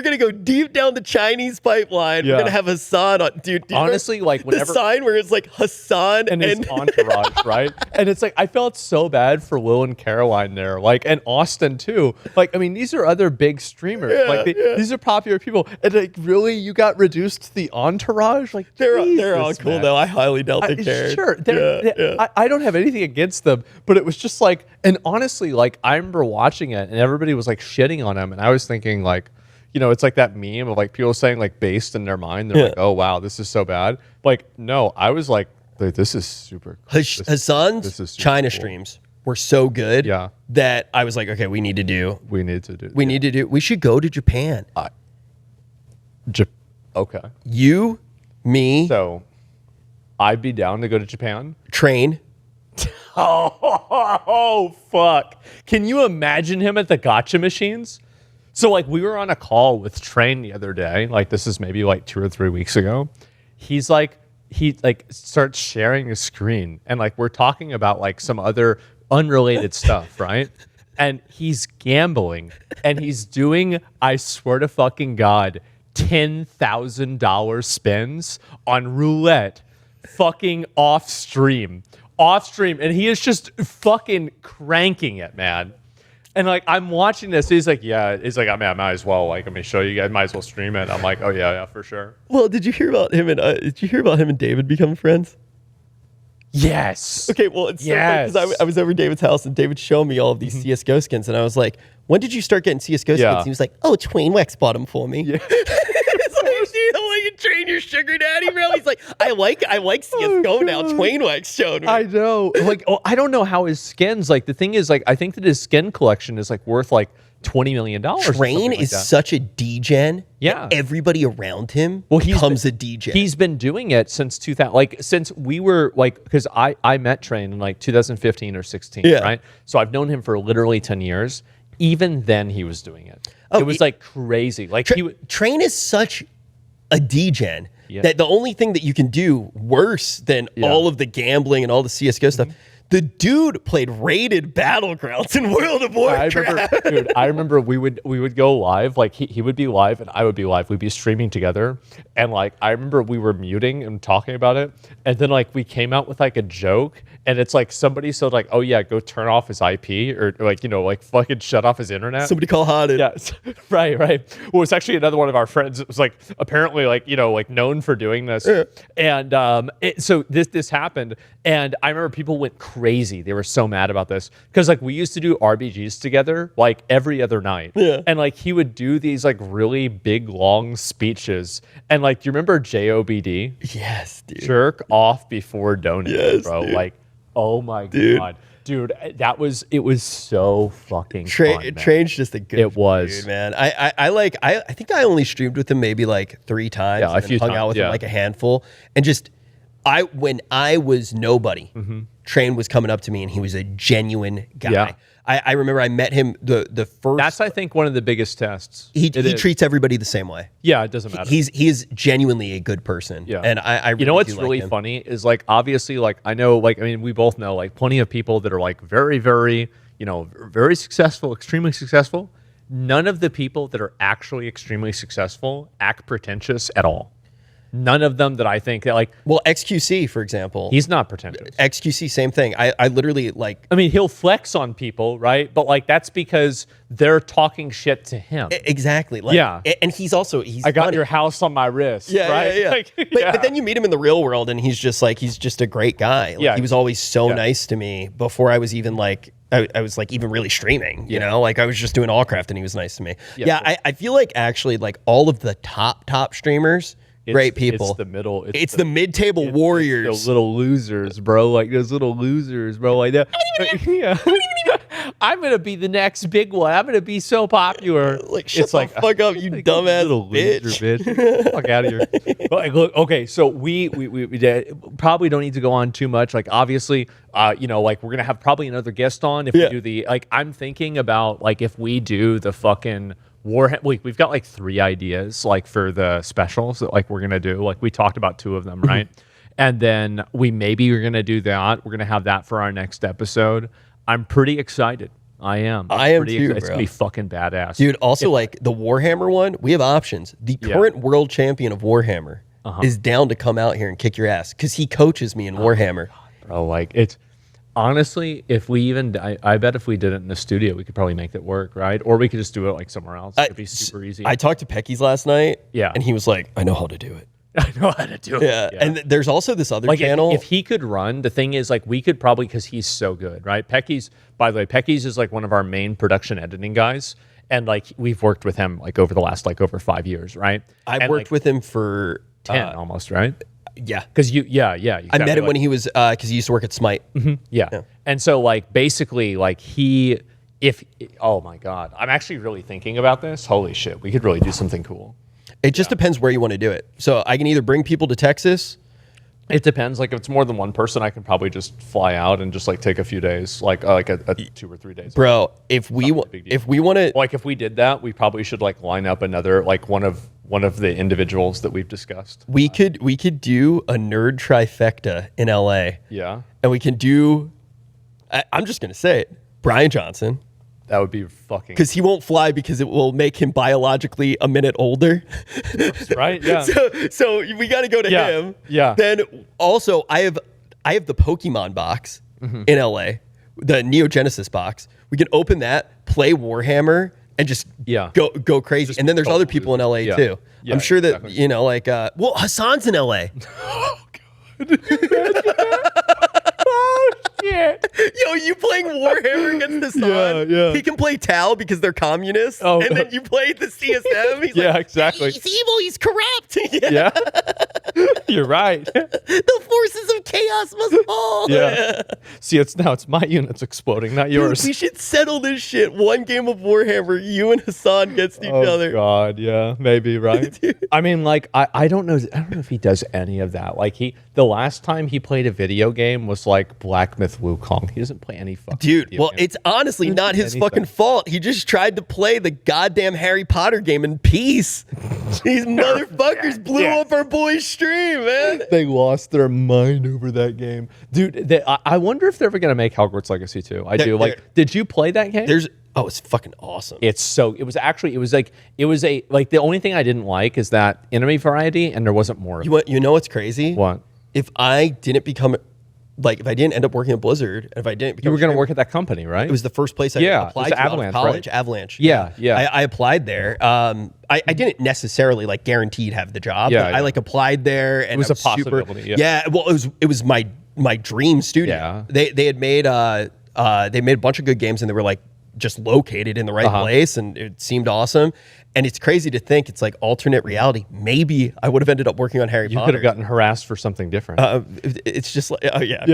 B: gonna go deep down the Chinese pipeline.
A: Yeah.
B: We're gonna have Hassan on, dude.
A: Honestly, like whenever
B: the sign where it's like Hassan
A: and his entourage, right? And it's like I felt so bad for Will and Caroline there, like, and Austin too. Like, I mean, these are other big streamers. These are popular people, and like, really, you got reduced to the entourage? Like,
B: they're all cool, man. Though. I highly doubt they cared.
A: Sure. I don't have anything against them, but it was just like, and honestly, like, I remember watching it and everybody was like shitting on him. And I was thinking, like, you know, it's like that meme of like people saying, like, based in their mind, they're like, oh, wow, this is so bad. Like, no, I was like, this is super cool.
B: Hassan's China streams were so good that I was like, okay, we should go to Japan.
A: Okay.
B: You, me.
A: So I'd be down to go to Japan.
B: Train.
A: Oh, fuck. Can you imagine him at the gacha machines? So, like, we were on a call with Train the other day. Like, this is maybe, like, 2 or 3 weeks ago. He starts sharing a screen. And, like, we're talking about, like, some other unrelated stuff, right? And he's gambling. And he's doing, I swear to fucking God, $10,000 spends on roulette fucking off stream, and he is just fucking cranking it, man. And like I'm watching this, he's like, yeah. He's like, I mean, I might as well. Like, let me show you guys. Might as well stream it. I'm like, oh yeah, for sure.
B: Well, did you hear about him and David becoming friends?
A: Yes.
B: Okay, well, it's so funny because I was over at David's house and David showed me all of these CSGO skins, and I was like, when did you start getting CSGO skins? And he was like, oh, Twain Wex bought them for me. Yeah. It's like, dude, I'm like, you train your sugar daddy, bro. He's like, I like CSGO now. Twain Wex showed me.
A: I know. Like, I don't know how his skins, like, the thing is, like, I think that his skin collection is, like, worth, like, $20 million.
B: Train is such a degen.
A: Yeah.
B: Everybody around him becomes a degen.
A: He's been doing it since 2000. Like, since we were, like, because I met Train in, like, 2015 or 16, right? So I've known him for literally 10 years. Even then, he was doing it. It was, like, crazy. Like,
B: Train is such a degen that the only thing that you can do worse than all of the gambling and all the CSGO stuff, the dude played rated Battlegrounds in World of Warcraft.
A: I remember we would go live. Like he would be live and I would be live. We'd be streaming together. And like I remember we were muting and talking about it. And then like we came out with like a joke. And it's like somebody said like, oh yeah, go turn off his IP or like, you know, like fucking shut off his internet.
B: Somebody call Haunted.
A: Yeah, right. Well, it's actually another one of our friends. It was like apparently like, you know, like known for doing this. Yeah. And so this happened. And I remember people went crazy. They were so mad about this because like we used to do RBGs together like every other night. Yeah. And like he would do these like really big long speeches. And like, do you remember JOBD?
B: Yes, dude.
A: Jerk off before donating, bro.
B: Dude.
A: Like, oh my God. Dude, it was so fucking fun, man.
B: Train's just a good
A: dude,
B: man. I think I only streamed with him maybe like 3 times.
A: Yeah, a few
B: hung
A: times,
B: out with him like a handful. And just when I was nobody, Train was coming up to me and he was a genuine guy. Yeah. I remember I met him the first.
A: That's I think one of the biggest tests.
B: He treats everybody the same way.
A: Yeah, it doesn't matter.
B: He is genuinely a good person. Yeah, and I really
A: you know what's really funny is like obviously like I know like I mean we both know like plenty of people that are like very very you know very successful, extremely successful. None of the people that are actually extremely successful act pretentious at all. None of them that I think that like...
B: Well, XQC, for example.
A: He's not pretentious.
B: XQC, same thing. I literally like...
A: I mean, he'll flex on people, right? But like, that's because they're talking shit to him.
B: Exactly. Like,
A: yeah.
B: And he's also...
A: I got your house on my wrist, right?
B: Yeah. Like, but then you meet him in the real world and he's just a great guy. Like, he was always so nice to me before I was even like... I was like even really streaming, you know? Like I was just doing Allcraft and he was nice to me. Yeah, I feel like actually like all of the top streamers... Great people.
A: It's the middle.
B: It's the mid-table warriors.
A: Those little losers, bro. Like those little losers, bro. Like that. Yeah. I'm gonna be the next big one. I'm gonna be so popular.
B: Like shut the fuck up, you dumbass
A: little
B: bitch.
A: Loser, bitch. Fuck out of here. Like, look, okay, so we probably don't need to go on too much. Like obviously, you know, like we're gonna have probably another guest on if we do the like. I'm thinking about like if we do the fucking. We've got like 3 ideas like for the specials that like we're gonna do. Like we talked about 2 of them, right? And then we're gonna do that. We're gonna have that for our next episode. I'm pretty excited. I am
B: too,
A: It's gonna be fucking badass,
B: dude. Also, like the Warhammer one, we have options. The current world champion of Warhammer is down to come out here and kick your ass because he coaches me in Warhammer.
A: God, bro, like it's. Honestly, if we even, I bet if we did it in the studio, we could probably make it work, right? Or we could just do it like somewhere else. It'd be super easy.
B: I talked to Pecky's last night.
A: Yeah.
B: And he was like, I know how to do it.
A: I know how to do it.
B: Yeah. And there's also this other channel.
A: If he could run, the thing is like we could probably, because he's so good, right? Pecky's, by the way, Pecky's is like one of our main production editing guys. And like we've worked with him like over the last like over 5 years, right?
B: I've worked with him for
A: 10 almost, right?
B: Yeah,
A: because
B: I met him when he was because he used to work at Smite.
A: Yeah, and so like basically like oh my god, I'm actually really thinking about this. Holy shit, we could really do something cool.
B: It just depends where you want to do it. So I can either bring people to Texas.
A: It depends. Like if it's more than one person, I can probably just fly out and just like take a few days, like a 2 or 3 days.
B: Bro, if we want to,
A: like if we did that, we probably should like line up another like one of the individuals that we've discussed.
B: We could do a nerd trifecta in LA.
A: Yeah,
B: and we can do. I'm just gonna say it, Brian Johnson.
A: That would be fucking...
B: Because he won't fly because it will make him biologically a minute older.
A: Right, yeah.
B: So we got to go to him.
A: Yeah.
B: Then also, I have the Pokemon box in LA. the Neo Genesis box. We can open that, play Warhammer, and just go crazy. Just and then there's other people in LA too. Yeah, I'm sure that well, Hassan's in LA.
A: Oh God. Oh shit.
B: Yo, you playing Warhammer against Hassan?
A: Yeah.
B: He can play Tau because they're communists. Oh. And then you play the CSM. He's like,
A: exactly.
B: He's evil. He's corrupt.
A: Yeah. You're right.
B: The forces of chaos must fall.
A: Yeah. See, it's my units exploding, not yours.
B: Dude, we should settle this shit. One game of Warhammer, you and Hassan against each other.
A: Oh God, yeah, maybe, right? I mean, like, I don't know if he does any of that. Like, the last time he played a video game was like Black Myth Wukong. He doesn't play any fucking
B: video game. It's honestly not his fucking fault. He just tried to play the goddamn Harry Potter game in peace. These motherfuckers blew up our boy's stream, man.
A: They lost their mind over that game. Dude, I wonder if they're ever going to make Hogwarts Legacy 2. Did you play that game?
B: It's fucking awesome.
A: It was the only thing I didn't like is that enemy variety, and there wasn't more.
B: You know what's crazy?
A: What?
B: If I didn't end up working at Blizzard, and if I didn't become
A: you were going to work at that company, right?
B: It was the first place I applied to out of college, right? Avalanche.
A: Yeah.
B: I applied there. I didn't necessarily guaranteed have the job. But I applied there, and
A: it was a possibility.
B: Well, it was my dream studio.
A: Yeah.
B: They had made they made a bunch of good games, and they were just located in the right place, and it seemed awesome. And it's crazy to think it's alternate reality. Maybe I would have ended up working on Harry Potter.
A: You could have gotten harassed for something different.
B: It's just right,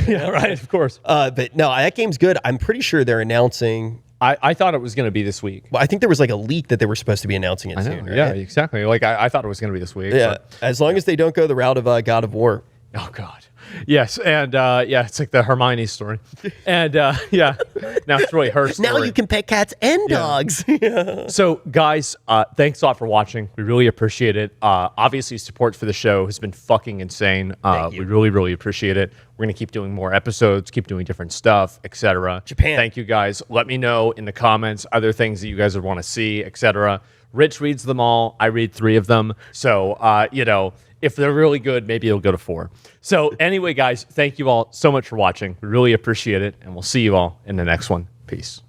A: right, of course.
B: But no, that game's good. I'm pretty sure they're announcing.
A: I thought it was going to be this week.
B: Well, I think there was a leak that they were supposed to be announcing it soon. Right?
A: Yeah, exactly. I thought it was going to be this week.
B: Yeah, as long as they don't go the route of God of War.
A: Oh God. Yes, and it's like the Hermione story, and now it's really her story.
B: Now you can pet cats and dogs.
A: So, guys, thanks a lot for watching. We really appreciate it. Obviously, support for the show has been fucking insane. We really, really appreciate it. We're gonna keep doing more episodes, keep doing different stuff, etc.
B: Japan.
A: Thank you, guys. Let me know in the comments other things that you guys would want to see, etc. Rich reads them all. I read 3 of them. So, if they're really good, maybe it'll go to 4. So anyway, guys, thank you all so much for watching. We really appreciate it, and we'll see you all in the next one. Peace.